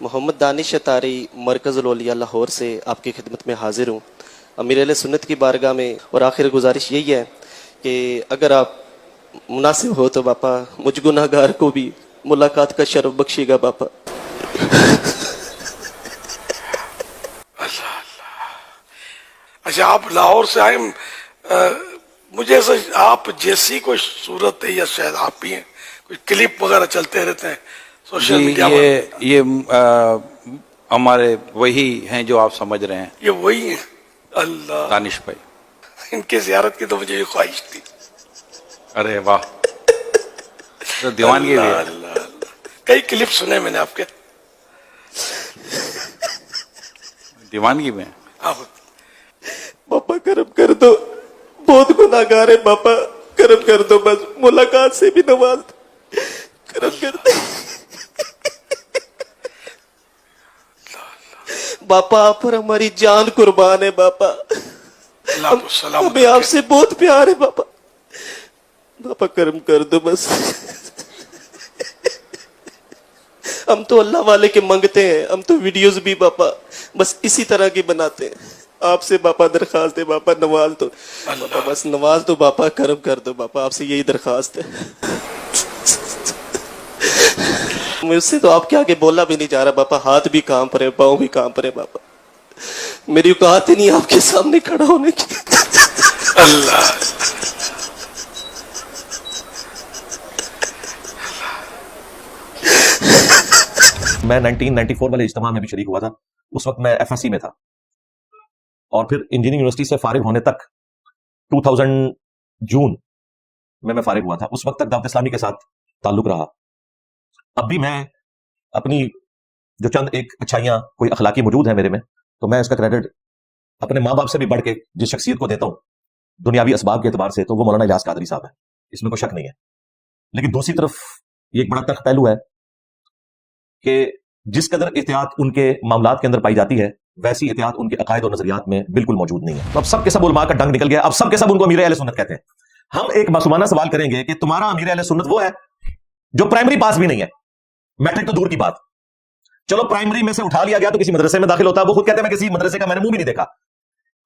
محمد دانش اتاری مرکز الولیاء لاہور سے آپ کی خدمت میں حاضر ہوں. امیر اہل سنت کی بارگاہ میں اور آخر گزارش یہی ہے کہ اگر آپ مناسب ہو تو باپا مجھ گناہ گار کو بھی ملاقات کا شرف بخشے گا باپا. اللہ اللہ. اچھا آپ لاہور سے آئے. مجھے ایسا آپ جیسی کوئی صورت ہے یا شاید آپ بھی ہیں کوئی کلپ وغیرہ چلتے رہتے ہیں سوشل میڈیا پر. یہ ہمارے وہی ہیں جو آپ سمجھ رہے ہیں. یہ وہی ہیں. اللہ دانش بھائی ان کی زیارت کی تو مجھے یہ خواہش تھی. ارے واہ تو دیوانگی بھی ہے. اللہ اللہ. کئی کلپ سنے میں نے آپ کے. دیوانگی میں باپا کرم کر دو, بہت گناہ گار ہے باپا, کرم کر دو, بس ملاقات سے بھی نواز دو, کرم کر دو باپا. آپ پر ہماری جان قربان ہے باپا, ہمیں آپ سے بہت پیار ہے باپا. باپا کرم کر دو بس. ہم تو اللہ والے کے منگتے ہیں, ہم تو ویڈیوز بھی باپا بس اسی طرح کی بناتے ہیں. آپ سے باپا درخواست ہے باپا, نواز دو باپا, بس نواز دو باپا, کرم کر دو باپا, آپ سے یہی درخواست ہے. مجھ سے تو آپ کے آگے بولا بھی نہیں جا رہا باپا, ہاتھ بھی کانپ رہے, پاؤں بھی کانپ رہے باپا. میری اوقات ہی نہیں آپ کے سامنے کھڑا ہونے کی. اللہ. میں 1994 والے اجتماع میں بھی شریک ہوا تھا. اس وقت میں ایف ایس سی میں تھا, اور پھر انجینئرنگ یونیورسٹی سے فارغ ہونے تک 2000 جون میں فارغ ہوا تھا. اس وقت تک دعوت اسلامی کے ساتھ تعلق رہا. اب بھی میں اپنی جو چند ایک اچھائیاں کوئی اخلاقی موجود ہیں میرے میں, تو میں اس کا کریڈٹ اپنے ماں باپ سے بھی بڑھ کے جس شخصیت کو دیتا ہوں دنیاوی اسباب کے اعتبار سے, تو وہ مولانا الیاس قادری صاحب ہے, اس میں کوئی شک نہیں ہے. لیکن دوسری طرف یہ ایک بڑا تلخ پہلو ہے کہ جس قدر احتیاط ان کے معاملات کے اندر پائی جاتی ہے, ویسی احتیاط ان کے عقائد اور نظریات میں بالکل موجود نہیں ہے. تو اب سب کے سب علماء کا ڈنگ نکل گیا, اب سب کے سب ان کو امیر اہل سنت کہتے ہیں. ہم ایک معصومانہ سوال کریں گے کہ تمہارا امیر اہل سنت وہ ہے جو پرائمری پاس بھی نہیں ہے, میٹرک تو دور کی بات, چلو پرائمری میں سے اٹھا لیا گیا تو کسی مدرسے میں داخل ہوتا ہے, وہ خود کہتے ہیں میں کسی مدرسے کا میں نے منہ بھی نہیں دیکھا.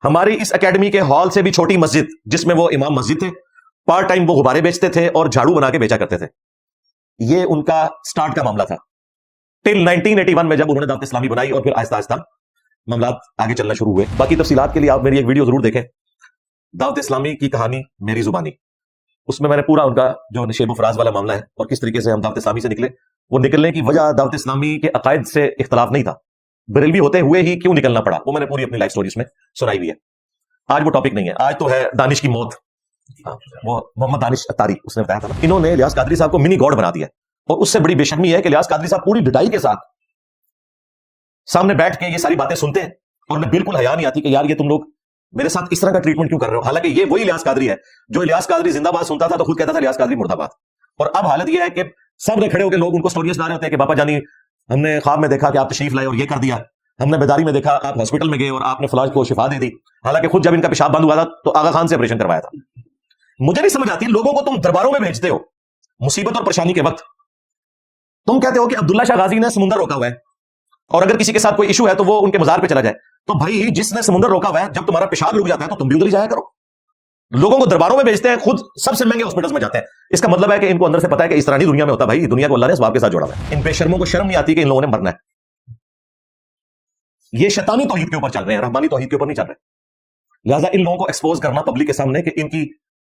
ہماری اس اکیڈمی کے ہال سے بھی چھوٹی مسجد جس میں وہ امام مسجد تھے, پارٹ ٹائم وہ غبارے بیچتے تھے اور جھاڑو بنا کے بیچا کرتے تھے. یہ ان کا سٹارٹ کا معاملہ تھا ٹل 1981 میں جب انہوں نے دعوت اسلامی بنائی, اور پھر آہستہ آہستہ معاملات آگے چلنا شروع ہوئے. باقی تفصیلات کے لیے آپ میری ایک ویڈیو ضرور دیکھیں, دعوت اسلامی کی کہانی میری زبانی. اس میں نے پورا ان کا جو شیب و فراز والا معاملہ ہے اور کس طریقے سے ہم دعوت اسلامی سے نکلے, وہ نکلنے کی وجہ دعوت اسلامی کے عقائد سے اختلاف نہیں تھا, بریلوی ہوتے ہوئے ہی کیوں نکلنا پڑا, وہ میں نے پوری اپنی لائف سٹوری اس میں سنائی ہوئی ہے. آج وہ ٹاپک نہیں ہے, آج تو ہے دانش کی موت. وہ محمد دانش اتاری, اس نے بتایا تھا انہوں نے الیاس قادری صاحب کو منی گاڈ بنا دیا, اور اس سے بڑی بے شرمی ہے کہ الیاس قادری صاحب پوری ڈٹائی کے ساتھ سامنے بیٹھ کے یہ ساری باتیں سنتے ہیں, اور انہیں بالکل حیا نہیں آتی کہ یار یہ تم لوگ میرے ساتھ اس طرح کا ٹریٹمنٹ کیوں کر رہے ہو. حالانکہ یہ وہی الیاس قادری ہے جو الیاس قادری زندہ باد سنتا تھا تو خود کہتا تھا الیاس قادری مردہ باد. اور اب حالت یہ ہے کہ سب نے کھڑے ہو کے لوگ ان کو سٹوریز سنا رہے ہوتے ہیں کہ باپا جانی ہم نے خواب میں دیکھا کہ آپ تشریف لائے اور یہ کر دیا, ہم نے بیداری میں دیکھا آپ ہاسپٹل میں گئے اور آپ نے فلاں کو شفا دے دی. حالانکہ خود جب ان کا پیشاب بند ہوا تھا تو آغا خان سے آپریشن کروایا تھا. مجھے نہیں سمجھ آتی, لوگوں کو تم درباروں میں بھیجتے ہو مصیبت اور پریشانی کے وقت, تم کہتے ہو کہ عبداللہ شاہ غازی نے سمندر روکا ہوا ہے, اور اگر کسی کے ساتھ کوئی ایشو ہے تو وہ ان کے مزار پہ چلا جائے. تو بھائی جس نے سمندر روکا ہوا ہے, جب تمہارا پیشاب رک جاتا ہے تو تم بھی ادھر ہی جایا کرو. لوگوں کو درباروں میں بھیجتے ہیں, خود سب سے مہنگے ہاسپٹلز میں جاتے ہیں. اس کا مطلب ہے کہ ان کو اندر سے پتا ہے کہ اس طرح نہیں دنیا میں ہوتا. بھائی دنیا کو اللہ نے اسباب کے ساتھ جوڑا ہوا ہے. ان بے شرموں کو شرم نہیں آتی کہ ان لوگوں نے مرنا ہے. یہ شیطانی توحید کے اوپر چل رہے ہیں, رحمانی توحید کے اوپر نہیں چل رہے. لہٰذا ان لوگوں کو ایکسپوز کرنا پبلک کے سامنے کہ ان کی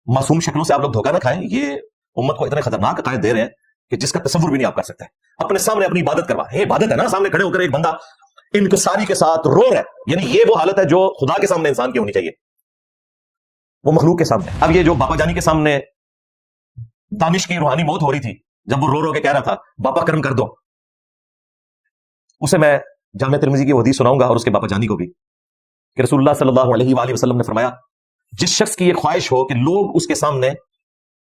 معصوم شکلوں سے آپ لوگ دھوکہ نہ کھائیں, یہ امت کو اتنے خطرناک عقائد دے رہے ہیں کہ جس کا تصور بھی نہیں آپ کر سکتے. اپنے سامنے اپنی عبادت کروا, یہ عبادت ہے نا, سامنے کھڑے ہو کر ایک بندہ انکساری کے ساتھ رو رہا ہے, یعنی یہ وہ حالت ہے جو خدا کے سامنے انسان کی ہونی چاہیے, وہ مخلوق کے سامنے. اب یہ جو باپا جانی کے سامنے دانش کی روحانی موت ہو رہی تھی, جب وہ رو کے کہہ رہا تھا باپا کرم کر دو, اسے میں جامع ترمذی کی وہ حدیث سناؤں گا اور اس کے باپا جانی کو بھی, کہ رسول اللہ صلی اللہ علیہ وآلہ وسلم نے فرمایا جس شخص کی یہ خواہش ہو کہ لوگ اس کے سامنے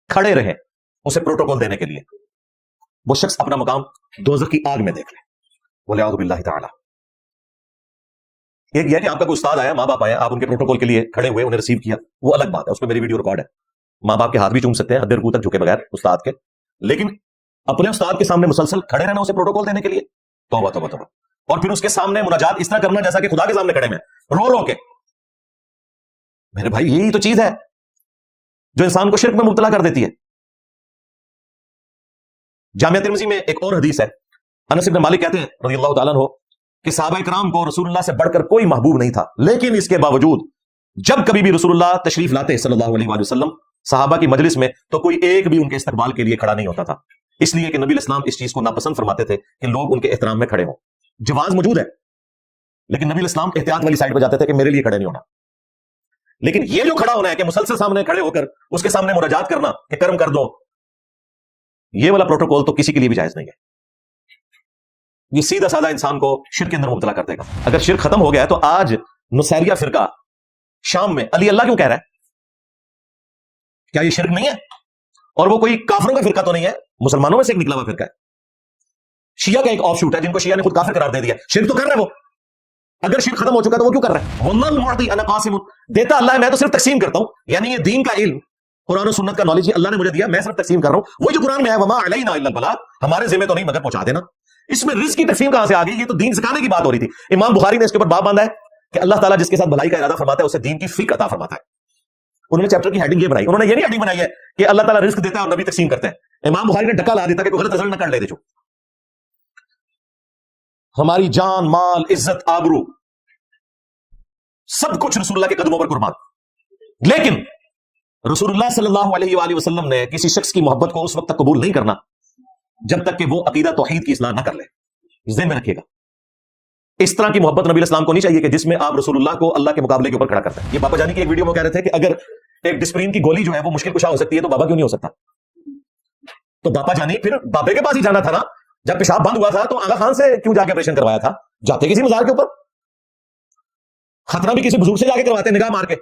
کھڑے رہیں اسے پروٹوکول دینے کے لیے, وہ شخص اپنا مقام دوزخ کی آگ میں دیکھ لے. بولے اعوذ باللہ تعالی. ایک یہ کہ آپ کا کوئی استاد آیا, ماں باپ آیا, آپ ان کے پروٹوکول کے لیے کھڑے ہوئے, انہیں ریسیو کیا, وہ الگ بات ہے, اس میں میری ویڈیو ریکارڈ ہے. ماں باپ کے ہاتھ بھی چوم سکتے ہیں ادھر رکوع تک جھکے بغیر استاد کے, لیکن اپنے استاد کے سامنے مسلسل کھڑے رہنا اسے پروٹوکول دینے کے لیے, توبہ توبہ توبہ. اور پھر اس کے سامنے مناجات اس طرح کرنا جیسا کہ خدا کے سامنے کھڑے میں رو رو کے. میرے بھائی یہی تو چیز ہے جو انسان کو شرک میں مبتلا کر دیتی ہے. جامعہ ترمذی میں ایک اور حدیث ہے, انس بن مالک کہتے ہیں رضی اللہ تعالیٰ عنہ کہ صحابہ کرام کو رسول اللہ سے بڑھ کر کوئی محبوب نہیں تھا, لیکن اس کے باوجود جب کبھی بھی رسول اللہ تشریف لاتے صلی اللہ علیہ وآلہ وسلم صحابہ کی مجلس میں تو کوئی ایک بھی ان کے استقبال کے لیے کھڑا نہیں ہوتا تھا, اس لیے کہ نبی الاسلام اس چیز کو ناپسند فرماتے تھے کہ لوگ ان کے احترام میں کھڑے ہوں. جواز موجود ہے لیکن نبی الاسلام احتیاط والی سائڈ پہ جاتے تھے کہ میرے لیے کھڑے نہیں ہونا. لیکن یہ جو کھڑا ہونا ہے کہ مسلسل سامنے کھڑے ہو کر اس کے سامنے مناجات کرنا کہ کرم کر دو, یہ والا پروٹوکول تو کسی کے لیے بھی جائز نہیں ہے. یہ سیدھا سادہ انسان کو شرک کے اندر مبتلا کر دے گا. اگر شرک ختم ہو گیا ہے تو آج نصیریہ فرقہ شام میں علی اللہ کیوں کہہ رہا ہے؟ کیا یہ شرک نہیں ہے؟ اور وہ کوئی کافروں کا فرقہ تو نہیں ہے, مسلمانوں میں سے ایک نکلا ہوا فرقہ ہے. شیعہ کا ایک آف شوٹ ہے جن کو شیعہ نے خود کافر قرار دے دیا. شرک تو کر رہے ہیں وہ, اگر شرک ختم ہو چکا تو وہ کیوں کر رہا ہے؟ واللہ المعطی انا قاسم, دیتا اللہ ہے میں تو صرف تقسیم کرتا ہوں. یعنی یہ دین کا علم قرآن و سنت کا نالج اللہ نے مجھے دیا, میں صرف تقسیم کر رہا ہوں. وہ جو قرآن میں ہے وما علینا الا البلاغ, ہمارے ذمہ تو نہیں مگر پہنچا دینا. اس میں رزق کی تقسیم کہاں سے آ گئی؟ یہ تو دین سکھانے کی بات ہو رہی تھی. امام بخاری نے اس کے اوپر باب باندھا ہے کہ اللہ تعالیٰ جس کے ساتھ بھلائی کا ارادہ فرماتا ہے اسے دین کی فکر عطا فرماتا ہے. انہوں نے چیپٹر کی ہیڈنگ یہ بنائی, انہوں نے یہ نہیں ہیڈنگ بنائی ہے کہ اللہ تعالیٰ رزق دیتا ہے اور نبی تقسیم کرتے ہیں. امام بخاری نے ڈکا لا دیتا کہ کوئی غلط رزلٹ نہ کر لے دے. جو ہماری جان مال عزت آبرو سب کچھ رسول اللہ کے قدموں پر قربان, لیکن رسول اللہ صلی اللہ علیہ وآلہ وسلم نے کسی شخص کی محبت کو اس وقت تک قبول نہیں کرنا جب تک کہ وہ عقیدہ توحید کی اصلاح نہ کر لے. ذہن میں رکھیے گا, اس طرح کی محبت نبی اسلام کو نہیں چاہیے کہ جس میں آپ رسول اللہ کو اللہ کے مقابلے کے اوپر کھڑا کرتے ہیں. یہ بابا جانی کی ایک ویڈیو میں کہہ رہے تھے کہ اگر ایک ڈسپرین کی گولی جو ہے وہ مشکل کشا ہو سکتی ہے تو بابا کیوں نہیں ہو سکتا؟ تو بابا جانی پھر بابے کے پاس ہی جانا تھا نا. جب پیشاب بند ہوا تھا تو آغا خان سے کیوں جا کے آپریشن کروایا تھا؟ جاتے کسی مزار کے اوپر, ختنہ بھی کسی بزرگ سے جا کے کرواتے نگاہ مار کے.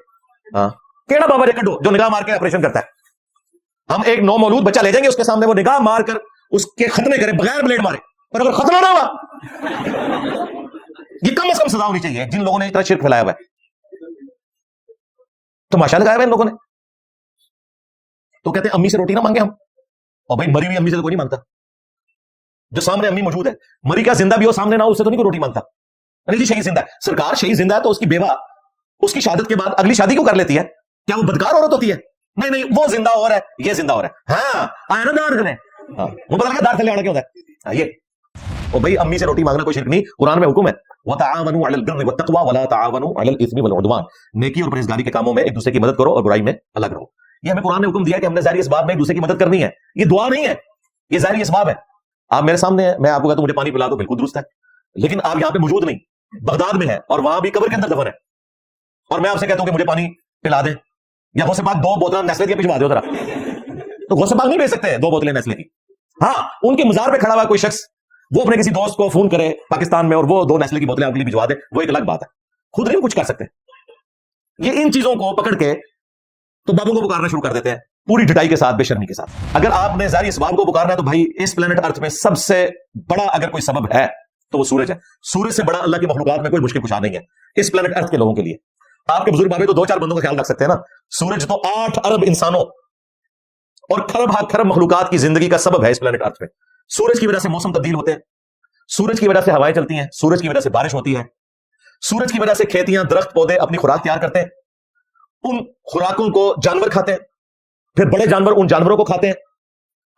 ہاں کیڑا بابا ریکڈ ہو جو نگاہ مار کے آپریشن کرتا ہے؟ ہم ایک نو مولود بچہ لے جائیں گے, اس کے سامنے وہ نگاہ مار کر اس کے ختنے کرے بغیر بلیڈ مارے, پر اگر ختنہ نہ ہوا, یہ کم از کم سزا ہونی چاہیے جن لوگوں نے اتنا شرک پھیلایا ہوا ہے. تو ماشاء لگایا ہوا ان لوگوں نے. تو کہتے ہیں امی سے روٹی نہ مانگے ہم, اور بھائی مری ہوئی امی سے تو کوئی نہیں مانگتا. جو سامنے امی موجود ہے, مری کا زندہ بھی ہو سامنے نہ ہو, اس سے تو نہیں کوئی روٹی مانگتا. نہیں جی شہید زندہ ہے, سرکار شہید زندہ ہے تو اس کی بیوہ اس کی شہادت کے بعد اگلی شادی کیوں کر لیتی ہے؟ کیا وہ بدکار عورت ہوتی ہے؟ نہیں نہیں, وہ زندہ اور ہے, یہ زندہ اور ہے. ہاں آیا نا دار کریں, ہاں وہ بدل کے دار تھلے آنا کیوں ہوتا ہے یہ. اور بھائی امی سے روٹی مانگنا کوئی شرک نہیں, قرآن میں حکم ہے وَتَعَاوَنُوا عَلَى الْبِرِّ وَالتَّقْوَى وَلَا تَعَاوَنُوا عَلَى الْإِثْمِ وَالْعُدْوَانِ, نیکی اور پرہیزگاری کے کاموں میں ایک دوسرے کی مدد کرو اور برائی میں الگ رہو. یہ ہمیں قرآن نے حکم دیا کہ ہم نے ظاہری اسباب میں ایک دوسرے کی مدد کرنی ہے. یہ دعا نہیں ہے, یہ ظاہری اسباب ہے. آپ میرے سامنے ہیں, میں آپ کو کہتا ہوں مجھے پانی پلا دو, بالکل درست ہے, لیکن آپ یہاں پہ موجود نہیں, بغداد میں ہے اور وہاں بھی قبر کے اندر دفن ہے, اور میں آپ سے کہتا ہوں کہ مجھے پانی پلا دیں, یا غوث پاک 2 بوتلیں نیسلے کی بھجوا دو ذرا, تو غوث پاک نہیں بھیج سکتے 2 بوتلیں نیسلے کی. ہاں ان کے مزار پہ کھڑا ہوا کوئی شخص وہ اپنے کسی دوست کو فون کرے پاکستان میں اور وہ 2 نیسلے کی بوتلیں آپ کے لیے بھجوا دے, وہ ایک الگ بات ہے. خود نہیں کچھ کر سکتے. یہ ان چیزوں کو پکڑ کے تو بابوں کو پکارنا شروع کر دیتے ہیں پوری ڈٹائی کے ساتھ, بے شرمی کے ساتھ. اگر آپ نے ظاہری اسباب کو پکارنا ہے تو بھائی اس پلانٹ ارتھ میں سب سے بڑا اگر کوئی سبب ہے تو وہ سورج ہے. سورج سے بڑا اللہ کی مخلوقات میں کوئی مشکل کشا نہیں ہے اس پلانٹ ارتھ کے لوگوں کے لیے. آپ کے بزرگ بابے تو 2-4 بندوں کا خیال رکھ سکتے ہیں نا, سورج تو 8 ارب انسانوں اور کھرب مخلوقات کی زندگی کا سبب ہے اس پلانٹ ارتھ میں. سورج کی وجہ سے موسم تبدیل ہوتے ہیں, سورج کی وجہ سے ہوائیں چلتی ہیں, سورج کی وجہ سے بارش ہوتی ہے, سورج کی وجہ سے کھیتیاں درخت پودے اپنی خوراک تیار کرتے ہیں, ان خوراکوں کو جانور کھاتے ہیں, پھر بڑے جانور ان جانوروں کو کھاتے ہیں.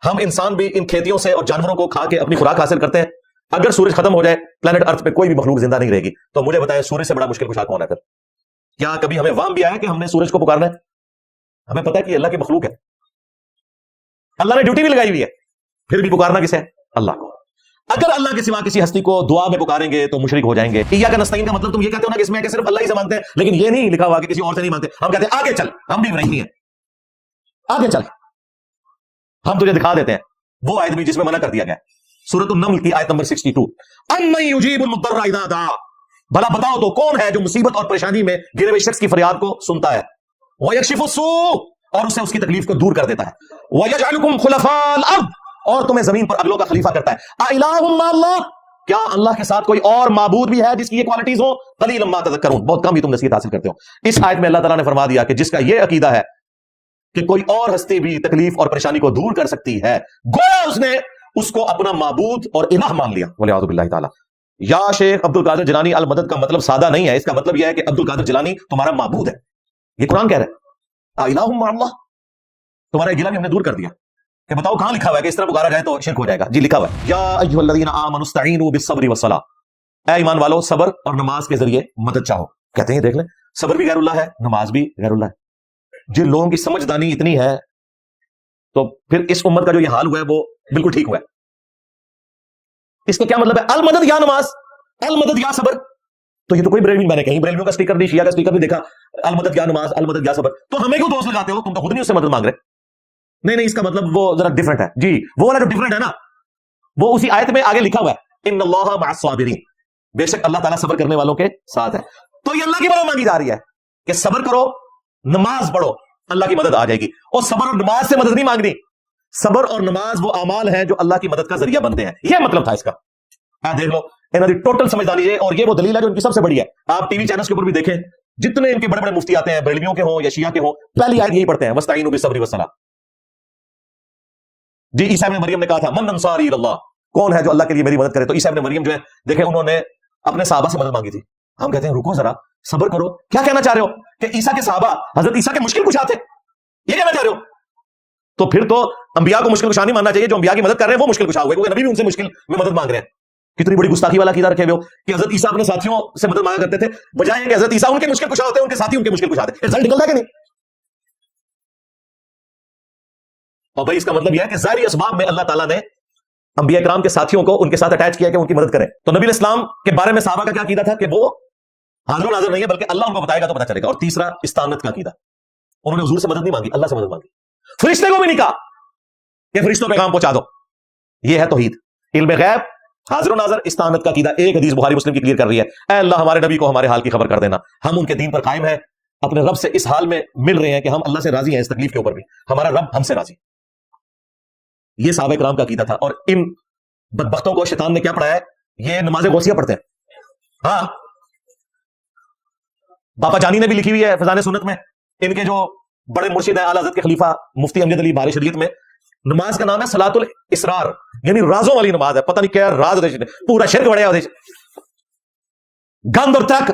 ہم انسان بھی ان کھیتیوں سے اور جانوروں کو کھا کے اپنی خوراک حاصل کرتے ہیں. اگر سورج ختم ہو جائے پلانٹ ارتھ پہ کوئی بھی مخلوق زندہ نہیں رہے گی. تو مجھے بتائیں سورج سے بڑا مشکل کشا کون ہے پھر؟ کیا کبھی ہمیں وہم بھی آیا کہ ہم نے سورج کو پکارنا ہے؟ ہمیں پتا ہے کہ یہ اللہ کی مخلوق ہے, اللہ نے ڈیوٹی بھی لگائی ہوئی ہے, پھر بھی پکارنا کسے ہے؟ اللہ کو. اگر اللہ کے سوا کسی ہستی کو دعا میں پکاریں گے تو مشرک ہو جائیں گے. ایاک نستعین کا مطلب تم یہ کہتے ہو نا کہ اس میں کہ صرف اللہ ہی سے مانگتے ہیں, لیکن یہ نہیں لکھا ہوا کہ کسی اور سے نہیں مانگتے. ہم کہتے ہیں آگے چل, ہم بھی نہیں ہیں, آگے چل ہم تجھے دکھا دیتے ہیں وہ آیت بھی جس میں منع کر دیا گیا, سورۃ النمل کی آیت نمبر 62, اَمَّن يُجِيبُ الْمُضْطَرَّ إِذَا دَعَاهُ, بھلا بتاؤ تو کون ہے جو مصیبت اور پریشانی میں گرے ہوئے شخص کی فریاد کو سنتا ہے, وَيَكْشِفُ السُّوءَ, اور اسے اس کی تکلیف کو دور کر دیتا ہے, وَيَجْعَلُكُمْ خُلَفَاءَ الْأَرْضِ, اور تمہیں زمین پر اگلوں کا خلیفہ کرتا ہے. أَإِلَٰهٌ مَّعَ اللَّهِ, کیا اللہ کے ساتھ کوئی اور معبود بھی ہے جس کی یہ کوالٹیز ہو؟ قَلِيلًا مَّا تَذَكَّرُونَ, بہت کم ہی تم نصیحت حاصل کرتے ہو. اس آیت میں اللہ تعالیٰ نے فرما دیا کہ جس کا یہ عقیدہ ہے کہ کوئی اور ہستی بھی تکلیف اور پریشانی کو دور کر سکتی ہے, گویا اس نے اس کو اپنا معبود اور الہ مان لیا، ولیعوذ باللہ تعالی۔ یا شیخ عبد القادر جیلانی المدد کا مطلب سادہ نہیں ہے، اس کا مطلب یہ ہے کہ عبد القادر جیلانی تمہارا معبود ہے، یہ قرآن کہہ رہا ہے الہ مع اللہ۔ تمہارا گلا بھی ہم نے دور کر دیا کہ بتاؤ کہاں لکھا ہوا ہے کہ اس طرح پکارا جائے تو شرک ہو جائے گا؟ جی لکھا ہوا ہے یا ایھا الذین آمنوا استعینوا بالصبر والصلاۃ، اے ایمان والو صبر اور نماز کے ذریعے مدد چاہو۔ کہتے ہیں دیکھ لیں صبر بھی غیر اللہ ہے، نماز بھی غیر اللہ ہے۔ جن لوگوں کی سمجھدانی اتنی ہے تو پھر اس امت کا جو یہ حال ہوا ہے وہ بالکل ٹھیک ہوا ہے۔ اس کا کیا مطلب ہے؟ المدد یا نماز، المدد یا صبر۔ تو یہ تو کوئی بریلوی، میں نے کہیں بریلویوں کا سٹیکر نہیں، شیعہ کا سٹیکر نہیں دیکھا المدد یا نماز المدد یا صبر۔ تو ہمیں کیوں دوست لگاتے ہو؟ تم تو خود نہیں اس سے مدد مانگ رہے۔ نہیں اس کا مطلب وہ ذرا ڈفرنٹ ہے جی، وہ والا جو ڈفرنٹ ہے نا وہ اسی آیت میں آگے لکھا ہوا ہے ان اللہ مع الصابرین، بے شک اللہ تعالیٰ صبر کرنے والوں کے ساتھ ہے۔ تو یہ اللہ کی مدد مانگی جا رہی ہے کہ صبر کرو، نماز پڑھو، اللہ کی مدد آ جائے گی۔ اور صبر اور نماز سے مدد نہیں مانگنی، صبر اور نماز وہ اعمال ہیں جو اللہ کی مدد کا ذریعہ بنتے ہیں، یہ مطلب تھا اس کا۔ دیکھ لو انہوں نے ٹوٹل سمجھداری ہے، اور یہ وہ دلیل ہے جو ان کی سب سے بڑی ہے۔ آپ ٹی وی چینلز کے اوپر بھی دیکھیں، جتنے ان کے بڑے بڑے مفتی آتے ہیں، بریلویوں کے ہوں یا شیعہ کے ہوں، پہلی آیت یہی پڑھتے ہیں واستعینوا بالصبر والصلاۃ۔ جی عیسیٰ ابن مریم نے کہا تھا من انصاری اللہ، کون ہے جو اللہ کے لیے میری مدد کرے؟ تو عیسیٰ ابن مریم جو ہے دیکھیں انہوں نے اپنے صحابہ سے مدد مانگی تھی۔ ہم کہتے ہیں رکو ذرا، صبر کرو، کیا کہنا چاہ رہے ہو کہ عیسیٰ کے صحابہ حضرت عیسیٰ کے مشکل کشا تھے، یہ کہنا چاہ رہے ہو؟ تو پھر تو انبیاء کو مشکل کشا نہیں ماننا چاہیے، جو انبیاء کی مدد کر رہے ہیں وہ مشکل کشا ہوئے، کیونکہ نبی بھی ان سے مشکل میں مدد مانگ رہے ہیں۔ کتنی بڑی گستاخی والا عقیدہ رکھے ہوئے ہو کہ حضرت عیسیٰ اپنے ساتھیوں سے مدد مانگا کرتے تھے، بجائے کہ حضرت عیسیٰ ان کے مشکل کشا ہوتے ہیں، ان کے ساتھی ان کے مشکل کشا ہوتے ہیں۔ رزلٹ نکلتا ہے کہ نہیں؟ اور بھائی اس کا مطلب یہ ہے کہ ظاہری اسباب میں اللہ تعالیٰ نے انبیاء کرام کے ساتھیوں کو ان کے ساتھ اٹیچ کیا کہ ان کی مدد کریں۔ تو نبی اسلام کے بارے میں صحابہ کا کیا عقیدہ تھا کہ وہ حاضر و ناظر نہیں ہے، بلکہ اللہ ان کو بتائے گا تو پتہ چلے گا۔ اور تیسرا استعانت کا عقیدہ، انہوں نے حضور سے مدد نہیں مانگی، اللہ سے مدد مانگی۔ فرشتے کو بھی نہیں کہا کہ فرشتوں پہ کام پہنچا دو، یہ ہے توحید، علم غیب، حاضر و ناظر، استعانت کا عقیدہ۔ ایک حدیث بخاری مسلم کی کلیئر کر رہی ہے، اے اللہ ہمارے نبی کو ہمارے حال کی خبر کر دینا، ہم ان کے دین پر قائم ہیں، اپنے رب سے اس حال میں مل رہے ہیں کہ ہم اللہ سے راضی ہیں، اس تکلیف کے اوپر بھی ہمارا رب ہم سے راضی۔ یہ صحابہ کرام کا عقیدہ تھا۔ اور ان بدبختوں کو شیطان نے کیا پڑھایا ہے؟ یہ نماز غوثیہ پڑھتے ہیں۔ ہاں باپا جانی نے بھی لکھی ہوئی ہے فیضان سنت میں، ان کے جو بڑے مرشد ہیں اعلی حضرت کے خلیفہ مفتی امجد علی بارِ شریعت میں، نماز کا نام ہے صلاۃ الاسرار، یعنی رازوں والی نماز ہے، پتہ نہیں کیا راز ہے، پورا شرک بڑھیا ہے، گند اور تک۔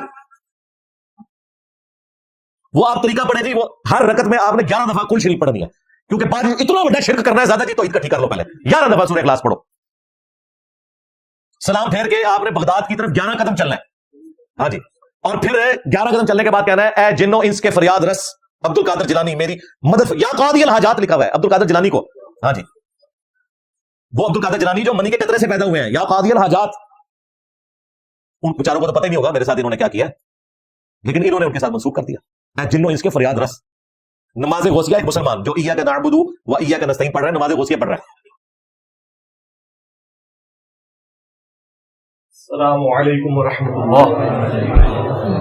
وہ آپ طریقہ پڑھیں جی، وہ ہر رکعت میں آپ نے 11 دفعہ کل شریف پڑھنی ہے، کیونکہ بعد میں اتنا بڑا شرک کرنا ہے زیادہ جی، تو اکٹھی کر لو، پہلے 11 دفعہ سورہ اخلاص پڑھو، سلام پھیر کے آپ نے بغداد کی طرف 11 قدم چلنا ہے، ہاں جی، اور پھر 11 قدم چلنے کے بعد کہنا ہے اے جنوں انس کے فریاد رس عبد القادر جیلانی میری مدد، یا قاضی الحاجات لکھا ہوا ہے عبد القادر جیلانی کو، ہاں جی، وہ عبد القادر جیلانی جو منی کے قطرے سے پیدا ہوئے ہیں، یا قاضی الحاجات۔ ان بیچاروں کو تو پتہ ہی نہیں ہوگا میرے ساتھ انہوں نے کیا کیا ہے، لیکن انہوں نے ان کے ساتھ منسوخ کر دیا، اے جنوں انس کے فریاد رس۔ نماز غوثیہ ایک مسلمان جو ایاک نعبد و ایاک نستعین پڑھ رہا ہے، نماز غوثیہ پڑھ رہا ہے۔ السلام علیکم ورحمۃ اللہ،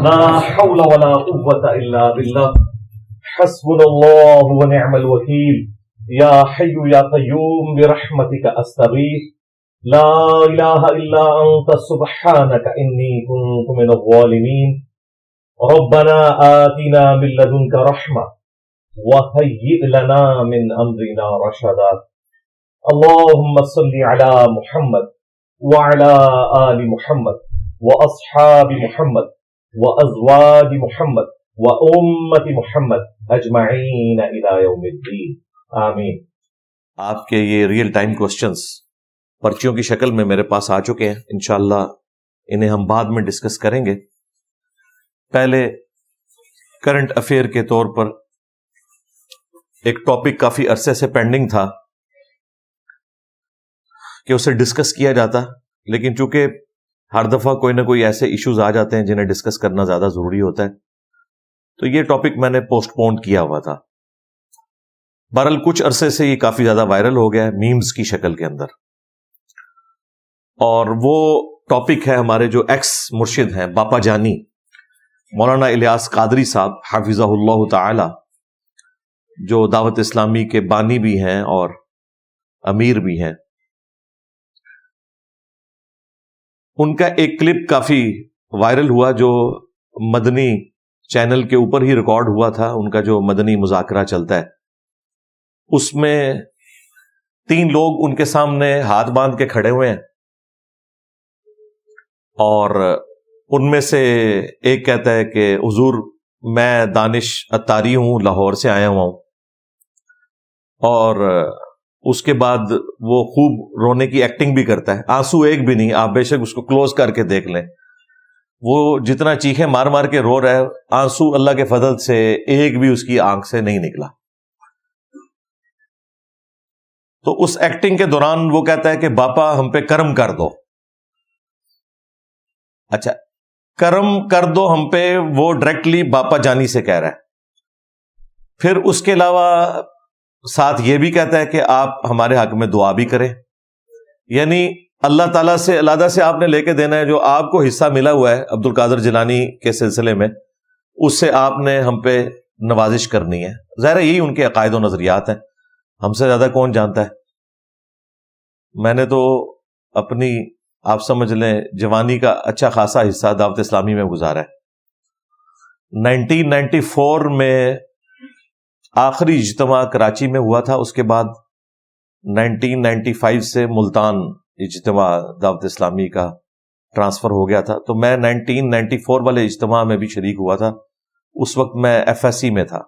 لا حول ولا قوة الا باللہ، حسبنا اللہ ونعم الوکیل، یا حی یا قیوم برحمتک استغیث، لا الہ الا انت سبحانک انی کنت من الظالمین، ربنا آتنا من لدنک رحمہ وهيئ لنا من امرنا رشدا، اللهم صل على محمد وعلى آل محمد واصحاب محمد وازواج محمد وامة محمد اجمعین الى یوم الدین، آمین۔ آپ کے یہ ریئل ٹائم کوسچنز پرچیوں کی شکل میں میرے پاس آ چکے ہیں، انشاءاللہ انہیں ہم بعد میں ڈسکس کریں گے۔ پہلے کرنٹ افیئر کے طور پر ایک ٹاپک کافی عرصے سے پینڈنگ تھا کہ اسے ڈسکس کیا جاتا، لیکن چونکہ ہر دفعہ کوئی نہ کوئی ایسے ایشوز آ جاتے ہیں جنہیں ڈسکس کرنا زیادہ ضروری ہوتا ہے، تو یہ ٹاپک میں نے پوسٹ پون کیا ہوا تھا۔ بہرحال کچھ عرصے سے یہ کافی زیادہ وائرل ہو گیا ہے میمز کی شکل کے اندر، اور وہ ٹاپک ہے ہمارے جو ایکس مرشد ہیں باپا جانی مولانا الیاس قادری صاحب حفظہ اللہ تعالی، جو دعوت اسلامی کے بانی بھی ہیں اور امیر بھی ہیں۔ ان کا ایک کلپ کافی وائرل ہوا جو مدنی چینل کے اوپر ہی ریکارڈ ہوا تھا، ان کا جو مدنی مذاکرہ چلتا ہے، اس میں 3 لوگ ان کے سامنے ہاتھ باندھ کے کھڑے ہوئے ہیں، اور ان میں سے ایک کہتا ہے کہ حضور میں دانش اتاری ہوں، لاہور سے آیا ہوا ہوں، اور اس کے بعد وہ خوب رونے کی ایکٹنگ بھی کرتا ہے، آنسو ایک بھی نہیں، آپ بے شک اس کو کلوز کر کے دیکھ لیں، وہ جتنا چیخیں مار مار کے رو رہا ہے، آنسو اللہ کے فضل سے ایک بھی اس کی آنکھ سے نہیں نکلا۔ تو اس ایکٹنگ کے دوران وہ کہتا ہے کہ باپا ہم پہ کرم کر دو۔ اچھا، کرم کر دو ہم پہ، وہ ڈائریکٹلی باپا جانی سے کہہ رہا ہے۔ پھر اس کے علاوہ ساتھ یہ بھی کہتا ہے کہ آپ ہمارے حق میں دعا بھی کریں، یعنی اللہ تعالیٰ سے علیحدہ سے آپ نے لے کے دینا ہے، جو آپ کو حصہ ملا ہوا ہے عبد القادر جیلانی کے سلسلے میں، اس سے آپ نے ہم پہ نوازش کرنی ہے۔ ظاہر ہے یہی ان کے عقائد و نظریات ہیں، ہم سے زیادہ کون جانتا ہے۔ میں نے تو اپنی، آپ سمجھ لیں، جوانی کا اچھا خاصا حصہ دعوت اسلامی میں گزارا ہے۔ 1994 میں آخری اجتماع کراچی میں ہوا تھا، اس کے بعد 1995 سے ملتان اجتماع دعوت اسلامی کا ٹرانسفر ہو گیا تھا، تو میں 1994 والے اجتماع میں بھی شریک ہوا تھا۔ اس وقت میں FSC میں تھا،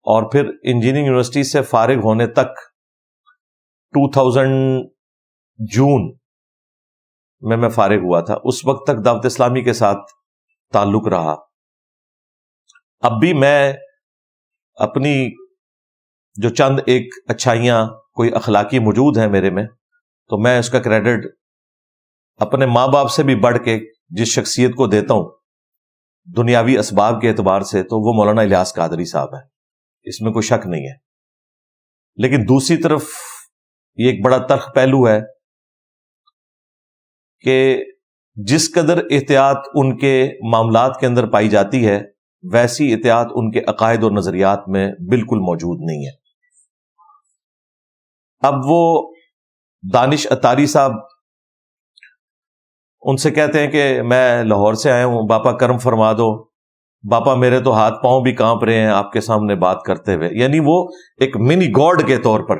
اور پھر انجینئرنگ یونیورسٹی سے فارغ ہونے تک 2000 جون میں فارغ ہوا تھا۔ اس وقت تک دعوت اسلامی کے ساتھ تعلق رہا۔ اب بھی میں اپنی جو چند ایک اچھائیاں کوئی اخلاقی موجود ہیں میرے میں، تو میں اس کا کریڈٹ اپنے ماں باپ سے بھی بڑھ کے جس شخصیت کو دیتا ہوں دنیاوی اسباب کے اعتبار سے، تو وہ مولانا الیاس قادری صاحب ہیں، اس میں کوئی شک نہیں ہے۔ لیکن دوسری طرف یہ ایک بڑا تلخ پہلو ہے کہ جس قدر احتیاط ان کے معاملات کے اندر پائی جاتی ہے، ویسی احتیاط ان کے عقائد اور نظریات میں بالکل موجود نہیں ہے۔ اب وہ دانش اتاری صاحب ان سے کہتے ہیں کہ میں لاہور سے آیا ہوں، باپا کرم فرما دو، باپا میرے تو ہاتھ پاؤں بھی کانپ رہے ہیں آپ کے سامنے بات کرتے ہوئے، یعنی وہ ایک منی گاڈ کے طور پر،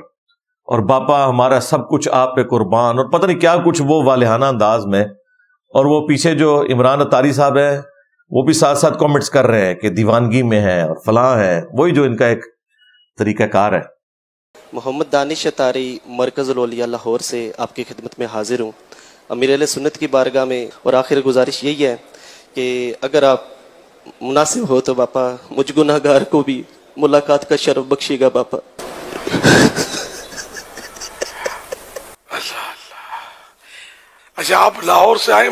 اور باپا ہمارا سب کچھ آپ پہ قربان، اور پتہ نہیں کیا کچھ وہ والہانہ انداز میں، اور وہ پیچھے جو عمران اتاری صاحب ہیں وہ بھی ساتھ ساتھ کامنٹس کر رہے ہیں کہ دیوانگی میں ہے اور فلاں ہے، وہی جو ان کا ایک طریقہ کار ہے۔ محمد دانش اتاری مرکز الاولیاء لاہور سے آپ کی خدمت میں حاضر ہوں امیر اہل سنت کی بارگاہ میں، اور آخر گزارش یہی ہے کہ اگر آپ مناسب ہو تو باپا مجھ گناہ گار کو بھی ملاقات کا شرف بخشے گا باپا۔ اچھا، آپ لاہور سے آئے،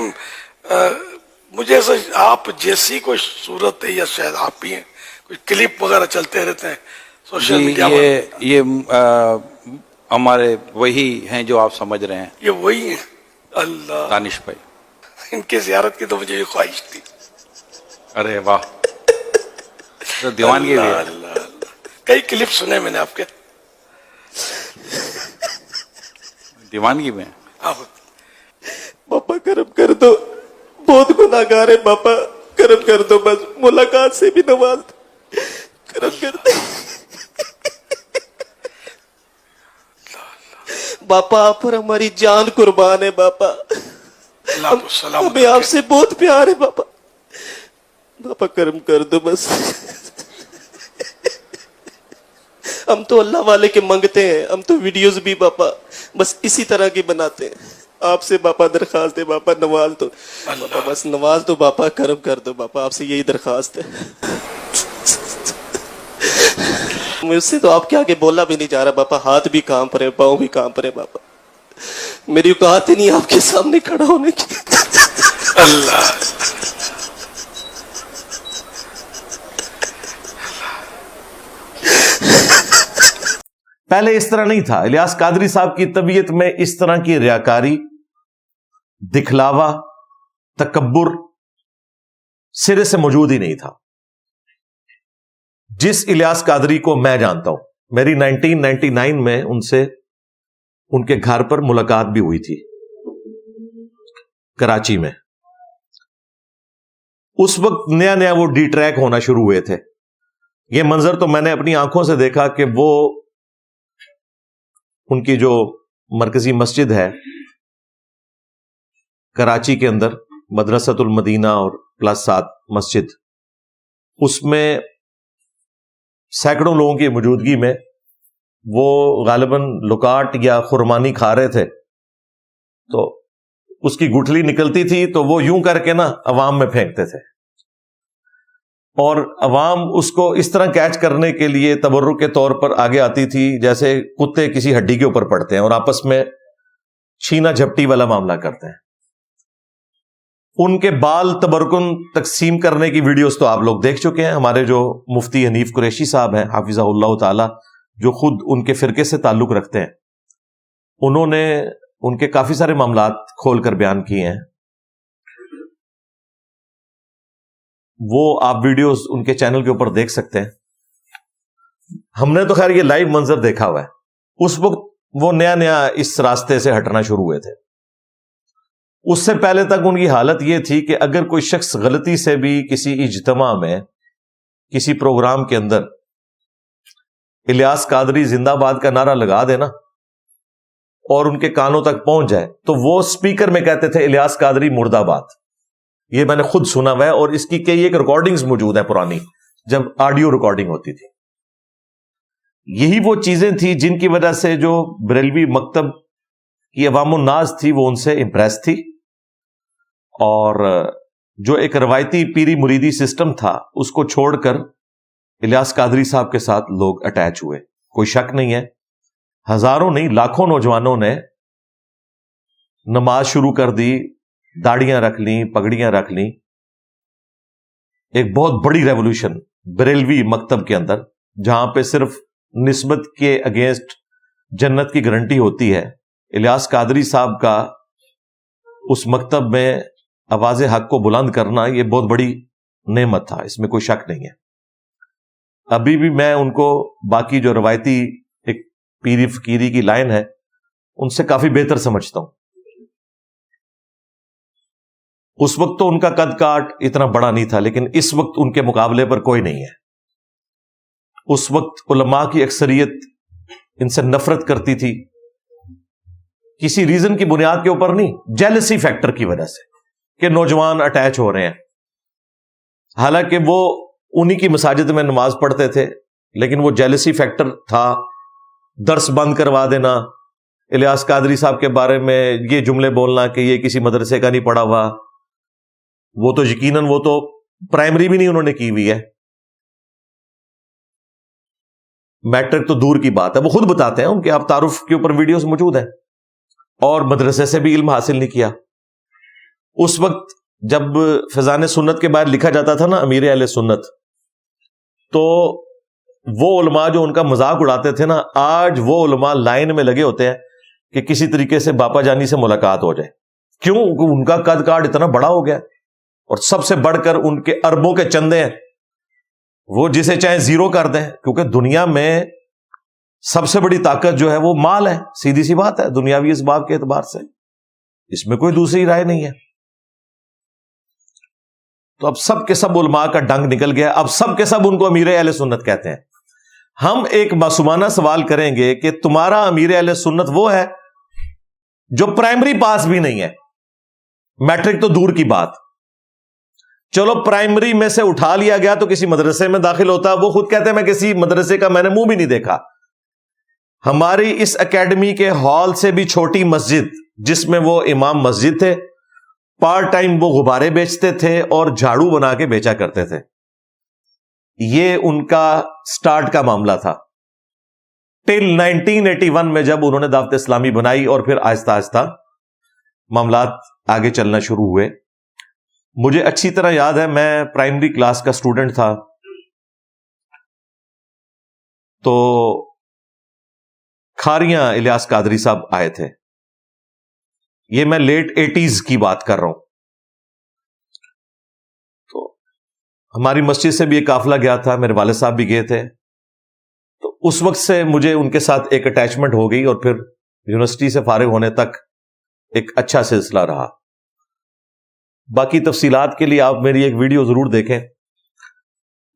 مجھے ایسا آپ جیسی کوئی صورت ہے، یا شاید آپ بھی ہیں، کوئی کلپ وغیرہ چلتے رہتے ہیں سوشل میڈیا پر؟ یہ ہمارے وہی ہیں جو آپ سمجھ رہے ہیں، یہ وہی ہیں؟ اللہ، دانش بھائی، ان کی زیارت کی تو مجھے یہ خواہش تھی۔ ارے واہ، تو دیوانگی بھی ہے۔ اللہ اللہ، کئی کلپ سنے میں نے آپ کے۔ دیوانگی میں آپ باپا کرم کر دو، بہت گناہ گار ہے باپا، کرم کر دو، بس ملاقات سے بھی نواز دو، کرم کر دو باپا، آپ پر ہماری جان قربان ہے باپا، اللہ کو سلام ہمیں آپ سے بہت پیار ہے باپا، باپا کرم کر دو بس۔ ہم تو اللہ والے کے منگتے ہیں، ہم تو ویڈیوز بھی باپا بس اسی طرح کی بناتے ہیں، آپ سے باپا درخواست ہے باپا نواز دو باپا، بس نواز دو باپا، کرم کر دو باپا، آپ سے یہی درخواست ہے۔ مجھ سے تو آپ کے آگے بولا بھی نہیں جا رہا باپا، ہاتھ بھی کانپ رہے، پاؤں بھی کانپ رہے باپا، میری اوقات ہی نہیں آپ کے سامنے کھڑا ہونے کی۔ اللہ، پہلے اس طرح نہیں تھا۔ الیاس قادری صاحب کی طبیعت میں اس طرح کی ریاکاری، دکھلاوا، تکبر سرے سے موجود ہی نہیں تھا۔ جس الیاس قادری کو میں جانتا ہوں، میری 1999 میں ان سے ان کے گھر پر ملاقات بھی ہوئی تھی کراچی میں۔ اس وقت نیا نیا وہ ڈی ٹریک ہونا شروع ہوئے تھے۔ یہ منظر تو میں نے اپنی آنکھوں سے دیکھا کہ وہ ان کی جو مرکزی مسجد ہے کراچی کے اندر، مدرسۃ المدینہ اور +7 مسجد، اس میں سینکڑوں لوگوں کی موجودگی میں وہ غالباً لکاٹ یا خرمانی کھا رہے تھے، تو اس کی گٹھلی نکلتی تھی تو وہ یوں کر کے نا عوام میں پھینکتے تھے، اور عوام اس کو اس طرح کیچ کرنے کے لیے تبرک کے طور پر آگے آتی تھی جیسے کتے کسی ہڈی کے اوپر پڑتے ہیں اور آپس میں چھینا جھپٹی والا معاملہ کرتے ہیں۔ ان کے بال تبرکن تقسیم کرنے کی ویڈیوز تو آپ لوگ دیکھ چکے ہیں۔ ہمارے جو مفتی حنیف قریشی صاحب ہیں حافظہ اللہ تعالی، جو خود ان کے فرقے سے تعلق رکھتے ہیں، انہوں نے ان کے کافی سارے معاملات کھول کر بیان کیے ہیں۔ وہ آپ ویڈیوز ان کے چینل کے اوپر دیکھ سکتے ہیں۔ ہم نے تو خیر یہ لائیو منظر دیکھا ہوا ہے، اس وقت وہ نیا اس راستے سے ہٹنا شروع ہوئے تھے۔ اس سے پہلے تک ان کی حالت یہ تھی کہ اگر کوئی شخص غلطی سے بھی کسی اجتماع میں، کسی پروگرام کے اندر الیاس قادری زندہ باد کا نعرہ لگا دینا اور ان کے کانوں تک پہنچ جائے تو وہ سپیکر میں کہتے تھے الیاس قادری مرد آباد۔ یہ میں نے خود سنا ہوا ہے، اور اس کی کئی ایک ریکارڈنگز موجود ہیں پرانی، جب آڈیو ریکارڈنگ ہوتی تھی۔ یہی وہ چیزیں تھیں جن کی وجہ سے جو بریلوی مکتب کی عوام الناس تھی وہ ان سے امپریس تھی، اور جو ایک روایتی پیری مریدی سسٹم تھا اس کو چھوڑ کر الیاس قادری صاحب کے ساتھ لوگ اٹیچ ہوئے۔ کوئی شک نہیں ہے، ہزاروں نہیں لاکھوں نوجوانوں نے نماز شروع کر دی، داڑیاں رکھ لیں، پگڑیاں رکھ لیں۔ ایک بہت بڑی ریولوشن بریلوی مکتب کے اندر، جہاں پہ صرف نسبت کے اگینسٹ جنت کی گارنٹی ہوتی ہے، الیاس قادری صاحب کا اس مکتب میں آواز حق کو بلند کرنا یہ بہت بڑی نعمت تھا، اس میں کوئی شک نہیں ہے۔ ابھی بھی میں ان کو باقی جو روایتی ایک پیری فقیری کی لائن ہے ان سے کافی بہتر سمجھتا ہوں۔ اس وقت تو ان کا قد کاٹ اتنا بڑا نہیں تھا، لیکن اس وقت ان کے مقابلے پر کوئی نہیں ہے۔ اس وقت علماء کی اکثریت ان سے نفرت کرتی تھی، کسی ریزن کی بنیاد کے اوپر نہیں، جیلسی فیکٹر کی وجہ سے کہ نوجوان اٹیچ ہو رہے ہیں۔ حالانکہ وہ انہی کی مساجد میں نماز پڑھتے تھے، لیکن وہ جیلسی فیکٹر تھا۔ درس بند کروا دینا، الیاس قادری صاحب کے بارے میں یہ جملے بولنا کہ یہ کسی مدرسے کا نہیں پڑھا ہوا، وہ تو یقیناً وہ تو پرائمری بھی نہیں انہوں نے کی ہوئی ہے، میٹرک تو دور کی بات ہے۔ وہ خود بتاتے ہیں، ان کے آپ تعارف کے اوپر ویڈیوز موجود ہیں، اور مدرسے سے بھی علم حاصل نہیں کیا۔ اس وقت جب فیضان سنت کے بعد لکھا جاتا تھا نا امیر اہل سنت، تو وہ علماء جو ان کا مذاق اڑاتے تھے نا، آج وہ علماء لائن میں لگے ہوتے ہیں کہ کسی طریقے سے باپا جانی سے ملاقات ہو جائے۔ کیوں؟ ان کا قد کاٹ اتنا بڑا ہو گیا، اور سب سے بڑھ کر ان کے اربوں کے چندے ہیں، وہ جسے چاہے زیرو کر دیں، کیونکہ دنیا میں سب سے بڑی طاقت جو ہے وہ مال ہے، سیدھی سی بات ہے، دنیاوی اسباب کے اعتبار سے اس میں کوئی دوسری رائے نہیں ہے۔ تو اب سب کے سب علماء کا ڈنگ نکل گیا، اب سب کے سب ان کو امیر اہل سنت کہتے ہیں۔ ہم ایک معصومانہ سوال کریں گے کہ تمہارا امیر اہل سنت وہ ہے جو پرائمری پاس بھی نہیں ہے، میٹرک تو دور کی بات، چلو پرائمری میں سے اٹھا لیا گیا تو کسی مدرسے میں داخل ہوتا، وہ خود کہتے ہیں میں کسی مدرسے کا میں نے منہ بھی نہیں دیکھا۔ ہماری اس اکیڈمی کے ہال سے بھی چھوٹی مسجد جس میں وہ امام مسجد تھے، پارٹ ٹائم وہ غبارے بیچتے تھے اور جھاڑو بنا کے بیچا کرتے تھے۔ یہ ان کا سٹارٹ کا معاملہ تھا، ٹل 1981 میں جب انہوں نے دعوت اسلامی بنائی، اور پھر آہستہ آہستہ معاملات آگے چلنا شروع ہوئے۔ مجھے اچھی طرح یاد ہے، میں پرائمری کلاس کا اسٹوڈنٹ تھا، تو کھاریاں الیاس قادری صاحب آئے تھے، یہ میں لیٹ 80s کی بات کر رہا ہوں۔ تو ہماری مسجد سے بھی ایک قافلہ گیا تھا، میرے والد صاحب بھی گئے تھے، تو اس وقت سے مجھے ان کے ساتھ ایک اٹیچمنٹ ہو گئی، اور پھر یونیورسٹی سے فارغ ہونے تک ایک اچھا سلسلہ رہا۔ باقی تفصیلات کے لیے آپ میری ایک ویڈیو ضرور دیکھیں،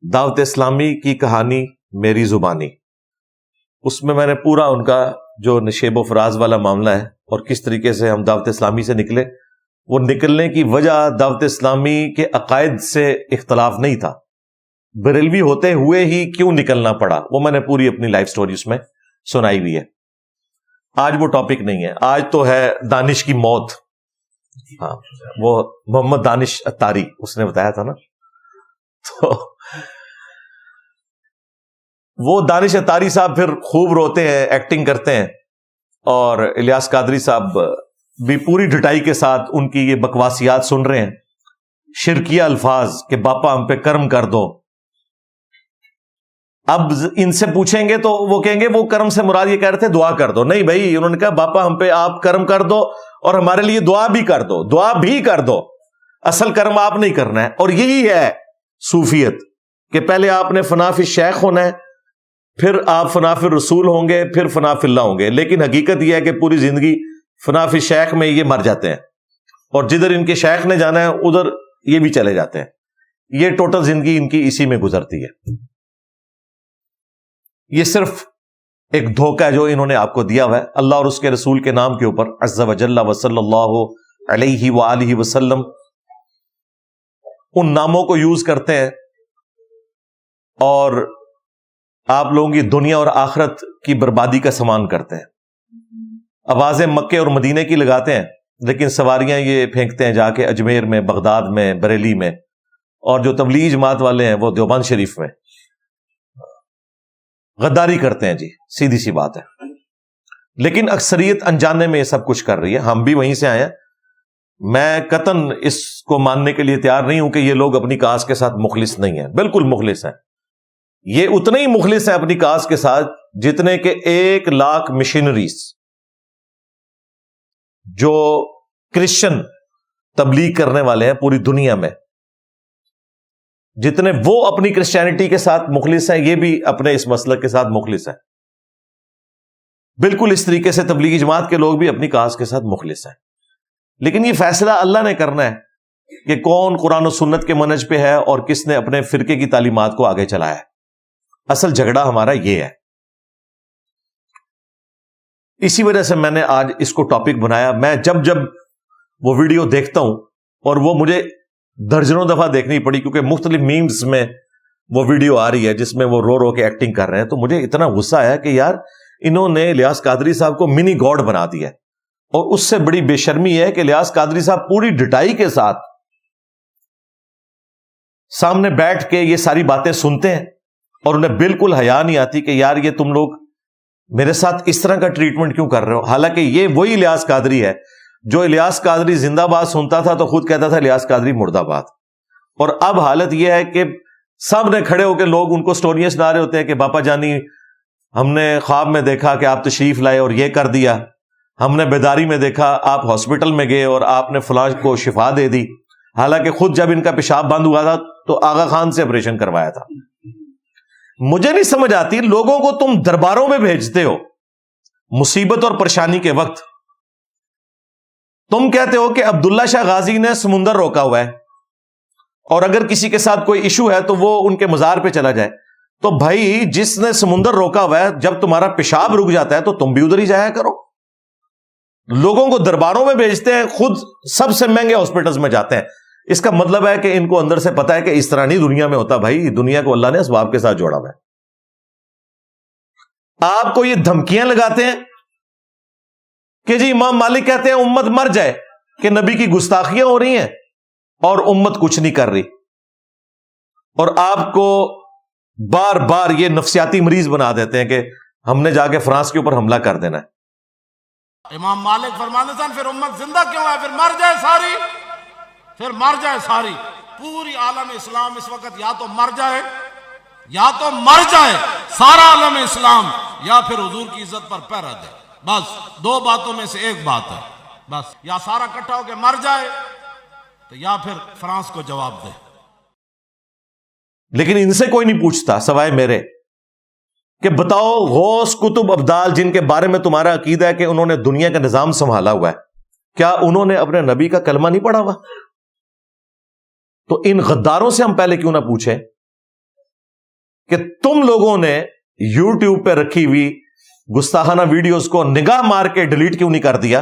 دعوت اسلامی کی کہانی میری زبانی، اس میں میں نے پورا ان کا جو نشیب و فراز والا معاملہ ہے اور کس طریقے سے ہم دعوت اسلامی سے نکلے، وہ نکلنے کی وجہ دعوت اسلامی کے عقائد سے اختلاف نہیں تھا، بریلوی ہوتے ہوئے ہی کیوں نکلنا پڑا، وہ میں نے پوری اپنی لائف سٹوری اس میں سنائی ہوئی ہے۔ آج وہ ٹاپک نہیں ہے، آج تو ہے دانش کی موت۔ ہاں، وہ محمد دانش اتاری اس نے بتایا تھا نا، تو وہ دانش اتاری صاحب پھر خوب روتے ہیں، ایکٹنگ کرتے ہیں، اور الیاس قادری صاحب بھی پوری ڈٹائی کے ساتھ ان کی یہ بکواسیات سن رہے ہیں، شرکیہ الفاظ کہ باپا ہم پہ کرم کر دو۔ اب ان سے پوچھیں گے تو وہ کہیں گے وہ کرم سے مراد یہ کہہ رہے تھے دعا کر دو، نہیں بھائی، انہوں نے کہا باپا ہم پہ آپ کرم کر دو اور ہمارے لیے دعا بھی کر دو، دعا بھی کر دو، اصل کرم آپ نہیں کرنا ہے۔ اور یہی ہے صوفیت کہ پہلے آپ نے فنا فی الشیخ ہونا ہے، پھر آپ فنا فی الرسول ہوں گے، پھر فنا فی اللہ ہوں گے، لیکن حقیقت یہ ہے کہ پوری زندگی فنا فی الشیخ میں یہ مر جاتے ہیں، اور جدھر ان کے شیخ نے جانا ہے ادھر یہ بھی چلے جاتے ہیں۔ یہ ٹوٹل زندگی ان کی اسی میں گزرتی ہے۔ یہ صرف ایک دھوکہ ہے جو انہوں نے آپ کو دیا ہوا ہے اللہ اور اس کے رسول کے نام کے اوپر، عز وجل وصلی اللہ علیہ وآلہ وسلم، ان ناموں کو یوز کرتے ہیں اور آپ لوگوں کی دنیا اور آخرت کی بربادی کا سامان کرتے ہیں۔ آوازیں مکے اور مدینے کی لگاتے ہیں، لیکن سواریاں یہ پھینکتے ہیں جا کے اجمیر میں، بغداد میں، بریلی میں، اور جو تبلیغی جماعت والے ہیں وہ دیوبند شریف میں۔ غداری کرتے ہیں جی، سیدھی سی بات ہے، لیکن اکثریت انجانے میں یہ سب کچھ کر رہی ہے۔ ہم بھی وہیں سے آئے ہیں، میں قطعاً اس کو ماننے کے لیے تیار نہیں ہوں کہ یہ لوگ اپنی کاز کے ساتھ مخلص نہیں ہیں، بالکل مخلص ہیں۔ یہ اتنے ہی مخلص ہیں اپنی کاز کے ساتھ جتنے کہ 1,00,000 مشنریز جو کرسچن تبلیغ کرنے والے ہیں پوری دنیا میں، جتنے وہ اپنی کرسچینٹی کے ساتھ مخلص ہیں، یہ بھی اپنے اس مسلک کے ساتھ مخلص ہیں۔ بالکل اس طریقے سے تبلیغی جماعت کے لوگ بھی اپنی کاز کے ساتھ مخلص ہیں، لیکن یہ فیصلہ اللہ نے کرنا ہے کہ کون قرآن و سنت کے منہج پہ ہے اور کس نے اپنے فرقے کی تعلیمات کو آگے چلایا ہے۔ اصل جھگڑا ہمارا یہ ہے۔ اسی وجہ سے میں نے آج اس کو ٹاپک بنایا۔ میں جب وہ ویڈیو دیکھتا ہوں، اور وہ مجھے درجنوں دفعہ دیکھنی پڑی کیونکہ مختلف میمز میں وہ ویڈیو آ رہی ہے جس میں وہ رو رو کے ایکٹنگ کر رہے ہیں، تو مجھے اتنا غصہ آیا کہ یار انہوں نے الیاس قادری صاحب کو منی گاڈ بنا دیا ہے۔ اور اس سے بڑی بے شرمی ہے کہ الیاس قادری صاحب پوری ڈٹائی کے ساتھ سامنے بیٹھ کے یہ ساری باتیں سنتے ہیں اور انہیں بالکل حیا نہیں آتی کہ یار یہ تم لوگ میرے ساتھ اس طرح کا ٹریٹمنٹ کیوں کر رہے ہو۔ حالانکہ یہ وہی الیاس قادری ہے جو الیاس قادری زندہ باد سنتا تھا تو خود کہتا تھا الیاس قادری مردہ باد، اور اب حالت یہ ہے کہ سامنے کھڑے ہو کے لوگ ان کو سٹوریاں سنا رہے ہوتے ہیں کہ باپا جانی ہم نے خواب میں دیکھا کہ آپ تشریف لائے اور یہ کر دیا، ہم نے بیداری میں دیکھا آپ ہاسپٹل میں گئے اور آپ نے فلاں کو شفا دے دی، حالانکہ خود جب ان کا پیشاب بند ہوا تھا تو آغا خان سے آپریشن کروایا تھا۔ مجھے نہیں سمجھ آتی، لوگوں کو تم درباروں میں بھیجتے ہو مصیبت اور پریشانی کے وقت، تم کہتے ہو کہ عبداللہ شاہ غازی نے سمندر روکا ہوا ہے اور اگر کسی کے ساتھ کوئی ایشو ہے تو وہ ان کے مزار پہ چلا جائے، تو بھائی جس نے سمندر روکا ہوا ہے جب تمہارا پیشاب رک جاتا ہے تو تم بھی ادھر ہی جایا کرو۔ لوگوں کو درباروں میں بھیجتے ہیں، خود سب سے مہنگے ہاسپٹلز میں جاتے ہیں۔ اس کا مطلب ہے کہ ان کو اندر سے پتا ہے کہ اس طرح نہیں دنیا میں ہوتا، بھائی دنیا کو اللہ نے اسباب کے ساتھ جوڑا ہوا ہے۔ آپ کو یہ دھمکیاں لگاتے ہیں کہ جی امام مالک کہتے ہیں امت مر جائے، کہ نبی کی گستاخیاں ہو رہی ہیں اور امت کچھ نہیں کر رہی، اور آپ کو بار بار یہ نفسیاتی مریض بنا دیتے ہیں کہ ہم نے جا کے فرانس کے اوپر حملہ کر دینا ہے۔ امام مالک فرماتے تھے پھر امت زندہ کیوں ہے، پھر مر جائے ساری، پھر مر جائے ساری۔ پوری عالم اسلام اس وقت یا تو مر جائے، یا تو مر جائے سارا عالم اسلام، یا پھر حضور کی عزت پر پہرا دے۔ بس دو باتوں میں سے ایک بات ہے، بس یا سارا اکٹھا ہو کے مر جائے تو یا پھر فرانس کو جواب دے۔ لیکن ان سے کوئی نہیں پوچھتا سوائے میرے کہ بتاؤ غوث کتب ابدال جن کے بارے میں تمہارا عقیدہ ہے کہ انہوں نے دنیا کا نظام سنبھالا ہوا ہے، کیا انہوں نے اپنے نبی کا کلمہ نہیں پڑھا ہوا؟ تو ان غداروں سے ہم پہلے کیوں نہ پوچھیں کہ تم لوگوں نے یوٹیوب پہ رکھی ہوئی گستاخانہ ویڈیوز کو نگاہ مار کے ڈیلیٹ کیوں نہیں کر دیا؟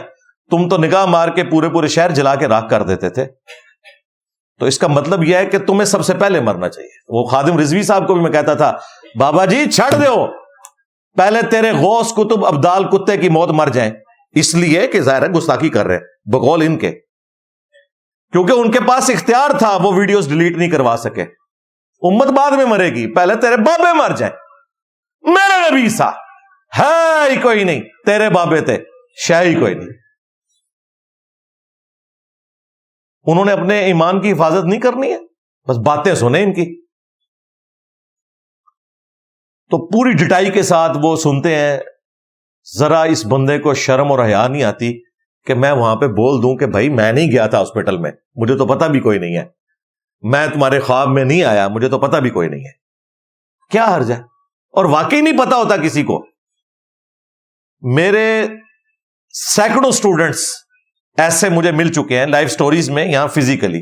تم تو نگاہ مار کے پورے پورے شہر جلا کے راکھ کر دیتے تھے. تو اس کا مطلب یہ ہے کہ تمہیں سب سے پہلے مرنا چاہیے. وہ خادم رضوی صاحب کو بھی میں کہتا تھا بابا جی چھڑ دو، پہلے تیرے غوث کتب ابدال کتے کی موت مر جائیں، اس لیے کہ ظاہر ہے گستاخی کر رہے ہیں بقول ان کے، کیونکہ ان کے پاس اختیار تھا وہ ویڈیوز ڈیلیٹ نہیں کروا سکے. امت بعد میں مرے گی، پہلے تیرے بابے مر جائیں. میرے نبی سا ہے ہی کوئی نہیں، تیرے بابے تھے شے ہی کوئی نہیں. انہوں نے اپنے ایمان کی حفاظت نہیں کرنی ہے، بس باتیں سنیں ان کی. تو پوری ڈٹائی کے ساتھ وہ سنتے ہیں. ذرا اس بندے کو شرم اور حیا نہیں آتی کہ میں وہاں پہ بول دوں کہ بھائی میں نہیں گیا تھا ہاسپٹل میں، مجھے تو پتہ بھی کوئی نہیں ہے، میں تمہارے خواب میں نہیں آیا، مجھے تو پتہ بھی کوئی نہیں ہے. کیا حرج ہے؟ اور واقعی نہیں پتا ہوتا کسی کو. میرے سینکڑوں سٹوڈنٹس ایسے مجھے مل چکے ہیں لائف سٹوریز میں یہاں فزیکلی،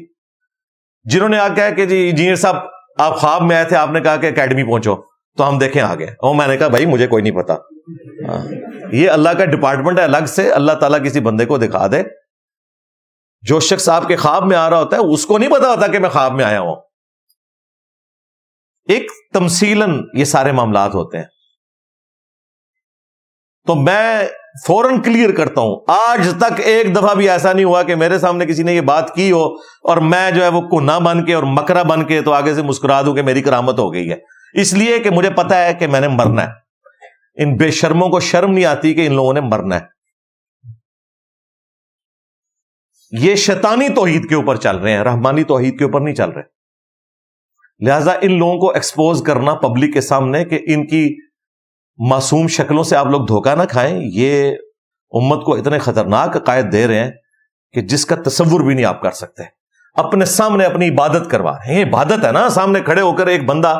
جنہوں نے آ کہا کہ جی انجینئر صاحب آپ خواب میں آئے تھے، آپ نے کہا کہ اکیڈمی پہنچو تو ہم دیکھیں آگے. اور میں نے کہا بھائی مجھے کوئی نہیں پتا. یہ اللہ کا ڈپارٹمنٹ ہے الگ سے، اللہ تعالیٰ کسی بندے کو دکھا دے. جو شخص آپ کے خواب میں آ رہا ہوتا ہے اس کو نہیں پتا ہوتا کہ میں خواب میں آیا ہوں. ایک تمثیلاً یہ سارے معاملات ہوتے ہیں. تو میں فوراً کلیئر کرتا ہوں، آج تک ایک دفعہ بھی ایسا نہیں ہوا کہ میرے سامنے کسی نے یہ بات کی ہو اور میں جو ہے وہ کنا بن کے اور مکرا بن کے تو آگے سے مسکرا دوں کہ میری کرامت ہو گئی ہے. اس لیے کہ مجھے پتا ہے کہ میں نے مرنا ہے. ان بے شرموں کو شرم نہیں آتی کہ ان لوگوں نے مرنا ہے. یہ شیطانی توحید کے اوپر چل رہے ہیں، رحمانی توحید کے اوپر نہیں چل رہے. لہذا ان لوگوں کو ایکسپوز کرنا پبلک کے سامنے کہ ان کی معصوم شکلوں سے آپ لوگ دھوکہ نہ کھائیں، یہ امت کو اتنے خطرناک عقائد دے رہے ہیں کہ جس کا تصور بھی نہیں آپ کر سکتے. اپنے سامنے اپنی عبادت کروا رہے ہیں. یہ عبادت ہے نا، سامنے کھڑے ہو کر ایک بندہ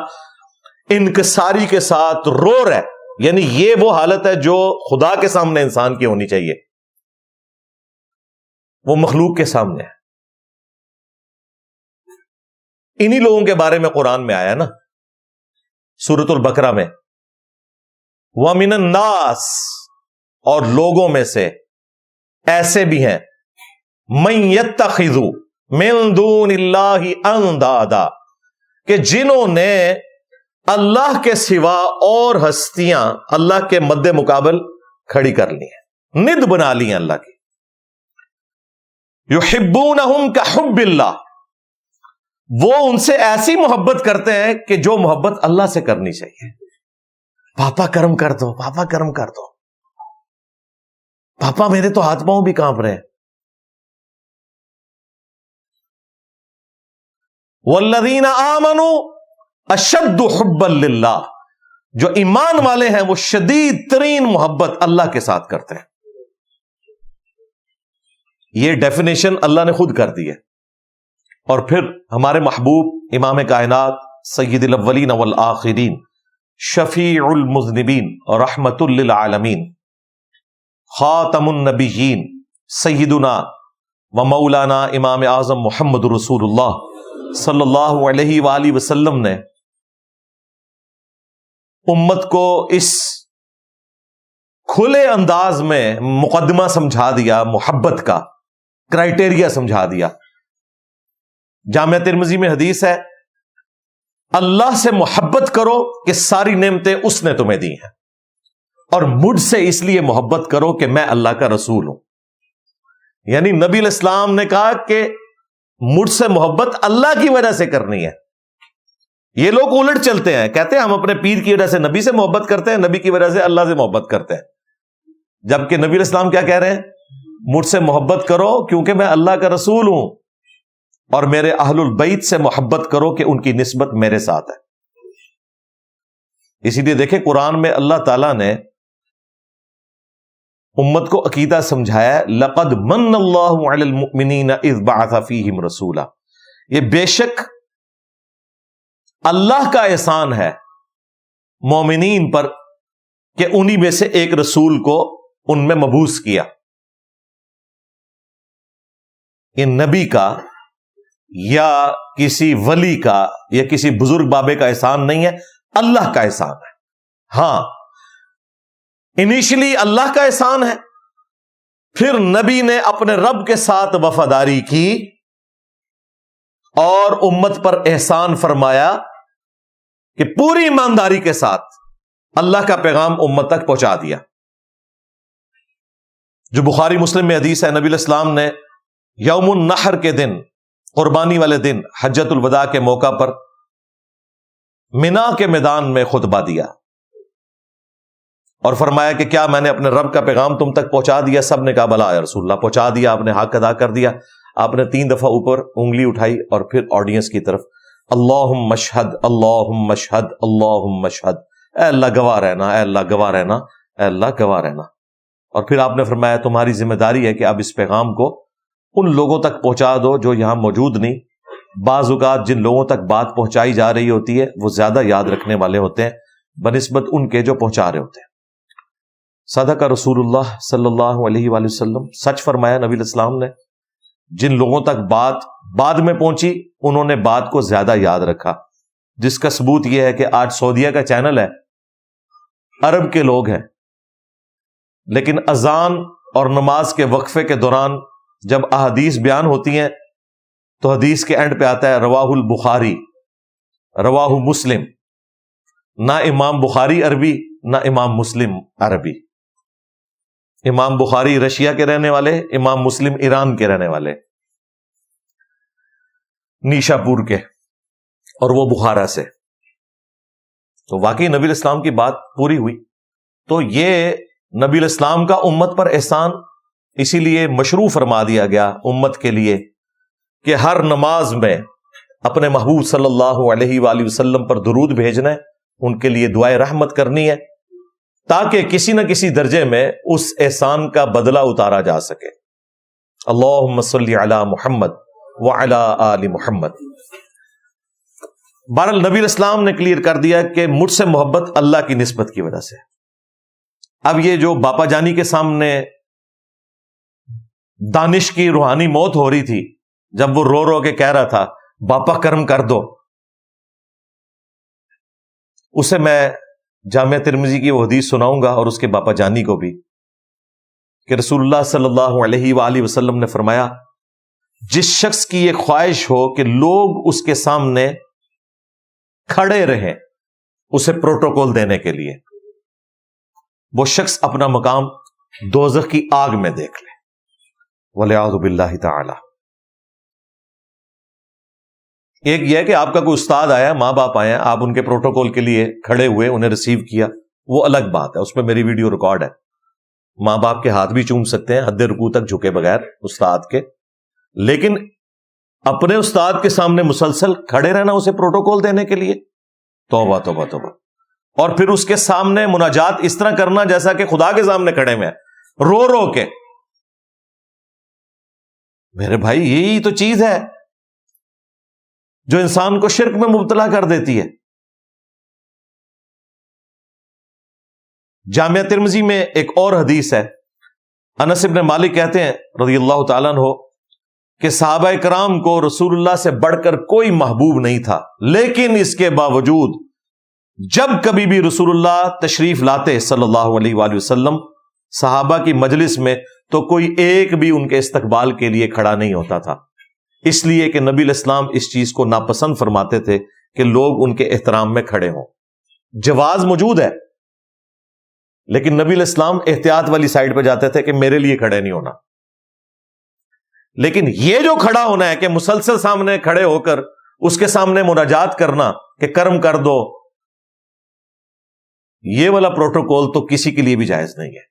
انکساری کے ساتھ رو رہا ہے، یعنی یہ وہ حالت ہے جو خدا کے سامنے انسان کی ہونی چاہیے، وہ مخلوق کے سامنے ہے. انہی لوگوں کے بارے میں قرآن میں آیا نا سورۃ البقرہ میں، وَمِنَ النَّاسِ، اور لوگوں میں سے ایسے بھی ہیں، مَن يَتَّخِذُ مِن دُونِ اللَّهِ أَندَادًا، کہ جنہوں نے اللہ کے سوا اور ہستیاں اللہ کے مد مقابل کھڑی کر لی ہیں، ند بنا لی ہیں اللہ کی. یحبونہم کحب اللہ، وہ ان سے ایسی محبت کرتے ہیں کہ جو محبت اللہ سے کرنی چاہیے. پاپا کرم کر دو، پاپا کرم کر دو، پاپا میرے تو ہاتھ پاؤں بھی کانپ رہے ہیں. والذین آمنوا اشد حبا للہ، جو ایمان والے ہیں وہ شدید ترین محبت اللہ کے ساتھ کرتے ہیں. یہ ڈیفینیشن اللہ نے خود کر دی ہے. اور پھر ہمارے محبوب امام کائنات سید الاولین والآخرین شفیع المذنبین اور رحمت للعالمین خاتم النبیین سیدنا و مولانا امام اعظم محمد رسول اللہ صلی اللہ علیہ وآلہ وسلم نے امت کو اس کھلے انداز میں مقدمہ سمجھا دیا، محبت کا کرائٹیریا سمجھا دیا. جامعہ ترمذی میں حدیث ہے، اللہ سے محبت کرو کہ ساری نعمتیں اس نے تمہیں دی ہیں، اور مجھ سے اس لیے محبت کرو کہ میں اللہ کا رسول ہوں. یعنی نبی علیہ السلام نے کہا کہ مجھ سے محبت اللہ کی وجہ سے کرنی ہے. یہ لوگ الٹ چلتے ہیں، کہتے ہیں ہم اپنے پیر کی وجہ سے نبی سے محبت کرتے ہیں، نبی کی وجہ سے اللہ سے محبت کرتے ہیں. جبکہ نبی علیہ السلام کیا کہہ رہے ہیں؟ مجھ سے محبت کرو کیونکہ میں اللہ کا رسول ہوں، اور میرے اہل البیت سے محبت کرو کہ ان کی نسبت میرے ساتھ ہے. اسی لیے دیکھیں قرآن میں اللہ تعالیٰ نے امت کو عقیدہ سمجھایا، لقد من اللہ علی المؤمنین اذ بعث فیہم رسولا. یہ بے شک اللہ کا احسان ہے مومنین پر کہ انہی میں سے ایک رسول کو ان میں مبعوث کیا. یہ نبی کا یا کسی ولی کا یا کسی بزرگ بابے کا احسان نہیں ہے، اللہ کا احسان ہے. ہاں انیشلی اللہ کا احسان ہے، پھر نبی نے اپنے رب کے ساتھ وفاداری کی اور امت پر احسان فرمایا کہ پوری ایمانداری کے ساتھ اللہ کا پیغام امت تک پہنچا دیا۔ جو بخاری مسلم میں حدیث ہے، نبی علیہ السلام نے یوم النحر کے دن، قربانی والے دن، حجۃ الوداع کے موقع پر منا کے میدان میں خطبہ دیا اور فرمایا کہ کیا میں نے اپنے رب کا پیغام تم تک پہنچا دیا؟ سب نے کہا بلا یا رسول اللہ، پہنچا دیا، آپ نے حق ادا کر دیا۔ آپ نے 3 دفعہ اوپر انگلی اٹھائی اور پھر آڈینس کی طرف اللہم اشہد اللہم اشہد اللہم اشہد، اے اللہ گواہ رہنا، اے اللہ گواہ رہنا، اے اللہ گواہ رہنا۔ اور پھر آپ نے فرمایا تمہاری ذمہ داری ہے کہ اب اس پیغام کو ان لوگوں تک پہنچا دو جو یہاں موجود نہیں۔ بعض اوقات جن لوگوں تک بات پہنچائی جا رہی ہوتی ہے وہ زیادہ یاد رکھنے والے ہوتے ہیں بنسبت ان کے جو پہنچا رہے ہوتے ہیں۔ صدق رسول اللہ صلی اللہ علیہ وآلہ وسلم، سچ فرمایا نبی علیہ السلام نے۔ جن لوگوں تک بات بعد میں پہنچی انہوں نے بات کو زیادہ یاد رکھا، جس کا ثبوت یہ ہے کہ آج سعودیہ کا چینل ہے، عرب کے لوگ ہیں، لیکن اذان اور نماز کے وقفے کے دوران جب احادیث بیان ہوتی ہیں تو حدیث کے اینڈ پہ آتا ہے رواہ البخاری، رواہ مسلم، نہ امام بخاری عربی نہ امام مسلم عربی۔ امام بخاری رشیا کے رہنے والے، امام مسلم ایران کے رہنے والے، نیشا پور کے، اور وہ بخارا سے۔ تو واقعی نبی علیہ السلام کی بات پوری ہوئی۔ تو یہ نبی علیہ السلام کا امت پر احسان اسی لیے مشروع فرما دیا گیا امت کے لیے کہ ہر نماز میں اپنے محبوب صلی اللہ علیہ وآلہ وسلم پر درود بھیجنا ہے، ان کے لیے دعائے رحمت کرنی ہے، تاکہ کسی نہ کسی درجے میں اس احسان کا بدلہ اتارا جا سکے۔ اللہم صلی علی محمد وعلی آل محمد۔ بہرحال نبی علیہ السلام نے کلیئر کر دیا کہ مجھ سے محبت اللہ کی نسبت کی وجہ سے۔ اب یہ جو باپا جانی کے سامنے دانش کی روحانی موت ہو رہی تھی، جب وہ رو رو کے کہہ رہا تھا باپا کرم کر دو، اسے میں جامعہ ترمذی کی وہ حدیث سناؤں گا اور اس کے باپا جانی کو بھی، کہ رسول اللہ صلی اللہ علیہ وآلہ وسلم نے فرمایا جس شخص کی یہ خواہش ہو کہ لوگ اس کے سامنے کھڑے رہیں اسے پروٹوکول دینے کے لیے، وہ شخص اپنا مقام دوزخ کی آگ میں دیکھ لے، والعیاذ باللہ تعالی۔ ایک یہ ہے کہ آپ کا کوئی استاد آیا، ماں باپ آئے ہیں، آپ ان کے پروٹوکول کے لیے کھڑے ہوئے، انہیں ریسیو کیا، وہ الگ بات ہے، اس میں میری ویڈیو ریکارڈ ہے۔ ماں باپ کے ہاتھ بھی چوم سکتے ہیں حد رکوع تک جھکے بغیر استاد کے، لیکن اپنے استاد کے سامنے مسلسل کھڑے رہنا اسے پروٹوکول دینے کے لیے، توبہ توبہ توبہ۔ اور پھر اس کے سامنے مناجات اس طرح کرنا جیسا کہ خدا کے سامنے کھڑے میں رو رو کے۔ میرے بھائی یہی تو چیز ہے جو انسان کو شرک میں مبتلا کر دیتی ہے۔ جامعہ ترمذی میں ایک اور حدیث ہے، انس بن مالک کہتے ہیں رضی اللہ تعالیٰ عنہ کہ صحابہ کرام کو رسول اللہ سے بڑھ کر کوئی محبوب نہیں تھا، لیکن اس کے باوجود جب کبھی بھی رسول اللہ تشریف لاتے صلی اللہ علیہ وآلہ وسلم صحابہ کی مجلس میں تو کوئی ایک بھی ان کے استقبال کے لیے کھڑا نہیں ہوتا تھا، اس لیے کہ نبی علیہ السلام اس چیز کو ناپسند فرماتے تھے کہ لوگ ان کے احترام میں کھڑے ہوں۔ جواز موجود ہے، لیکن نبی علیہ السلام احتیاط والی سائڈ پہ جاتے تھے کہ میرے لیے کھڑے نہیں ہونا۔ لیکن یہ جو کھڑا ہونا ہے کہ مسلسل سامنے کھڑے ہو کر اس کے سامنے مناجات کرنا کہ کرم کر دو، یہ والا پروٹوکول تو کسی کے لیے بھی جائز نہیں ہے۔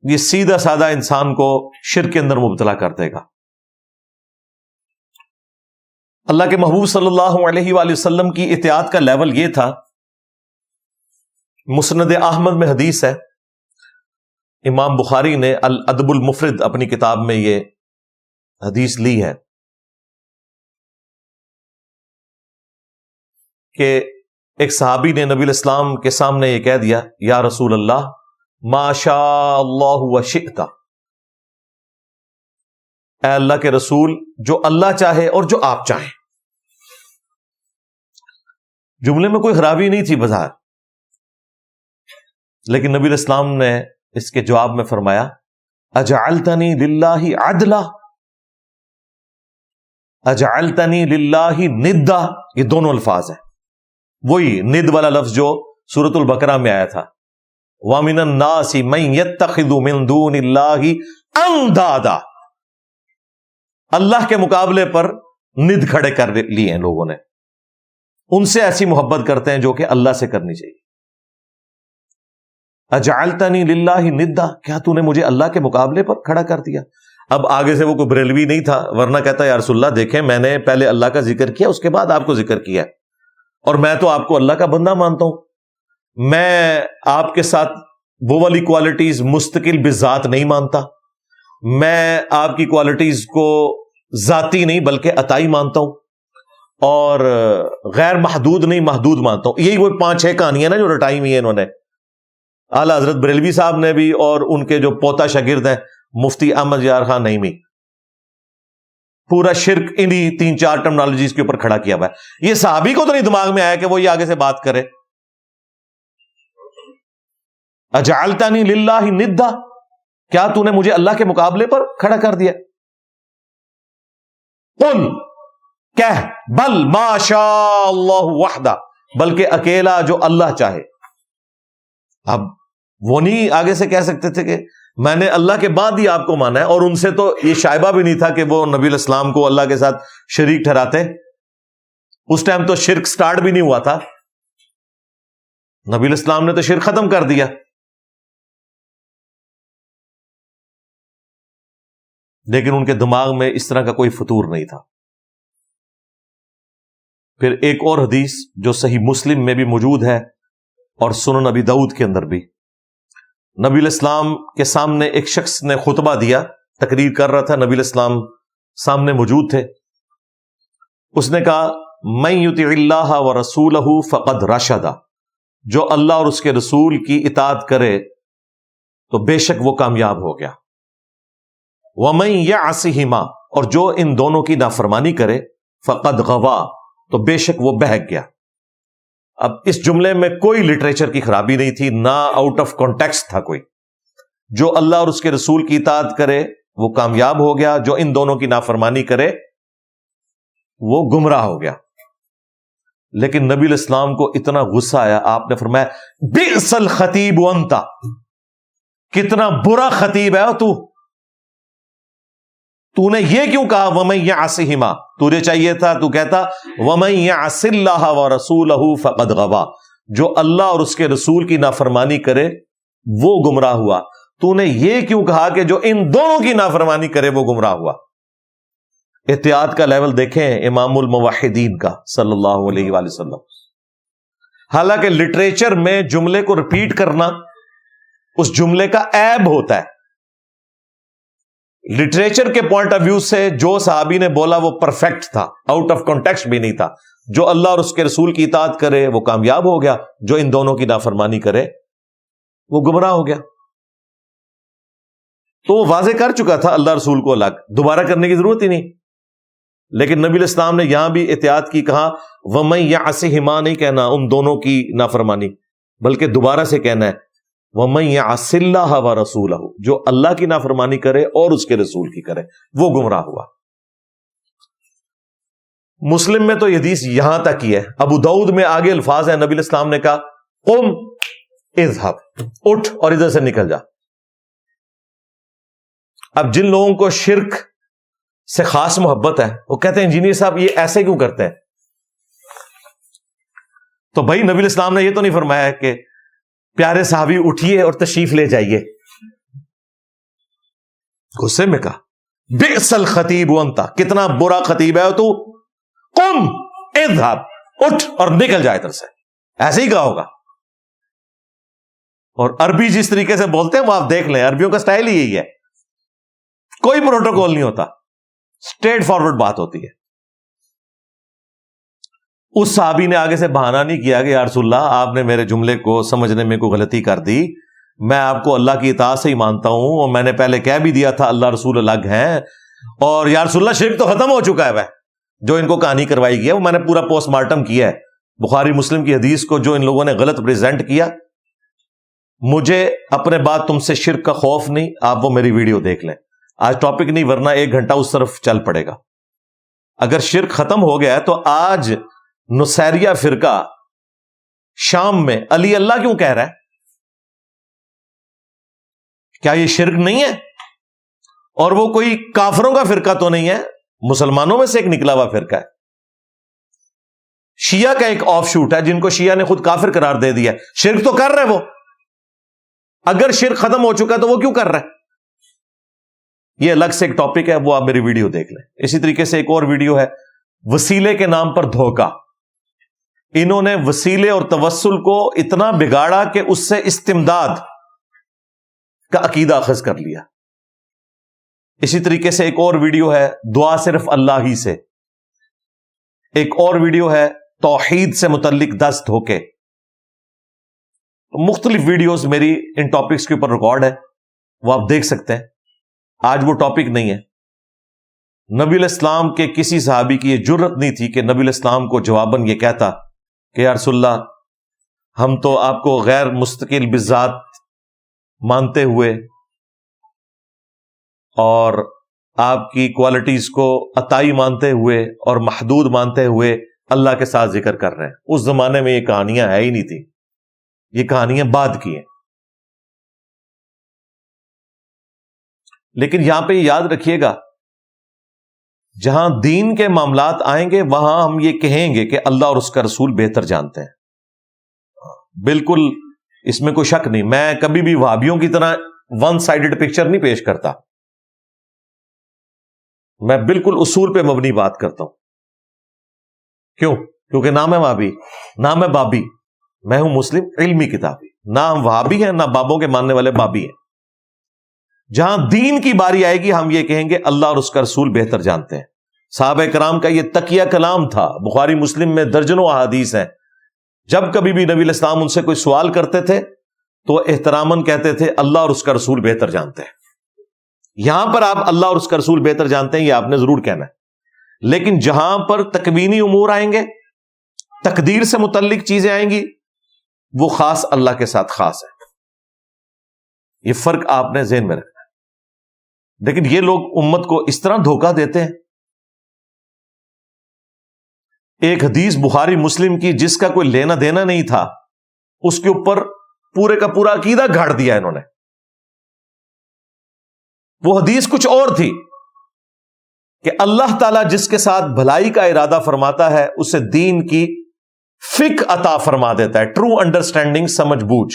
یہ سیدھا سادہ انسان کو شرک کے اندر مبتلا کر دے گا۔ اللہ کے محبوب صلی اللہ علیہ وآلہ وسلم کی اطاعت کا لیول یہ تھا۔ مسند احمد میں حدیث ہے، امام بخاری نے الادب المفرد اپنی کتاب میں یہ حدیث لی ہے کہ ایک صحابی نے نبی علیہ السلام کے سامنے یہ کہہ دیا، یا رسول اللہ ما شاء اللہ وشئت، اے اللہ کے رسول جو اللہ چاہے اور جو آپ چاہیں۔ جملے میں کوئی خرابی نہیں تھی بظاہر، لیکن نبی علیہ السلام نے اس کے جواب میں فرمایا اجعلتنی للہ عدلا، اجعلتنی للہ ندا، یہ دونوں الفاظ ہیں، وہی ند والا لفظ جو سورۃ البقرہ میں آیا تھا، وَمِنَ النَّاسِ مَن يَتَّخِذُ مِن دُونِ اللَّهِ أَندَادًا، اللہ کے مقابلے پر ند کھڑے کر لیے ہیں لوگوں نے، ان سے ایسی محبت کرتے ہیں جو کہ اللہ سے کرنی چاہیے۔ اجعلتنی للہ ندا، کیا تو نے مجھے اللہ کے مقابلے پر کھڑا کر دیا؟ اب آگے سے وہ کوئی بریلوی نہیں تھا، ورنہ کہتا یا رسول اللہ دیکھیں میں نے پہلے اللہ کا ذکر کیا، اس کے بعد آپ کو ذکر کیا، اور میں تو آپ کو اللہ کا بندہ مانتا ہوں، میں آپ کے ساتھ وہ والی کوالٹیز مستقل بذات نہیں مانتا، میں آپ کی کوالٹیز کو ذاتی نہیں بلکہ عطائی مانتا ہوں، اور غیر محدود نہیں محدود مانتا ہوں۔ یہی وہ 5-6 کہانیاں نا جو رٹائی ہوئی ہیں انہوں نے، اعلیٰ حضرت بریلوی صاحب نے بھی، اور ان کے جو پوتا شاگرد ہیں مفتی احمد یار خان نعیمی، پورا شرک انہی 3-4 ٹرمنالوجیز کے اوپر کھڑا کیا ہوا ہے۔ یہ صحابی کو تو نہیں دماغ میں آیا کہ وہ یہ آگے سے بات کرے، اجعلتنی للہ ندا، کیا تو نے مجھے اللہ کے مقابلے پر کھڑا کر دیا؟ قل، کہہ، بل ما شاء اللہ وحدہ، بلکہ اکیلا جو اللہ چاہے۔ اب وہ نہیں آگے سے کہہ سکتے تھے کہ میں نے اللہ کے بعد ہی آپ کو مانا ہے، اور ان سے تو یہ شائبہ بھی نہیں تھا کہ وہ نبی علیہ السلام کو اللہ کے ساتھ شریک ٹھہراتے، اس ٹائم تو شرک سٹارٹ بھی نہیں ہوا تھا، نبی علیہ السلام نے تو شرک ختم کر دیا۔ لیکن ان کے دماغ میں اس طرح کا کوئی فطور نہیں تھا۔ پھر ایک اور حدیث جو صحیح مسلم میں بھی موجود ہے اور سنن ابی داؤد کے اندر بھی، نبی علیہ السلام کے سامنے ایک شخص نے خطبہ دیا، تقریر کر رہا تھا، نبی علیہ السلام سامنے موجود تھے، اس نے کہا من یطع اللہ ورسولہ فقد رشد، جو اللہ اور اس کے رسول کی اطاعت کرے تو بے شک وہ کامیاب ہو گیا، ومن یعصہما، اور جو ان دونوں کی نافرمانی کرے فقد غوا، تو بے شک وہ بہک گیا۔ اب اس جملے میں کوئی لٹریچر کی خرابی نہیں تھی، نہ آؤٹ آف کانٹیکسٹ تھا کوئی۔ جو اللہ اور اس کے رسول کی اطاعت کرے وہ کامیاب ہو گیا، جو ان دونوں کی نافرمانی کرے وہ گمراہ ہو گیا۔ لیکن نبی علیہ السلام کو اتنا غصہ آیا، آپ نے فرمایا بئس الخطیب انت، کتنا برا خطیب ہے تو نے یہ کیوں کہا ومن یعصہما؟ تجھے چاہیے تھا تو کہتا ومن یعص اللہ ورسولہ فقد غوا، جو اللہ اور اس کے رسول کی نافرمانی کرے وہ گمراہ ہوا۔ تو نے یہ کیوں کہا کہ جو ان دونوں کی نافرمانی کرے وہ گمراہ ہوا؟ احتیاط کا لیول دیکھیں امام الموحدین کا صلی اللہ علیہ وآلہ وسلم۔ حالانکہ لٹریچر میں جملے کو ریپیٹ کرنا اس جملے کا عیب ہوتا ہے، لٹریچر کے پوائنٹ آف ویو سے جو صحابی نے بولا وہ پرفیکٹ تھا، آؤٹ آف کانٹیکسٹ بھی نہیں تھا۔ جو اللہ اور اس کے رسول کی اطاعت کرے وہ کامیاب ہو گیا، جو ان دونوں کی نافرمانی کرے وہ گمراہ ہو گیا۔ تو وہ واضح کر چکا تھا اللہ رسول کو الگ، دوبارہ کرنے کی ضرورت ہی نہیں۔ لیکن نبی علیہ السلام نے یہاں بھی احتیاط کی، کہا وَمَن يَعْصِهِمَا، نہیں کہنا ان دونوں کی نافرمانی، بلکہ دوبارہ سے کہنا ہے وَمَن يَعْصِ اللَّهَ وَرَسُولَهُ، جو اللہ کی نافرمانی کرے اور اس کے رسول کی کرے وہ گمراہ ہوا۔ مسلم میں تو یہ حدیث یہاں تک ہی ہے، ابو داؤد میں آگے الفاظ ہیں، نبی علیہ السلام نے کہا قم اذهب، اٹھ اور ادھر سے نکل جا۔ اب جن لوگوں کو شرک سے خاص محبت ہے وہ کہتے ہیں انجینئر صاحب یہ ایسے کیوں کرتے ہیں؟ تو بھائی نبی علیہ السلام نے یہ تو نہیں فرمایا کہ پیارے صحابی اٹھیے اور تشریف لے جائیے۔ غصے میں کہا بئس الخطیب انت، کتنا برا خطیب ہے تو، قم اذهب، اٹھ اور نکل جائے ادھر سے، ایسے ہی کہا ہوگا۔ اور عربی جس طریقے سے بولتے ہیں وہ آپ دیکھ لیں، عربیوں کا سٹائل ہی یہی ہے، کوئی پروٹوکول نہیں ہوتا، اسٹریٹ فارورڈ بات ہوتی ہے۔ اس صحابی نے آگے سے بہانہ نہیں کیا کہ یا رسول اللہ آپ نے میرے جملے کو سمجھنے میں کوئی غلطی کر دی، میں آپ کو اللہ کی اطاعت سے ہی مانتا ہوں، اور میں نے پہلے کہہ بھی دیا تھا اللہ رسول الگ ہیں، اور یا رسول اللہ شرک تو ختم ہو چکا ہے، وہ جو ان کو کہانی کروائی گئی ہے وہ میں نے پورا پوسٹ مارٹم کیا ہے، بخاری مسلم کی حدیث کو جو ان لوگوں نے غلط پریزنٹ کیا مجھے اپنے بعد تم سے شرک کا خوف نہیں، آپ وہ میری ویڈیو دیکھ لیں. آج ٹاپک نہیں، ورنہ 1 گھنٹہ اس طرف چل پڑے گا. اگر شرک ختم ہو گیا ہے تو آج نصیریہ فرقہ شام میں علی اللہ کیوں کہہ رہا ہے؟ کیا یہ شرک نہیں ہے؟ اور وہ کوئی کافروں کا فرقہ تو نہیں ہے، مسلمانوں میں سے ایک نکلا ہوا فرقہ ہے. شیعہ کا ایک آف شوٹ ہے جن کو شیعہ نے خود کافر قرار دے دیا. شرک تو کر رہے وہ، اگر شرک ختم ہو چکا تو وہ کیوں کر رہا ہے؟ یہ الگ سے ایک ٹاپک ہے، وہ آپ میری ویڈیو دیکھ لیں. اسی طریقے سے ایک اور ویڈیو ہے وسیلے کے نام پر دھوکہ. انہوں نے وسیلے اور توسل کو اتنا بگاڑا کہ اس سے استمداد کا عقیدہ اخذ کر لیا. اسی طریقے سے ایک اور ویڈیو ہے دعا صرف اللہ ہی سے. ایک اور ویڈیو ہے توحید سے متعلق 10 دھوکے. مختلف ویڈیوز میری ان ٹاپکس کے اوپر ریکارڈ ہے، وہ آپ دیکھ سکتے ہیں. آج وہ ٹاپک نہیں ہے. نبی علیہ السلام کے کسی صحابی کی یہ جرت نہیں تھی کہ نبی علیہ السلام کو جواباً یہ کہتا کہ یا رسول اللہ، ہم تو آپ کو غیر مستقل بذات مانتے ہوئے اور آپ کی کوالٹیز کو عطائی مانتے ہوئے اور محدود مانتے ہوئے اللہ کے ساتھ ذکر کر رہے ہیں. اس زمانے میں یہ کہانیاں ہے ہی نہیں تھی، یہ کہانیاں بعد کی ہیں. لیکن یہاں پہ یاد رکھیے گا، جہاں دین کے معاملات آئیں گے وہاں ہم یہ کہیں گے کہ اللہ اور اس کا رسول بہتر جانتے ہیں. بالکل اس میں کوئی شک نہیں. میں کبھی بھی وہابیوں کی طرح 1 سائیڈڈ پکچر نہیں پیش کرتا. میں بالکل اصول پہ مبنی بات کرتا ہوں. کیوں؟ کیونکہ نہ میں وہابی نہ میں بابی، میں ہوں مسلم علمی کتابی. نہ ہم وہابی ہیں نہ بابوں کے ماننے والے بابی ہیں. جہاں دین کی باری آئے گی ہم یہ کہیں گے اللہ اور اس کا رسول بہتر جانتے ہیں. صحابہ کرام کا یہ تقیہ کلام تھا. بخاری مسلم میں درجنوں احادیث ہیں. جب کبھی بھی نبی علیہ السلام ان سے کوئی سوال کرتے تھے تو احتراماً کہتے تھے اللہ اور اس کا رسول بہتر جانتے ہیں. یہاں پر آپ اللہ اور اس کا رسول بہتر جانتے ہیں یہ آپ نے ضرور کہنا ہے. لیکن جہاں پر تکوینی امور آئیں گے، تقدیر سے متعلق چیزیں آئیں گی، وہ خاص اللہ کے ساتھ خاص ہے. یہ فرق آپ نے ذہن میں رکھنا ہے. لیکن یہ لوگ امت کو اس طرح دھوکہ دیتے ہیں. ایک حدیث بخاری مسلم کی جس کا کوئی لینا دینا نہیں تھا، اس کے اوپر پورے کا پورا عقیدہ گھاڑ دیا انہوں نے. وہ حدیث کچھ اور تھی کہ اللہ تعالیٰ جس کے ساتھ بھلائی کا ارادہ فرماتا ہے اسے دین کی فقہ عطا فرما دیتا ہے، ٹرو انڈرسٹینڈنگ، سمجھ بوجھ.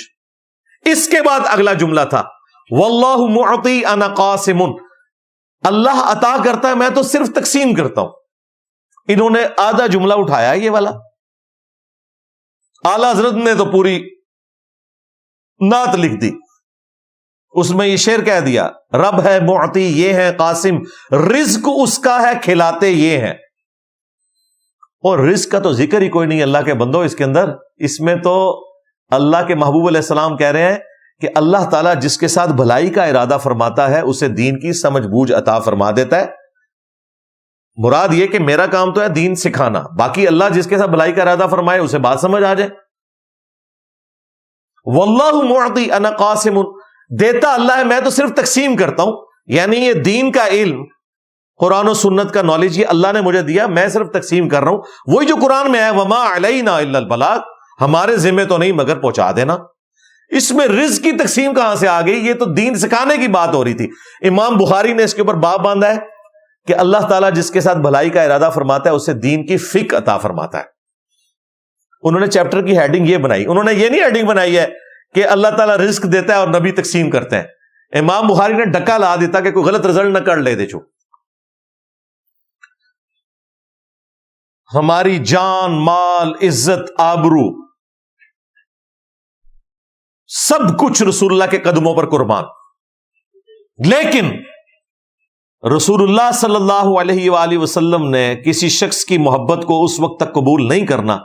اس کے بعد اگلا جملہ تھا واللہ معطی انا قاسم، اللہ عطا کرتا ہے میں تو صرف تقسیم کرتا ہوں. انہوں نے آدھا جملہ اٹھایا یہ والا. اعلی حضرت نے تو پوری نعت لکھ دی، اس میں یہ شعر کہہ دیا رب ہے معطی یہ ہے قاسم، رزق اس کا ہے کھلاتے یہ ہیں. اور رزق کا تو ذکر ہی کوئی نہیں اللہ کے بندو اس کے اندر. اس میں تو اللہ کے محبوب علیہ السلام کہہ رہے ہیں کہ اللہ تعالیٰ جس کے ساتھ بھلائی کا ارادہ فرماتا ہے اسے دین کی سمجھ بوجھ عطا فرما دیتا ہے. مراد یہ کہ میرا کام تو ہے دین سکھانا، باقی اللہ جس کے ساتھ بھلائی کا ارادہ فرمائے اسے بات سمجھ آ جائے. واللہ معطی انا قاسم، دیتا اللہ ہے میں تو صرف تقسیم کرتا ہوں. یعنی یہ دین کا علم، قرآن و سنت کا نالج یہ اللہ نے مجھے دیا، میں صرف تقسیم کر رہا ہوں. وہی جو قرآن میں ہے وما علینا الا البلاغ، ہمارے ذمہ تو نہیں مگر پہنچا دینا. اس میں رزق کی تقسیم کہاں سے آ گئی؟ یہ تو دین سکھانے کی بات ہو رہی تھی. امام بخاری نے اس کے اوپر باب باندھا ہے کہ اللہ تعالیٰ جس کے ساتھ بھلائی کا ارادہ فرماتا ہے اسے دین کی فقہ عطا فرماتا ہے. انہوں نے چیپٹر کی ہیڈنگ یہ بنائی. انہوں نے یہ نہیں ہیڈنگ بنائی ہے کہ اللہ تعالیٰ رزق دیتا ہے اور نبی تقسیم کرتے ہیں. امام بخاری نے ڈکا لا دیتا کہ کوئی غلط رزلٹ نہ کر لے دے. ہماری جان، مال، عزت، آبرو، سب کچھ رسول اللہ کے قدموں پر قربان. لیکن رسول اللہ صلی اللہ علیہ وآلہ وسلم نے کسی شخص کی محبت کو اس وقت تک قبول نہیں کرنا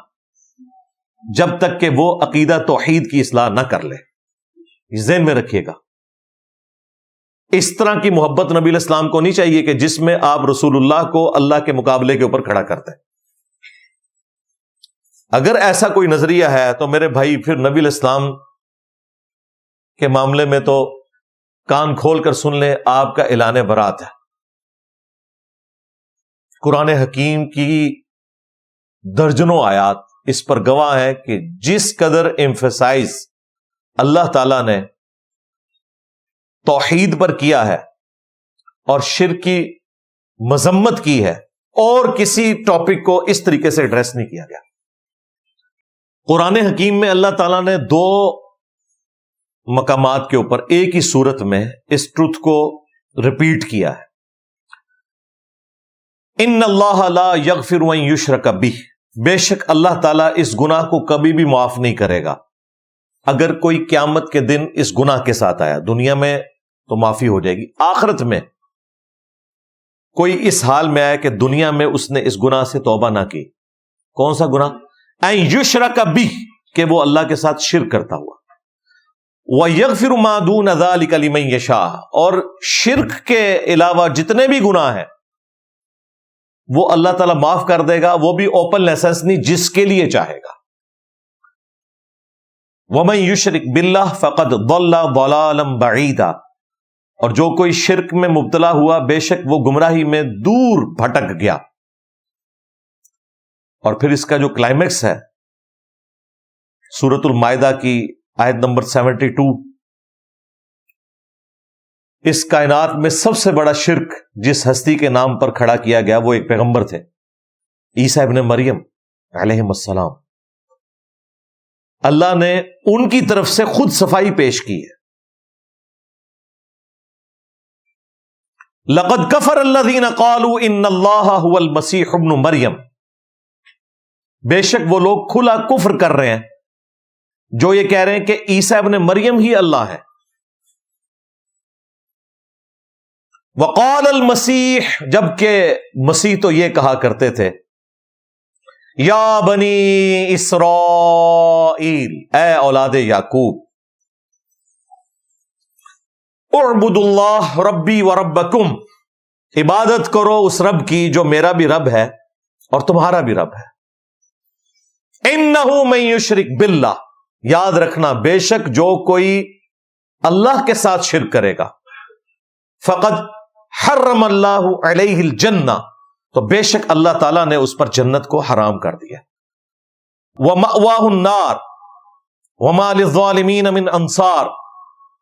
جب تک کہ وہ عقیدہ توحید کی اصلاح نہ کر لے. ذہن میں رکھیے گا. اس طرح کی محبت نبی علیہ السلام کو نہیں چاہیے کہ جس میں آپ رسول اللہ کو اللہ کے مقابلے کے اوپر کھڑا کرتے ہیں. اگر ایسا کوئی نظریہ ہے تو میرے بھائی پھر نبی علیہ السلام کے معاملے میں تو کان کھول کر سن لیں، آپ کا اعلان برات ہے۔ قرآن حکیم کی درجنوں آیات اس پر گواہ ہے کہ جس قدر ایمفیسائز اللہ تعالیٰ نے توحید پر کیا ہے اور شرک کی مذمت کی ہے، اور کسی ٹاپک کو اس طریقے سے ایڈریس نہیں کیا گیا۔ قرآن حکیم میں اللہ تعالیٰ نے دو مقامات کے اوپر ایک ہی صورت میں اس ٹروتھ کو ریپیٹ کیا ہے۔ ان اللہ لا یغفر ان یشرک بہ، بے شک اللہ تعالیٰ اس گناہ کو کبھی بھی معاف نہیں کرے گا۔ اگر کوئی قیامت کے دن اس گناہ کے ساتھ آیا، دنیا میں تو معافی ہو جائے گی، آخرت میں کوئی اس حال میں آیا کہ دنیا میں اس نے اس گناہ سے توبہ نہ کی، کون سا گناہ؟ ان یشرک بہ، کہ وہ اللہ کے ساتھ شرک کرتا ہوا۔ وَيَغْفِرُ مَا دُونَ ذَلِكَ لِمَن يَشَاءُ، اور شرک کے علاوہ جتنے بھی گناہ ہیں وہ اللہ تعالیٰ معاف کر دے گا، وہ بھی اوپن لائسنس نہیں، جس کے لیے چاہے گا۔ وَمَن يُشْرِكْ بِاللَّهِ فَقَدْ ضَلَّ ضَلَالًا بَعِيدًا، اور جو کوئی شرک میں مبتلا ہوا بے شک وہ گمراہی میں دور بھٹک گیا۔ اور پھر اس کا جو کلائمیکس ہے سورۃ المائدہ کی آیت نمبر 72، اس کائنات میں سب سے بڑا شرک جس ہستی کے نام پر کھڑا کیا گیا وہ ایک پیغمبر تھے، عیسیٰ ابن مریم علیہ السلام۔ اللہ نے ان کی طرف سے خود صفائی پیش کی ہے۔ لقد کفر الذین قالوا ان اللہ هو المسیح ابن مریم، بے شک وہ لوگ کھلا کفر کر رہے ہیں جو یہ کہہ رہے ہیں کہ عیسیٰ ابن مریم ہی اللہ ہے۔ وقال المسیح، جبکہ مسیح تو یہ کہا کرتے تھے، یا بنی اسرائیل، اے اولاد یعقوب، اعبدوا اللہ ربی و ربکم، عبادت کرو اس رب کی جو میرا بھی رب ہے اور تمہارا بھی رب ہے۔ انہ من یشرک باللہ، یاد رکھنا بے شک جو کوئی اللہ کے ساتھ شرک کرے گا، فقد حرم اللہ علیہ الجنہ، تو بے شک اللہ تعالیٰ نے اس پر جنت کو حرام کر دیا۔ ومأواہ النار وما للظالمین من انصار،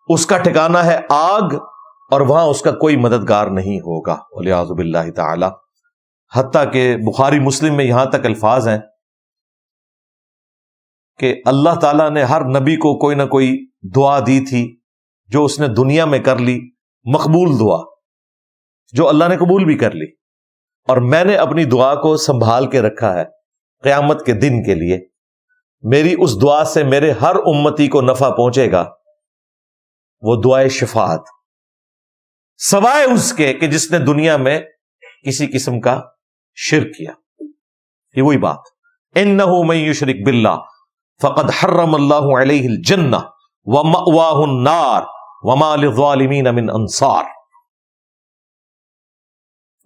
اس کا ٹھکانہ ہے آگ اور وہاں اس کا کوئی مددگار نہیں ہوگا، والعیاذ باللہ تعالی۔ حتیٰ کہ بخاری مسلم میں یہاں تک الفاظ ہیں کہ اللہ تعالیٰ نے ہر نبی کو کوئی نہ کوئی دعا دی تھی جو اس نے دنیا میں کر لی، مقبول دعا جو اللہ نے قبول بھی کر لی، اور میں نے اپنی دعا کو سنبھال کے رکھا ہے قیامت کے دن کے لیے۔ میری اس دعا سے میرے ہر امتی کو نفع پہنچے گا، وہ دعائے شفاعت، سوائے اس کے کہ جس نے دنیا میں کسی قسم کا شرک کیا۔ یہ وہی بات، انہ من یشرک باللہ فقد حرم اللہ علیہ الجنہ ومأواہ النار وما للظالمین من انصار۔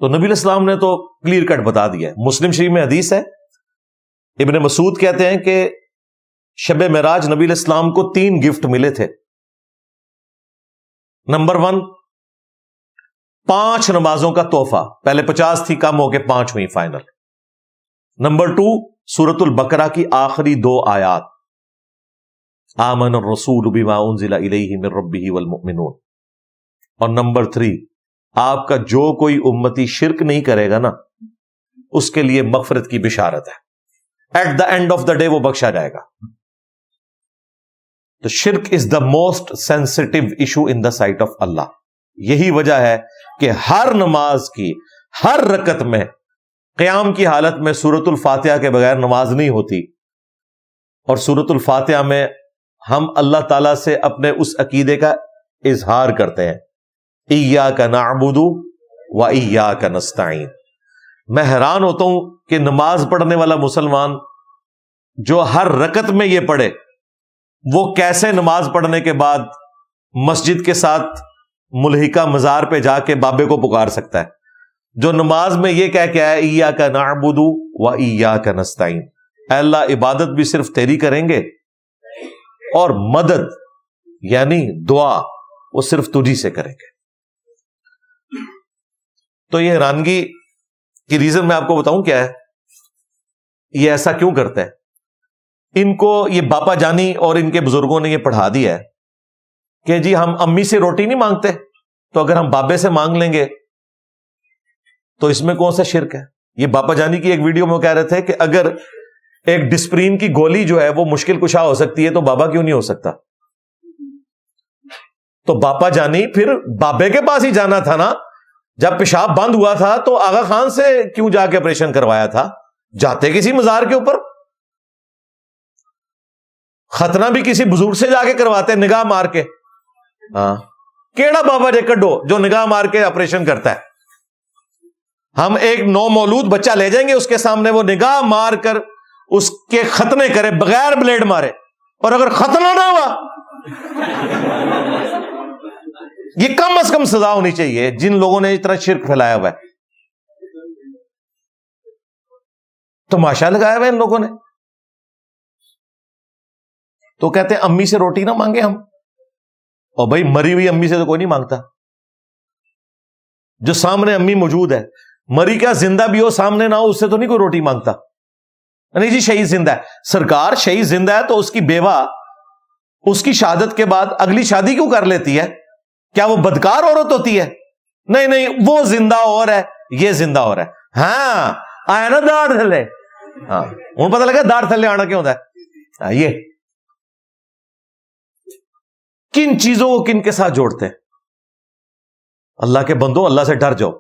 تو نبی علیہ السلام نے تو کلیئر کٹ بتا دیا ہے۔ مسلم شریف میں حدیث ہے، ابن مسعود کہتے ہیں کہ شب معراج نبی علیہ السلام کو 3 گفٹ ملے تھے۔ نمبر 1، 5 نمازوں کا تحفہ، پہلے 50 تھی، کم ہو کے 5 ہوئی فائنل۔ نمبر 2، سورۃ البقرہ کی آخری 2 آیات، آمن الرسول بما انزل الیہ من ربہ والمؤمنون۔ اور نمبر 3، آپ کا جو کوئی امتی شرک نہیں کرے گا نا، اس کے لیے مغفرت کی بشارت ہے، at the end of the day وہ بخشا جائے گا۔ تو شرک is the most sensitive issue in the sight of Allah. یہی وجہ ہے کہ ہر نماز کی ہر رکعت میں قیام کی حالت میں سورۃ الفاتحہ کے بغیر نماز نہیں ہوتی، اور سورۃ الفاتحہ میں ہم اللہ تعالیٰ سے اپنے اس عقیدے کا اظہار کرتے ہیں، ایاک نعبد و ایاک نستعین۔ میں حیران ہوتا ہوں کہ نماز پڑھنے والا مسلمان جو ہر رکعت میں یہ پڑھے، وہ کیسے نماز پڑھنے کے بعد مسجد کے ساتھ ملحقہ مزار پہ جا کے بابے کو پکار سکتا ہے، جو نماز میں یہ کہہ کے آیا ایاک نعبد و ایاک نستعین، اے اللہ عبادت بھی صرف تیری کریں گے اور مدد یعنی دعا وہ صرف تجھی سے کریں گے. تو یہ حیرانگی کی ریزن میں آپ کو بتاؤں کیا ہے, یہ ایسا کیوں کرتا ہے. ان کو یہ باپا جانی اور ان کے بزرگوں نے یہ پڑھا دیا ہے کہ جی ہم امی سے روٹی نہیں مانگتے, تو اگر ہم بابے سے مانگ لیں گے تو اس میں کون سا شرک ہے. یہ باپا جانی کی ایک ویڈیو میں کہہ رہے تھے کہ اگر ایک ڈسپرین کی گولی جو ہے وہ مشکل کشا ہو سکتی ہے تو بابا کیوں نہیں ہو سکتا. تو باپا جانی پھر بابے کے پاس ہی جانا تھا نا. جب پیشاب بند ہوا تھا تو آغا خان سے کیوں جا کے آپریشن کروایا تھا, جاتے کسی مزار کے اوپر. ختنہ بھی کسی بزرگ سے جا کے کرواتے نگاہ مار کے. ہاں, کیڑا بابا جے کڈو جو نگاہ مار کے آپریشن کرتا ہے. ہم ایک نو مولود بچہ لے جائیں گے, اس کے سامنے وہ نگاہ مار کر اس کے ختنے کرے بغیر بلیڈ مارے, اور اگر ختنہ نہ ہوا, یہ کم از کم سزا ہونی چاہیے جن لوگوں نے اتنا شرک پھیلایا ہوا ہے. تماشا لگایا ہوا ہے ان لوگوں نے. تو کہتے ہیں امی سے روٹی نہ مانگے ہم, اور بھائی مری ہوئی امی سے تو کوئی نہیں مانگتا. جو سامنے امی موجود ہے, مری کیا زندہ بھی ہو سامنے نہ ہو, اس سے تو نہیں کوئی روٹی مانگتا. نہیں جی شہید زندہ ہے. سرکار شہید زندہ ہے تو اس کی بیوہ اس کی شہادت کے بعد اگلی شادی کیوں کر لیتی ہے؟ کیا وہ بدکار عورت ہوتی ہے؟ نہیں نہیں, وہ زندہ اور ہے, یہ زندہ اور ہے. ہاں آیا نا داڑ تھلے. ہاں ہوں پتہ لگا داڑ تھلے آنا کیوں ہوتا ہے. یہ کن چیزوں کو کن کے ساتھ جوڑتے ہیں. اللہ کے بندو, اللہ سے ڈر جاؤ,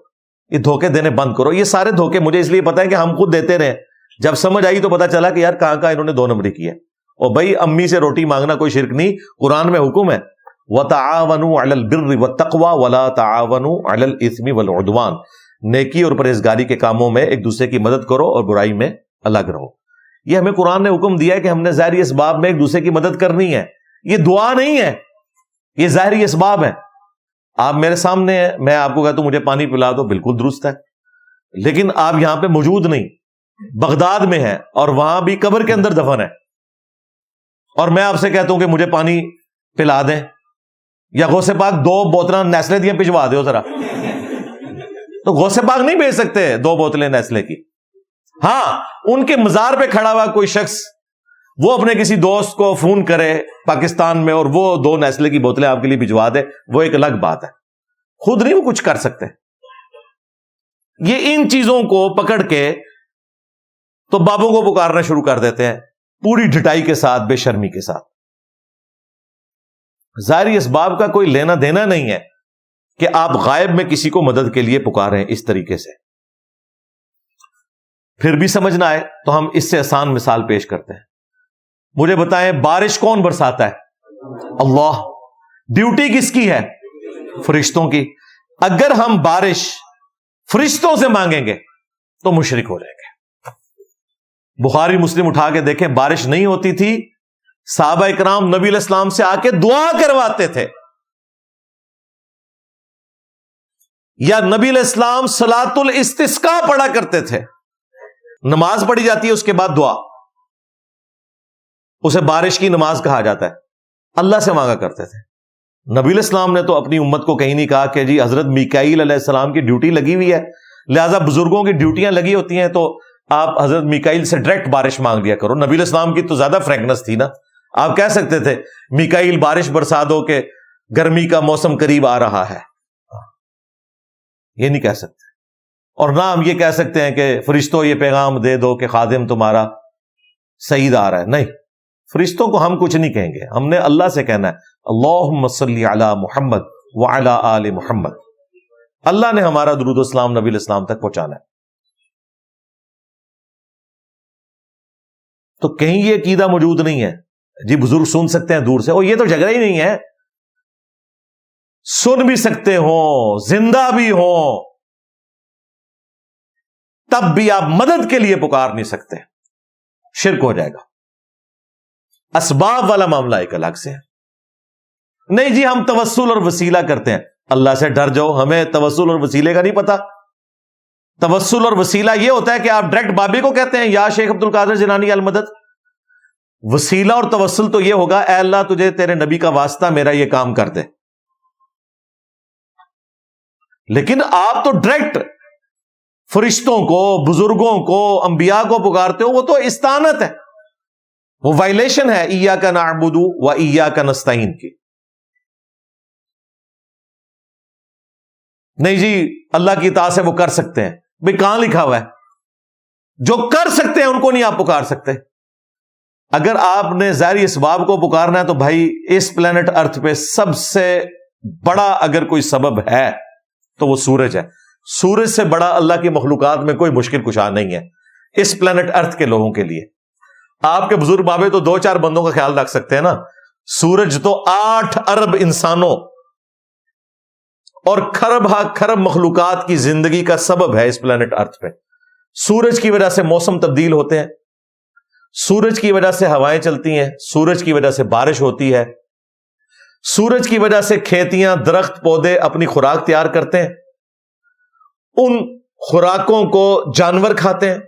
یہ دھوکے دینے بند کرو. یہ سارے دھوکے مجھے اس لیے پتا ہے کہ ہم خود دیتے رہے. جب سمجھ آئی تو پتا چلا کہ یار کہاں انہوں نے 2 نمبری کی ہے. اور بھائی امی سے روٹی مانگنا کوئی شرک نہیں. قرآن میں حکم ہے وَتَعَاوَنُوا عَلَى الْبِرِّ وَالتَّقْوَى وَلَا تَعَاوَنُوا عَلَى الْإِثْمِ وَالْعُدْوَانِ. نیکی اور پرہیزگاری کے کاموں میں ایک دوسرے کی مدد کرو اور برائی میں الگ رہو. یہ ہمیں قرآن نے حکم دیا ہے کہ ہم نے ظاہری اسباب میں ایک دوسرے کی مدد کرنی ہے. یہ دعا نہیں ہے, یہ ظاہری اسباب ہیں. آپ میرے سامنے ہیں, میں آپ کو کہتا ہوں مجھے پانی پلا دو, بالکل درست ہے. لیکن آپ یہاں پہ موجود نہیں, بغداد میں ہیں اور وہاں بھی قبر کے اندر دفن ہے, اور میں آپ سے کہتا ہوں کہ مجھے پانی پلا دیں, یا غوث پاک 2 بوتلیں نیسلے دیا پھجوا دو ذرا, تو غوث پاک نہیں بھیج سکتے 2 بوتلیں نیسلے کی. ہاں ان کے مزار پہ کھڑا ہوا کوئی شخص وہ اپنے کسی دوست کو فون کرے پاکستان میں اور وہ 2 نیسلے کی بوتلیں آپ کے لیے بھجوا دے, وہ ایک الگ بات ہے. خود نہیں وہ کچھ کر سکتے. یہ ان چیزوں کو پکڑ کے تو بابوں کو پکارنا شروع کر دیتے ہیں پوری ڈٹائی کے ساتھ, بے شرمی کے ساتھ. ظاہری اسباب کا کوئی لینا دینا نہیں ہے کہ آپ غائب میں کسی کو مدد کے لیے پکاریں اس طریقے سے. پھر بھی سمجھ نہ آئے تو ہم اس سے آسان مثال پیش کرتے ہیں. مجھے بتائیں بارش کون برساتا ہے؟ اللہ. ڈیوٹی کس کی ہے؟ فرشتوں کی. اگر ہم بارش فرشتوں سے مانگیں گے تو مشرک ہو جائیں گے. بخاری مسلم اٹھا کے دیکھیں, بارش نہیں ہوتی تھی, صحابہ اکرام نبی علیہ السلام سے آ کے دعا کرواتے تھے, یا نبی علیہ السلام صلاۃ الاستسقاء پڑھا کرتے تھے. نماز پڑھی جاتی ہے, اس کے بعد دعا, اسے بارش کی نماز کہا جاتا ہے. اللہ سے مانگا کرتے تھے. نبی علیہ السلام نے تو اپنی امت کو کہیں نہیں کہا کہ جی حضرت میکائیل علیہ السلام کی ڈیوٹی لگی ہوئی ہے, لہذا بزرگوں کی ڈیوٹیاں لگی ہوتی ہیں تو آپ حضرت میکائیل سے ڈائریکٹ بارش مانگ لیا کرو. نبی علیہ السلام کی تو زیادہ فرینکنس تھی نا. آپ کہہ سکتے تھے میکائیل بارش برسا دو کہ گرمی کا موسم قریب آ رہا ہے, یہ نہیں کہہ سکتے. اور نہ ہم یہ کہہ سکتے ہیں کہ فرشتوں یہ پیغام دے دو کہ خادم تمہارا سعید آ رہا ہے. نہیں, فرشتوں کو ہم کچھ نہیں کہیں گے, ہم نے اللہ سے کہنا ہے اللہم صلی علی محمد وعلی آل محمد. اللہ نے ہمارا درود و سلام نبی علیہ السلام تک پہنچانا ہے. تو کہیں یہ عقیدہ موجود نہیں ہے جی بزرگ سن سکتے ہیں دور سے, اور یہ تو جھگڑا ہی نہیں ہے. سن بھی سکتے ہوں, زندہ بھی ہوں, تب بھی آپ مدد کے لیے پکار نہیں سکتے, شرک ہو جائے گا. اسباب والا معاملہ ایک الگ سے ہے. نہیں جی ہم توسل اور وسیلہ کرتے ہیں, اللہ سے ڈر جاؤ, ہمیں توسل اور وسیلے کا نہیں پتا. توسل اور وسیلہ یہ ہوتا ہے کہ آپ ڈائریکٹ بابے کو کہتے ہیں یا شیخ عبد القادر جیلانی المدد, وسیلہ اور توسل تو یہ ہوگا اے اللہ تجھے تیرے نبی کا واسطہ میرا یہ کام کر دے. لیکن آپ تو ڈائریکٹ فرشتوں کو، بزرگوں کو، انبیاء کو پکارتے ہو، وہ تو استعانت ہے، وہ وائلیشن ہے ایاک نعبد و ایاک نستعین کی. نہیں جی اللہ کی اطاعت سے وہ کر سکتے ہیں. بھئی کہاں لکھا ہوا ہے؟ جو کر سکتے ہیں ان کو نہیں آپ پکار سکتے. اگر آپ نے ظاہری اسباب کو پکارنا ہے تو بھائی اس پلانٹ ارتھ پہ سب سے بڑا اگر کوئی سبب ہے تو وہ سورج ہے. سورج سے بڑا اللہ کی مخلوقات میں کوئی مشکل کشا نہیں ہے اس پلانٹ ارتھ کے لوگوں کے لیے. آپ کے بزرگ بابے تو 2-4 بندوں کا خیال رکھ سکتے ہیں نا. سورج تو 8 ارب انسانوں اور خرب مخلوقات کی زندگی کا سبب ہے اس پلانٹ ارتھ پہ. سورج کی وجہ سے موسم تبدیل ہوتے ہیں، سورج کی وجہ سے ہوائیں چلتی ہیں، سورج کی وجہ سے بارش ہوتی ہے، سورج کی وجہ سے کھیتیاں، درخت، پودے اپنی خوراک تیار کرتے ہیں. ان خوراکوں کو جانور کھاتے ہیں،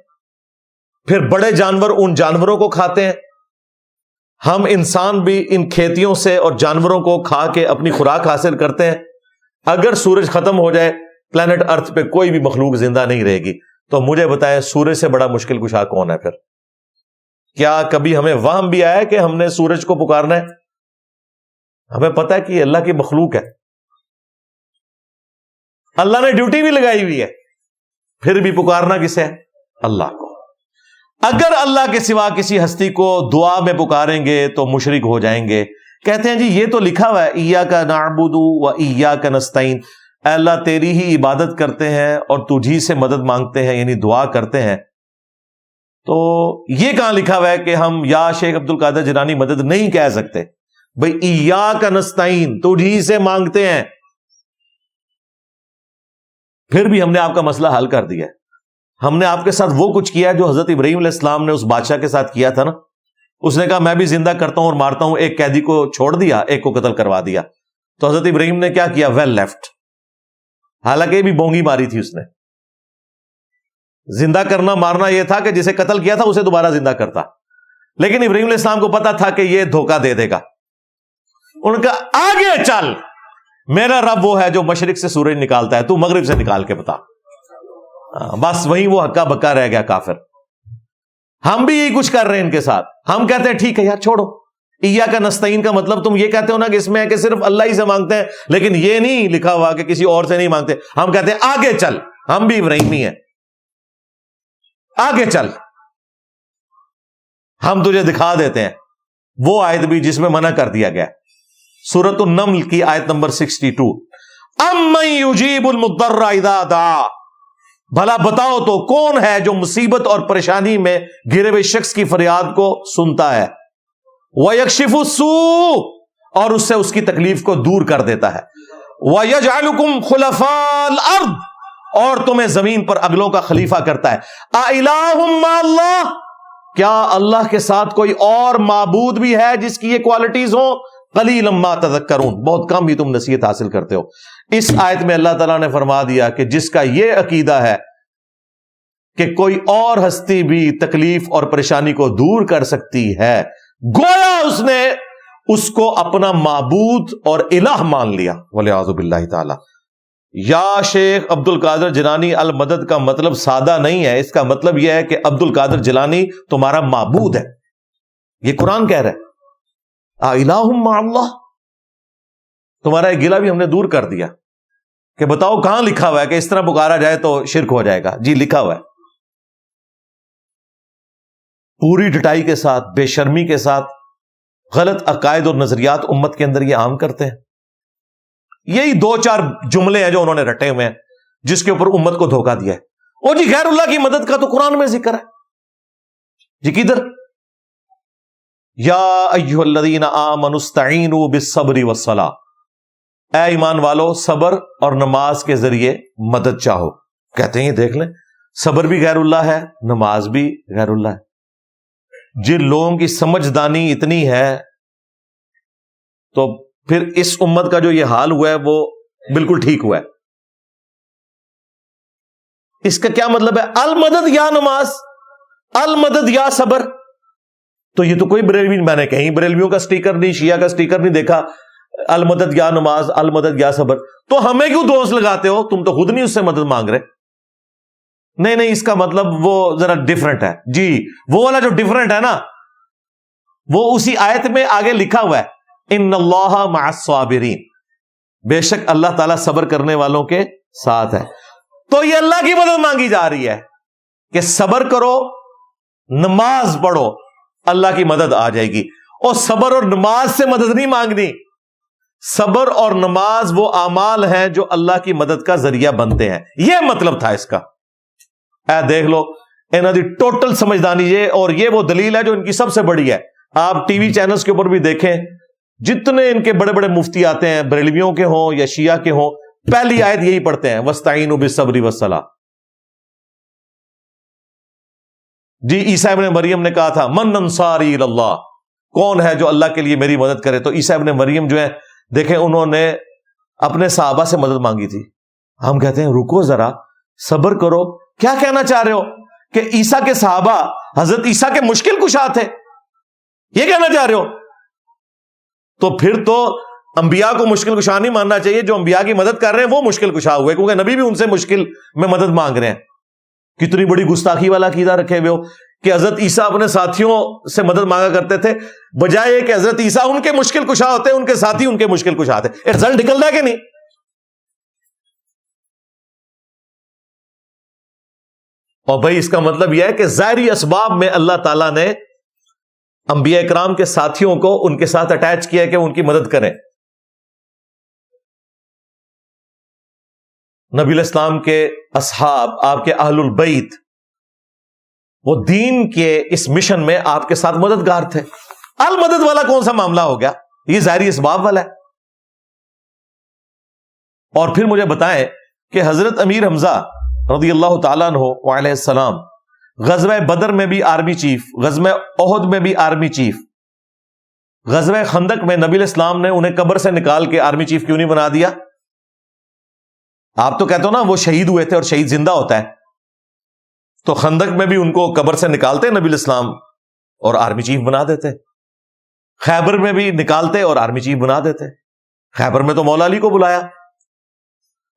پھر بڑے جانور ان جانوروں کو کھاتے ہیں. ہم انسان بھی ان کھیتیوں سے اور جانوروں کو کھا کے اپنی خوراک حاصل کرتے ہیں. اگر سورج ختم ہو جائے پلانٹ ارتھ پہ کوئی بھی مخلوق زندہ نہیں رہے گی. تو مجھے بتائیں سورج سے بڑا مشکل کشا کون ہے پھر؟ کیا کبھی ہمیں وہم بھی آیا کہ ہم نے سورج کو پکارنا ہے؟ ہمیں پتہ ہے کہ یہ اللہ کی مخلوق ہے، اللہ نے ڈیوٹی بھی لگائی ہوئی ہے، پھر بھی پکارنا کسے ہے؟ اللہ کو. اگر اللہ کے سوا کسی ہستی کو دعا میں پکاریں گے تو مشرک ہو جائیں گے. کہتے ہیں جی یہ تو لکھا ہوا ہے ایاک نعبد و ایاک نستعین، اے اللہ تیری ہی عبادت کرتے ہیں اور تجھی سے مدد مانگتے ہیں، یعنی دعا کرتے ہیں. تو یہ کہاں لکھا ہوا ہے کہ ہم یا شیخ عبد القادر جیلانی مدد نہیں کہہ سکتے؟ بھئی ایاک نستعین تجھی سے مانگتے ہیں. پھر بھی ہم نے آپ کا مسئلہ حل کر دیا ہے. ہم نے آپ کے ساتھ وہ کچھ کیا ہے جو حضرت ابراہیم علیہ السلام نے اس بادشاہ کے ساتھ کیا تھا نا. اس نے کہا میں بھی زندہ کرتا ہوں اور مارتا ہوں، ایک قیدی کو چھوڑ دیا، ایک کو قتل کروا دیا. تو حضرت ابراہیم نے کیا کیا؟ Well left. حالانکہ بھی بونگی ماری تھی اس نے. زندہ کرنا مارنا یہ تھا کہ جسے قتل کیا تھا اسے دوبارہ زندہ کرتا. لیکن ابراہیم علیہ السلام کو پتا تھا کہ یہ دھوکہ دے دے گا. ان کا آگے چل، میرا رب وہ ہے جو مشرق سے سورج نکالتا ہے، تو مغرب سے نکال کے بتا. بس وہیں وہ ہکا بکا رہ گیا کافر. ہم بھی یہی کچھ کر رہے ہیں ان کے ساتھ. ہم کہتے ہیں ٹھیک ہے یار چھوڑو، ایاک نستعین کا مطلب تم یہ کہتے ہو نا کہ اس میں ہے کہ صرف اللہ ہی سے مانگتے ہیں، لیکن یہ نہیں لکھا ہوا کہ کسی اور سے نہیں مانگتے. ہم کہتے ہیں آگے چل، ہم بھی ابراہیمی ہیں، آگے چل، ہم تجھے دکھا دیتے ہیں وہ آیت بھی جس میں منع کر دیا گیا. سورۃ النمل کی آیت نمبر 62، امن یجیب المضطر اذا دعا، بھلا بتاؤ تو کون ہے جو مصیبت اور پریشانی میں گرے ہوئے شخص کی فریاد کو سنتا ہے، وَيَكْشِفُ السُّوءَ، اور اس سے اس کی تکلیف کو دور کر دیتا ہے، وَيَجْعَلُكُمْ خُلَفَاءَ الْأَرْضِ، اور تمہیں زمین پر اگلوں کا خلیفہ کرتا ہے. أَإِلَٰهٌ مَّعَ اللَّهِ، کیا اللہ کے ساتھ کوئی اور معبود بھی ہے جس کی یہ کوالٹیز ہوں؟ قَلِيلًا مَّا تَذَكَّرُونَ، بہت کم ہی تم نصیحت حاصل کرتے ہو. اس آیت میں اللہ تعالیٰ نے فرما دیا کہ جس کا یہ عقیدہ ہے کہ کوئی اور ہستی بھی تکلیف اور پریشانی کو دور کر سکتی ہے، گویا اس نے اس کو اپنا معبود اور الہ مان لیا، والعیاذ باللہ تعالی. یا شیخ عبد القادر جیلانی المدد کا مطلب سادہ نہیں ہے، اس کا مطلب یہ ہے کہ عبد القادر جیلانی تمہارا معبود ہے. یہ قرآن کہہ رہا ہے الہ مع اللہ. تمہارا یہ گلہ بھی ہم نے دور کر دیا کہ بتاؤ کہاں لکھا ہوا ہے کہ اس طرح پکارا جائے تو شرک ہو جائے گا. جی لکھا ہوا ہے، پوری ڈٹائی کے ساتھ، بے شرمی کے ساتھ غلط عقائد اور نظریات امت کے اندر یہ عام کرتے ہیں. یہی 2-4 جملے ہیں جو انہوں نے رٹے ہوئے ہیں جس کے اوپر امت کو دھوکہ دیا ہے. او جی غیر اللہ کی مدد کا تو قرآن میں ذکر ہے. جی کدھر؟ یا ایھا الذین آمنوا استعینوا بالصبر والصلاۃ، اے ایمان والو صبر اور نماز کے ذریعے مدد چاہو. کہتے ہیں یہ دیکھ لیں صبر بھی غیر اللہ ہے، نماز بھی غیر اللہ ہے. جن لوگوں کی سمجھدانی اتنی ہے تو پھر اس امت کا جو یہ حال ہوا ہے وہ بالکل ٹھیک ہوا ہے. اس کا کیا مطلب ہے؟ المدد یا نماز، المدد یا صبر. تو یہ تو کوئی بریلوی، میں نے کہیں بریلویوں کا سٹیکر نہیں، شیعہ کا سٹیکر نہیں دیکھا، المدد یا نماز، المدد یا صبر. تو ہمیں کیوں دوست لگاتے ہو؟ تم تو خود نہیں اس سے مدد مانگ رہے. نہیں اس کا مطلب وہ ذرا ڈیفرنٹ ہے. جی وہ والا جو ڈیفرنٹ ہے نا، وہ اسی آیت میں آگے لکھا ہوا ہے، ان اللہ مع الصابرین، بے شک اللہ تعالیٰ صبر کرنے والوں کے ساتھ ہے. تو یہ اللہ کی مدد مانگی جا رہی ہے کہ صبر کرو، نماز پڑھو، اللہ کی مدد آ جائے گی. اور صبر اور نماز سے مدد نہیں مانگنی. صبر اور نماز وہ اعمال ہیں جو اللہ کی مدد کا ذریعہ بنتے ہیں. یہ مطلب تھا اس کا. اے دیکھ لو انہوں دی ٹوٹل سمجھدانی یہ، اور یہ وہ دلیل ہے جو ان کی سب سے بڑی ہے. آپ ٹی وی چینلز کے اوپر بھی دیکھیں، جتنے ان کے بڑے بڑے مفتی آتے ہیں، بریلویوں کے ہوں یا شیعہ کے ہوں، پہلی آیت یہی پڑھتے ہیں، وَاسْتَعِينُوا بِالصَّبْرِ وَالصَّلَاةِ. جی عیسیٰ ابن مریم نے کہا تھا من انصاری اللہ، کون ہے جو اللہ کے لیے میری مدد کرے؟ تو عیسیٰ ابن مریم جو ہے، دیکھیں انہوں نے اپنے صحابہ سے مدد مانگی تھی. ہم کہتے ہیں رکو ذرا، صبر کرو. کیا کہنا چاہ رہے ہو کہ عیسیٰ کے صحابہ حضرت عیسیٰ کے مشکل کشا تھے؟ یہ کہنا چاہ رہے ہو؟ تو پھر تو انبیاء کو مشکل کشا نہیں ماننا چاہیے. جو انبیاء کی مدد کر رہے ہیں وہ مشکل کشا ہوئے، کیونکہ نبی بھی ان سے مشکل میں مدد مانگ رہے ہیں. کتنی بڑی گستاخی والا عقیدہ رکھے ہوئے ہو کہ حضرت عیسیٰ اپنے ساتھیوں سے مدد مانگا کرتے تھے، بجائے کہ حضرت عیسیٰ ان کے مشکل کشا ہوتے، ان کے ساتھی ان کے مشکل کشا تھے. رزلٹ نکلتا ہے کہ نہیں؟ اور بھائی اس کا مطلب یہ ہے کہ ظاہری اسباب میں اللہ تعالیٰ نے انبیاء اکرام کے ساتھیوں کو ان کے ساتھ اٹیچ کیا کہ ان کی مدد کریں. نبی علیہ السلام کے اصحاب، آپ کے اہل البیت، وہ دین کے اس مشن میں آپ کے ساتھ مددگار تھے. المدد والا کون سا معاملہ ہو گیا؟ یہ ظاہری اسباب والا ہے. اور پھر مجھے بتائیں کہ حضرت امیر حمزہ رضی اللہ تعالیٰ عنہ وعلیہ السلام غزوہ بدر میں بھی آرمی چیف، غزوہ احد میں بھی آرمی چیف، غزوہ خندق میں نبی علیہ السلام نے انہیں قبر سے نکال کے آرمی چیف کیوں نہیں بنا دیا؟ آپ تو کہتے ہو نا وہ شہید ہوئے تھے اور شہید زندہ ہوتا ہے، تو خندق میں بھی ان کو قبر سے نکالتے نبی علیہ السلام اور آرمی چیف بنا دیتے. خیبر میں بھی نکالتے اور آرمی چیف بنا دیتے. خیبر میں تو مولا علی کو بلایا،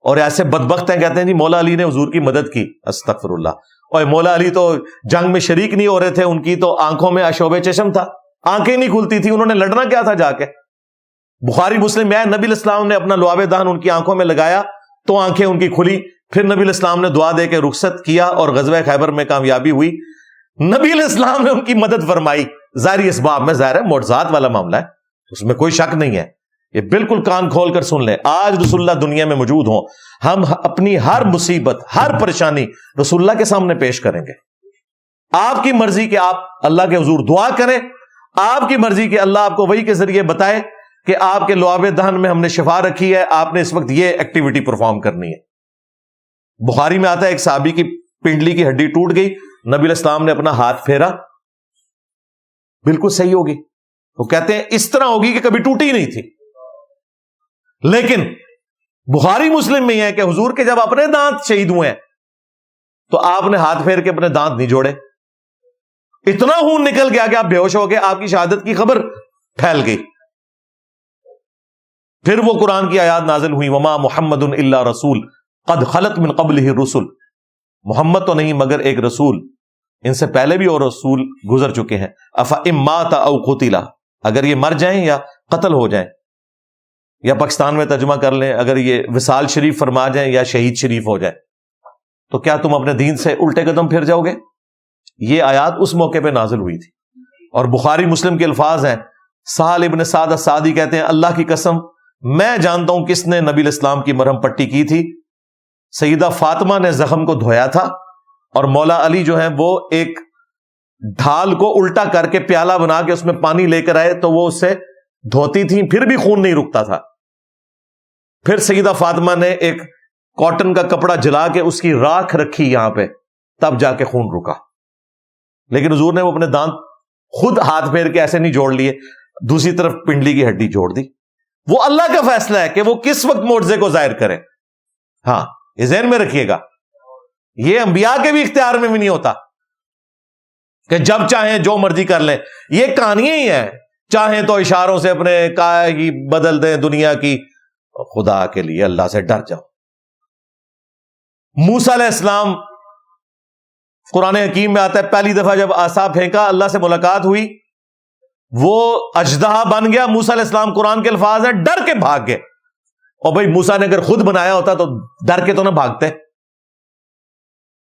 اور ایسے بدبخت ہیں کہتے ہیں جی مولا علی نے حضور کی مدد کی. استغفر اللہ. اور مولا علی تو جنگ میں شریک نہیں ہو رہے تھے، ان کی تو آنکھوں میں اشوب چشم تھا، آنکھیں نہیں کھلتی تھی، انہوں نے لڑنا کیا تھا جا کے؟ بخاری مسلم میں نبی علیہ السلام نے اپنا لعاب دہن ان کی آنکھوں میں لگایا تو آنکھیں ان کی کھلی. پھر نبی علیہ السلام نے دعا دے کے رخصت کیا اور غزوہ خیبر میں کامیابی ہوئی. نبی علیہ السلام نے ان کی مدد فرمائی. ظاہری اسباب میں ظاہر ہے معجزات والا معاملہ ہے، اس میں کوئی شک نہیں ہے. یہ بالکل کان کھول کر سن لیں. آج رسول اللہ دنیا میں موجود ہوں، ہم اپنی ہر مصیبت، ہر پریشانی رسول اللہ کے سامنے پیش کریں گے. آپ کی مرضی کہ آپ اللہ کے حضور دعا کریں، آپ کی مرضی کہ اللہ آپ کو وحی کے ذریعے بتائے کہ آپ کے لعاب دہن میں ہم نے شفا رکھی ہے، آپ نے اس وقت یہ ایکٹیویٹی پرفارم کرنی ہے. بخاری میں آتا ہے ایک صحابی کی پنڈلی کی ہڈی ٹوٹ گئی، نبی علیہ السلام نے اپنا ہاتھ پھیرا، بالکل صحیح ہوگی. وہ کہتے ہیں اس طرح ہوگی کہ کبھی ٹوٹی نہیں تھی. لیکن بخاری مسلم میں یہ ہے کہ حضور کے جب اپنے دانت شہید ہوئے ہیں تو آپ نے ہاتھ پھیر کے اپنے دانت نہیں جوڑے. اتنا خون نکل گیا کہ آپ بے ہوش ہو گئے، آپ کی شہادت کی خبر پھیل گئی. پھر وہ قرآن کی آیات نازل ہوئی، وما محمد الا رسول قد خلت من قبلہ الرسل. محمد تو نہیں مگر ایک رسول، ان سے پہلے بھی اور رسول گزر چکے ہیں. افإن مات او قتل، اگر یہ مر جائیں یا قتل ہو جائیں، یا پاکستان میں ترجمہ کر لیں اگر یہ وصال شریف فرما جائیں یا شہید شریف ہو جائیں، تو کیا تم اپنے دین سے الٹے قدم پھر جاؤ گے؟ یہ آیات اس موقع پہ نازل ہوئی تھی. اور بخاری مسلم کے الفاظ ہیں، سہل ابن سعد السعدی کہتے ہیں اللہ کی قسم میں جانتا ہوں کس نے نبی علیہ السلام کی مرہم پٹی کی تھی. سیدہ فاطمہ نے زخم کو دھویا تھا، اور مولا علی جو ہیں وہ ایک ڈھال کو الٹا کر کے پیالہ بنا کے اس میں پانی لے کر آئے تو وہ اس سے دھوتی تھیں، پھر بھی خون نہیں رکتا تھا. پھر سیدہ فاطمہ نے ایک کاٹن کا کپڑا جلا کے اس کی راکھ رکھی یہاں پہ، تب جا کے خون رکا. لیکن حضور نے وہ اپنے دانت خود ہاتھ پھیر کے ایسے نہیں جوڑ لیے، دوسری طرف پنڈلی کی ہڈی جوڑ دی. وہ اللہ کا فیصلہ ہے کہ وہ کس وقت معجزے کو ظاہر کرے. ہاں یہ ذہن میں رکھیے گا، یہ انبیاء کے بھی اختیار میں بھی نہیں ہوتا. کہ جب چاہیں جو مرضی کر لیں. یہ کہانیاں ہی ہیں. چاہیں تو اشاروں سے اپنے کائے کی بدل دیں دنیا کی. خدا کے لیے اللہ سے ڈر جاؤ. موسیٰ علیہ السلام قرآن حکیم میں آتا ہے پہلی دفعہ جب عصا پھینکا اللہ سے ملاقات ہوئی, وہ اژدہا بن گیا. موسیٰ علیہ السلام قرآن کے الفاظ ہیں ڈر کے بھاگ گئے. اور بھائی موسیٰ نے اگر خود بنایا ہوتا تو ڈر کے تو نہ بھاگتے.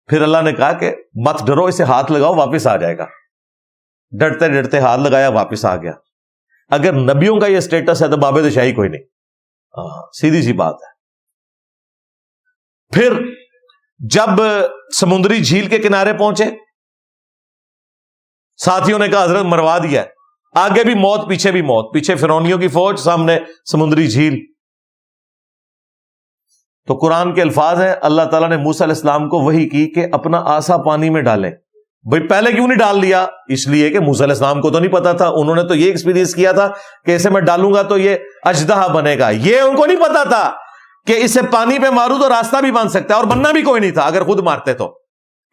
پھر اللہ نے کہا کہ مت ڈرو, اسے ہاتھ لگاؤ واپس آ جائے گا. ڈرتے ڈرتے ہاتھ لگایا واپس آ گیا. اگر نبیوں کا یہ سٹیٹس ہے تو بابے شاہی کوئی نہیں. سیدھی سی بات ہے. پھر جب سمندری جھیل کے کنارے پہنچے, ساتھیوں نے کہا حضرت مروا دیا ہے. آگے بھی موت پیچھے بھی موت, پیچھے فرعونیوں کی فوج, سامنے سمندری جھیل. تو قرآن کے الفاظ ہیں اللہ تعالیٰ نے موسیٰ علیہ السلام کو وحی کی کہ اپنا عصا پانی میں ڈالیں. بھئی پہلے کیوں نہیں ڈال لیا؟ اس لیے کہ موسیٰ علیہ السلام کو تو نہیں پتا تھا. انہوں نے تو یہ ایکسپیرینس کیا تھا کہ اسے میں ڈالوں گا تو یہ اژدہا بنے گا. یہ ان کو نہیں پتا تھا کہ اسے پانی پہ ماروں تو راستہ بھی بن سکتا ہے, اور بننا بھی کوئی نہیں تھا اگر خود مارتے تو,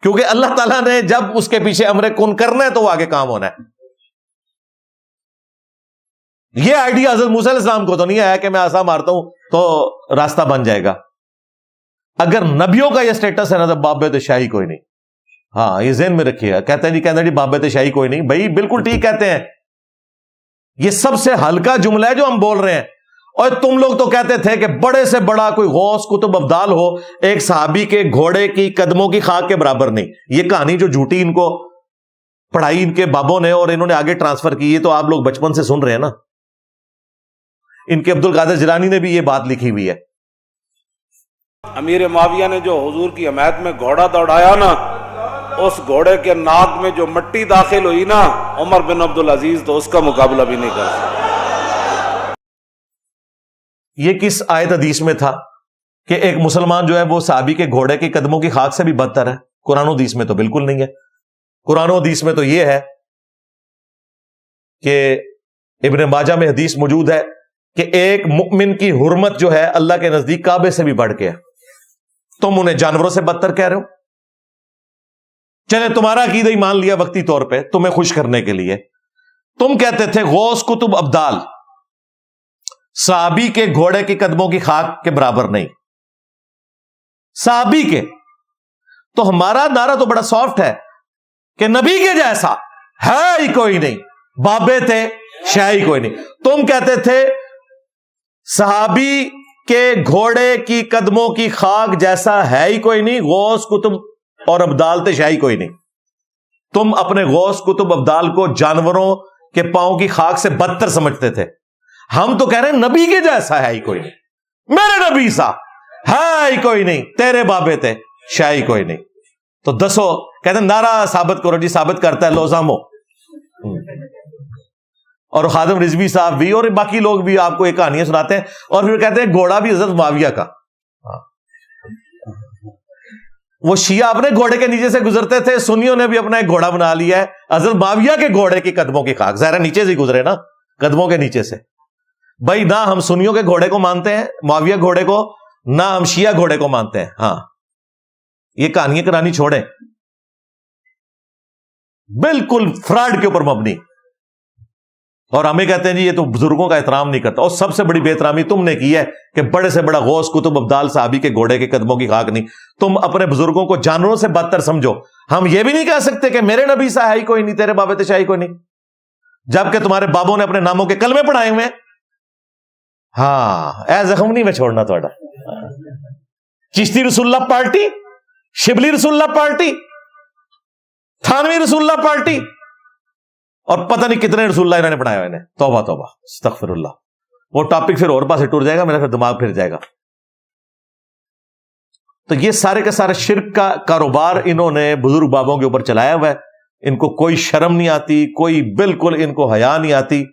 کیونکہ اللہ تعالیٰ نے جب اس کے پیچھے امر کن کرنا ہے تو وہ آگے کام ہونا ہے. یہ آئیڈیا حضرت موسیٰ علیہ السلام کو تو نہیں آیا کہ میں عصا مارتا ہوں تو راستہ بن جائے گا. اگر نبیوں کا یہ سٹیٹس ہے نا تو بابے شاہی کوئی نہیں. ہاں یہ ذہن میں رکھیے گا. کہتے ہیں جی بابے شاہی کوئی نہیں. بھائی بالکل ٹھیک کہتے ہیں. یہ سب سے ہلکا جملہ ہے جو ہم بول رہے ہیں. اور تم لوگ تو کہتے تھے کہ بڑے سے بڑا کوئی غوث قطب ابدال ہو ایک صحابی کے گھوڑے کی قدموں کی خاک کے برابر نہیں. یہ کہانی جو جھوٹی ان کو پڑھائی ان کے بابوں نے اور انہوں نے آگے ٹرانسفر کی, یہ تو آپ لوگ بچپن سے سن رہے ہیں نا. ان کے عبد القادر جیلانی نے بھی یہ بات لکھی ہوئی ہے. امیر معاویہ نے جو حضور کی حمایت میں گھوڑا دوڑایا نا, اس گھوڑے کے ناک میں جو مٹی داخل ہوئی نا, عمر بن عبد العزیز تو اس کا مقابلہ بھی نہیں کر سکتا. یہ کس آیت حدیث میں تھا کہ ایک مسلمان جو ہے وہ صحابی کے گھوڑے کی قدموں کی خاک سے بھی بدتر ہے؟ قرآن و حدیث میں تو بالکل نہیں ہے. قرآن و حدیث میں تو یہ ہے کہ ابن ماجہ میں حدیث موجود ہے کہ ایک مؤمن کی حرمت جو ہے اللہ کے نزدیک کعبے سے بھی بڑھ کے ہے. تم انہیں جانوروں سے بدتر کہہ رہے ہو. چلے تمہارا عقیدہ ہی مان لیا وقتی طور پہ تمہیں خوش کرنے کے لیے. تم کہتے تھے غوث قطب ابدال صحابی کے گھوڑے کی قدموں کی خاک کے برابر نہیں. صحابی کے تو ہمارا نعرہ تو بڑا سافٹ ہے کہ نبی کے جیسا ہے ہی کوئی نہیں, بابے تھے شاہی کوئی نہیں. تم کہتے تھے صحابی کے گھوڑے کی قدموں کی خاک جیسا ہے ہی کوئی نہیں, غوث قطب اور ابدال تھے شاہی کوئی نہیں. تم اپنے غوث قطب ابدال کو جانوروں کے پاؤں کی خاک سے بدتر سمجھتے تھے. ہم تو کہہ رہے ہیں نبی کے جیسا ہے ہی کوئی نہیں, میرے نبی سا ہے ہی کوئی نہیں, تیرے بابے تھے شاہی کوئی نہیں. تو دسو کہتے ہیں نعرہ ثابت کرو. جی ثابت کرتا ہے لوزامو اور خادم رضوی صاحب بھی اور باقی لوگ بھی آپ کو ایک کہانیاں سناتے ہیں, اور پھر کہتے ہیں گھوڑا بھی حضرت معاویہ کا. وہ شیعہ اپنے گھوڑے کے نیچے سے گزرتے تھے, سنیوں نے بھی اپنا ایک گھوڑا بنا لیا ہے حضرت معاویہ کے گھوڑے کی قدموں کی خاک. ظاہر نیچے سے گزرے نا, قدموں کے نیچے سے. بھائی نہ ہم سنیوں کے گھوڑے کو مانتے ہیں معاویہ گھوڑے کو, نہ ہم شیعہ گھوڑے کو مانتے ہیں. ہاں یہ کہانیاں کرانی چھوڑیں, بالکل فراڈ کے اوپر مبنی. اور ہمیں کہتے ہیں جی یہ تو بزرگوں کا احترام نہیں کرتا. اور سب سے بڑی بے احترامی تم نے کی ہے کہ بڑے سے بڑا غوث قطب ابدال صحابی کے گھوڑے کے قدموں کی خاک نہیں. تم اپنے بزرگوں کو جانوروں سے بدتر سمجھو. ہم یہ بھی نہیں کہہ سکتے کہ میرے نبی سا ہے ہی کوئی نہیں, تیرے بابے شاہی کوئی نہیں, جبکہ تمہارے بابوں نے اپنے ناموں کے کلمے پڑھائے ہوئے. ہاں اے زخم نہیں میں چھوڑنا تھوڑا. چشتی رسول اللہ پارٹی, شبلی رسول اللہ پارٹی, تھانوی رسول اللہ پارٹی, اور پتہ نہیں کتنے رسول اللہ انہوں نے بنایا ہوئے. توبہ توبہ استغفر اللہ. وہ ٹاپک پھر اور پاسے ٹور جائے گا, میرا پھر دماغ پھر جائے گا. تو یہ سارے کے سارے شرک کا کاروبار انہوں نے بزرگ بابوں کے اوپر چلایا ہوا ہے. ان کو کوئی شرم نہیں آتی, کوئی بالکل ان کو حیا نہیں آتی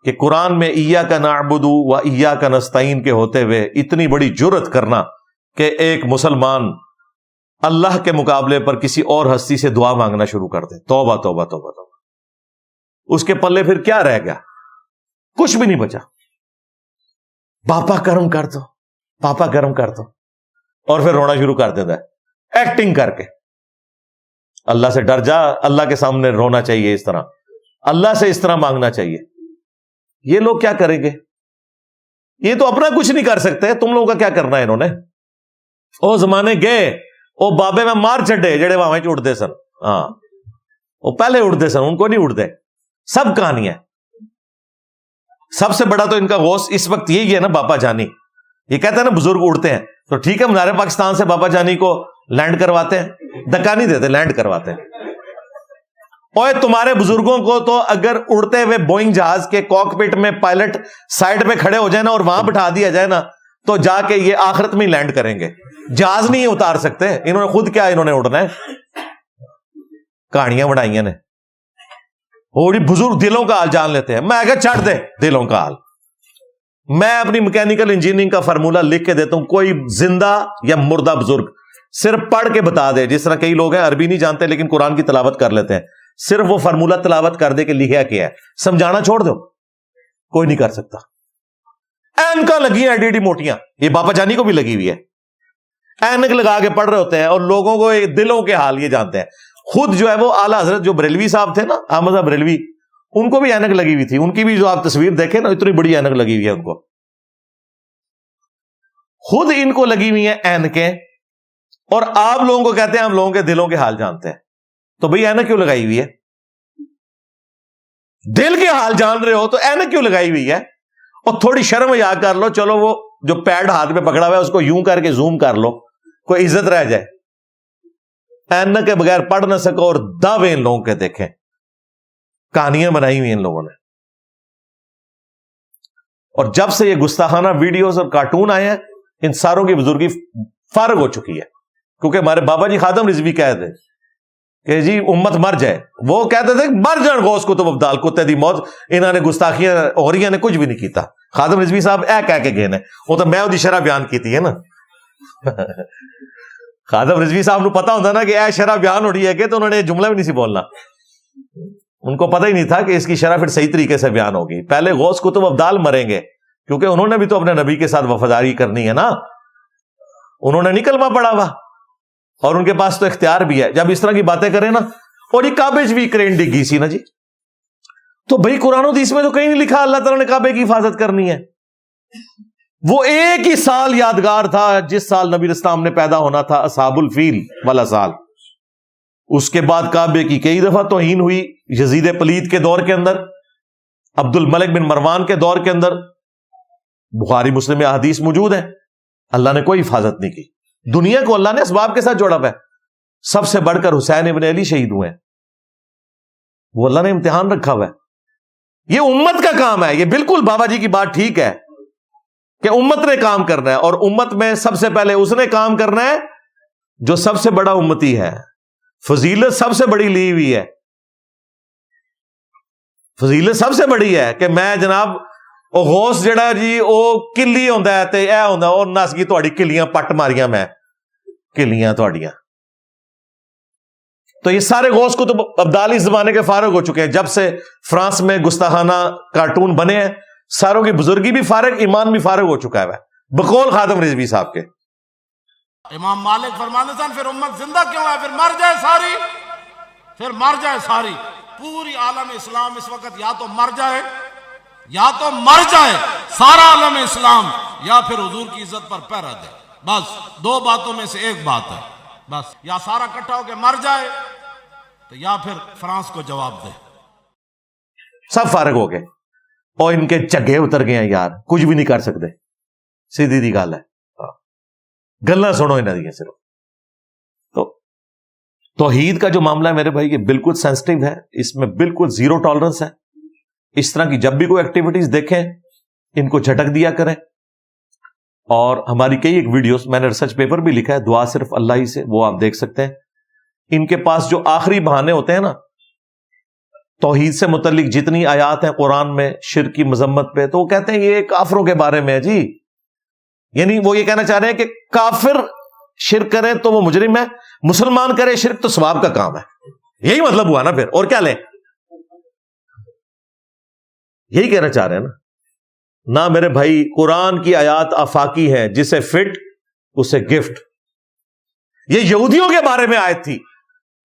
کہ قرآن میں ایاک نعبد و ایاک نستعین کے ہوتے ہوئے اتنی بڑی جرت کرنا کہ ایک مسلمان اللہ کے مقابلے پر کسی اور ہستی سے دعا مانگنا شروع کر دے. توبہ توبہ توبہ توبہ. اس کے پلے پھر کیا رہ گیا؟ کچھ بھی نہیں بچا. پاپا کرم کر دو, پاپا کرم کر دو, اور پھر رونا شروع کر دیتا ہے ایکٹنگ کر کے. اللہ سے ڈر جا, اللہ کے سامنے رونا چاہیے اس طرح, اللہ سے اس طرح مانگنا چاہیے. یہ لوگ کیا کریں گے؟ یہ تو اپنا کچھ نہیں کر سکتے, تم لوگوں کا کیا کرنا ہے انہوں نے؟ او زمانے گئے, او بابے میں مار چڈے جڑے وہاں اڑتے سن, ہاں وہ پہلے اڑتے سن, ان کو نہیں اڑتے. سب کہانی ہے. سب سے بڑا تو ان کا غوث اس وقت یہی ہے نا, باپا جانی. یہ کہتے ہیں نا بزرگ اڑتے ہیں, تو ٹھیک ہے منارے پاکستان سے بابا جانی کو لینڈ کرواتے ہیں, دکا نہیں دیتے, لینڈ کرواتے ہیں. اوے تمہارے بزرگوں کو تو اگر اڑتے ہوئے بوئنگ جہاز کے کاکپٹ میں پائلٹ سائڈ پہ کھڑے ہو جائے نا اور وہاں بٹھا دیا جائے نا, تو جا کے یہ آخرت میں لینڈ کریں گے. جہاز نہیں اتار سکتے انہوں نے, خود کیا انہوں نے اڑنا ہے, کہانیاں بنائی نے. اور بزرگ دلوں کا حال جان لیتے ہیں. میں اگر چڑھ دے دلوں کا حال, میں اپنی میکینیکل انجینئرنگ کا فارمولہ لکھ کے دیتا ہوں. کوئی زندہ یا مردہ بزرگ صرف پڑھ کے بتا دے, جس طرح کئی لوگ ہیں عربی نہیں جانتے لیکن قرآن کی تلاوت کر لیتے ہیں, صرف وہ فارمولہ تلاوت کر دے کہ لکھا کیا ہے, سمجھانا چھوڑ دو, کوئی نہیں کر سکتا. اینکا لگی ہیں ایڈی ایڈی موٹیاں, یہ باپا جانی کو بھی لگی ہوئی ہے. اینک لگا کے پڑھ رہے ہوتے ہیں اور لوگوں کو دلوں کے حال یہ جانتے ہیں. خود جو ہے وہ اعلیٰ حضرت جو بریلوی صاحب تھے نا, احمد صاحب بریلوی, ان کو بھی اینک لگی ہوئی تھی. ان کی بھی جو آپ تصویر دیکھیں نا, اتنی بڑی اینک لگی ہوئی ہے ان کو. خود ان کو لگی ہوئی ہیں اینکیں, اور آپ لوگوں کو کہتے ہیں ہم لوگوں کے دلوں کے حال جانتے ہیں. تو بھئی اینک کیوں لگائی ہوئی ہے؟ دل کے حال جان رہے ہو تو اینک کیوں لگائی ہوئی ہے؟ اور تھوڑی شرم یا کر لو, چلو وہ جو پیڈ ہاتھ میں پکڑا ہوا ہے اس کو یوں کر کے زوم کر لو, کوئی عزت رہ جائے. اینک کے بغیر پڑھ نہ سکو, اور دعوے ان لوگوں کے دیکھیں, کہانیاں بنائی ہوئی ان لوگوں نے. اور جب سے یہ گستاخانہ ویڈیوز اور کارٹون آئے ہیں, ان ساروں کی بزرگی فارغ ہو چکی ہے. کیونکہ ہمارے بابا جی خادم رضوی کہتے کہ جی امت مر جائے, وہ کہتے تھے مر جان غوث کتب ابدال, کتے دی موت, انہوں نے گستاخیاں اوریاں نے کچھ بھی نہیں کیتا. خادم رضوی صاحب اے کہہ کے گئے نے, وہ تو میں وہ شرح بیان کیتی ہے نا. خادم رضوی صاحب نو پتا ہوتا نا کہ اے شرح بیان ہو رہی ہے کہ, تو انہوں نے جملہ بھی نہیں سی بولنا. ان کو پتہ ہی نہیں تھا کہ اس کی شرح پھر صحیح طریقے سے بیان ہوگی. پہلے غوث کتب ابدال مریں گے, کیونکہ انہوں نے بھی تو اپنے نبی کے ساتھ وفاداری کرنی ہے نا. انہوں نے نہیں کلمہ پڑھا ہوا, اور ان کے پاس تو اختیار بھی ہے. جب اس طرح کی باتیں کریں نا, اور یہ کعبے بھی کرین ڈگی سی نا جی, تو بھائی قرآن و حدیث میں تو کہیں نہیں لکھا اللہ تعالیٰ نے کعبے کی حفاظت کرنی ہے. وہ ایک ہی سال یادگار تھا جس سال نبی اسلام نے پیدا ہونا تھا, اصحاب الفیل والا سال. اس کے بعد کعبے کی کئی دفعہ توہین ہوئی, یزید پلید کے دور کے اندر, عبد الملک بن مروان کے دور کے اندر. بخاری مسلم میں احادیث موجود ہیں, اللہ نے کوئی حفاظت نہیں کی. دنیا کو اللہ نے اسباب کے ساتھ جوڑا ہوا ہے. سب سے بڑھ کر حسین ابن علی شہید ہوئے ہیں, وہ اللہ نے امتحان رکھا ہوا ہے. یہ امت کا کام ہے. یہ بالکل بابا جی کی بات ٹھیک ہے کہ امت نے کام کرنا ہے, اور امت میں سب سے پہلے اس نے کام کرنا ہے جو سب سے بڑا امتی ہے. فضیلت سب سے بڑی لی ہوئی ہے, فضیلت سب سے بڑی ہے کہ میں جناب او غوث جڑا جی او کلی ہوندا ہے تے اے ہوندا او نس گئی تہاڈی کلیاں پٹ ماریاں, میں کلیاں تہاڈیاں. تو یہ سارے غوث کو تو ابدال اس زمانے کے فارغ ہو چکے ہیں. جب سے فرانس میں گستاخانہ کارٹون بنے ہیں, ساروں کی بزرگی بھی فارغ, ایمان بھی فارغ ہو چکا ہے بقول خادم رضوی صاحب کے. امام مالک فرماتے ہیں پھر امت زندہ کیوں ہے, پھر مر جائے ساری, پھر مر جائے ساری. پوری عالم اسلام اس وقت یا تو مر جائے, یا تو مر جائے سارا عالم اسلام, یا پھر حضور کی عزت پر پہرا دے. بس دو باتوں میں سے ایک بات ہے, بس یا سارا اکٹھا ہو کے مر جائے تو یا پھر فرانس کو جواب دے. سب فارغ ہو گئے, اور ان کے چگے اتر گئے ہیں یار, کچھ بھی نہیں کر سکتے. سیدھی دی گل ہے, گلاں سنو انہاں دی صرف. تو توحید کا جو معاملہ ہے میرے بھائی, یہ بالکل سینسٹیو ہے, اس میں بالکل زیرو ٹالرنس ہے. اس طرح کی جب بھی کوئی ایکٹیویٹیز دیکھیں ان کو جھٹک دیا کریں. اور ہماری کئی ایک ویڈیوز, میں نے ریسرچ پیپر بھی لکھا ہے, دعا صرف اللہ ہی سے, وہ آپ دیکھ سکتے ہیں. ان کے پاس جو آخری بہانے ہوتے ہیں نا توحید سے متعلق, جتنی آیات ہیں قرآن میں شرک کی مذمت پہ, تو وہ کہتے ہیں یہ کافروں کے بارے میں ہے جی. یعنی وہ یہ کہنا چاہ رہے ہیں کہ کافر شرک کریں تو وہ مجرم ہے, مسلمان کرے شرک تو ثواب کا کام ہے. یہی مطلب ہوا نا پھر, اور کیا لیں, یہی کہنا چاہ رہے ہیں نا. نہ میرے بھائی, قرآن کی آیات آفاقی ہیں, جسے فٹ اسے گفٹ. یہ یہودیوں کے بارے میں آیت تھی,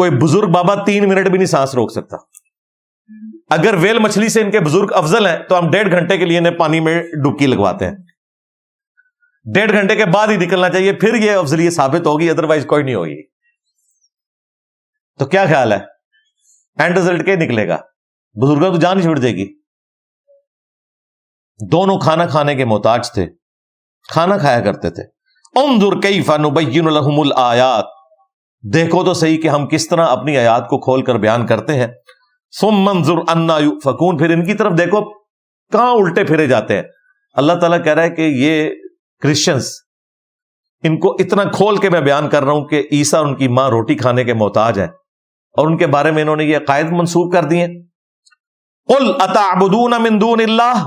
کوئی بزرگ بابا 3 منٹ بھی نہیں سانس روک سکتا. اگر ویل مچھلی سے ان کے بزرگ افضل ہیں تو ہم 1.5 گھنٹے کے لیے انہیں پانی میں ڈبکی لگواتے ہیں. 1.5 گھنٹے کے بعد ہی نکلنا چاہیے, پھر یہ افضلیت ثابت ہوگی, ادروائز کوئی نہیں ہوگی. تو کیا خیال ہے, اینڈ رزلٹ کے نکلے گا؟ بزرگوں تو جان ہی چھوڑ جائے گی. دونوں کھانا کھانے کے محتاج تھے, کھانا کھایا کرتے تھے. انظر کیف نبین لہم الآیات, دیکھو تو صحیح کہ ہم کس طرح اپنی آیات کو کھول کر بیان کرتے ہیں. ثم انظر انا یؤفکون, پھر ان کی طرف دیکھو کہاں الٹے پھرے جاتے ہیں. اللہ تعالیٰ کہہ رہا ہے کہ یہ کرسچنز, ان کو اتنا کھول کے میں بیان کر رہا ہوں کہ عیسیٰ اور ان کی ماں روٹی کھانے کے محتاج ہیں, اور ان کے بارے میں انہوں نے یہ عقائد منسوب کر دیے. قل اتعبدون من دون اللہ,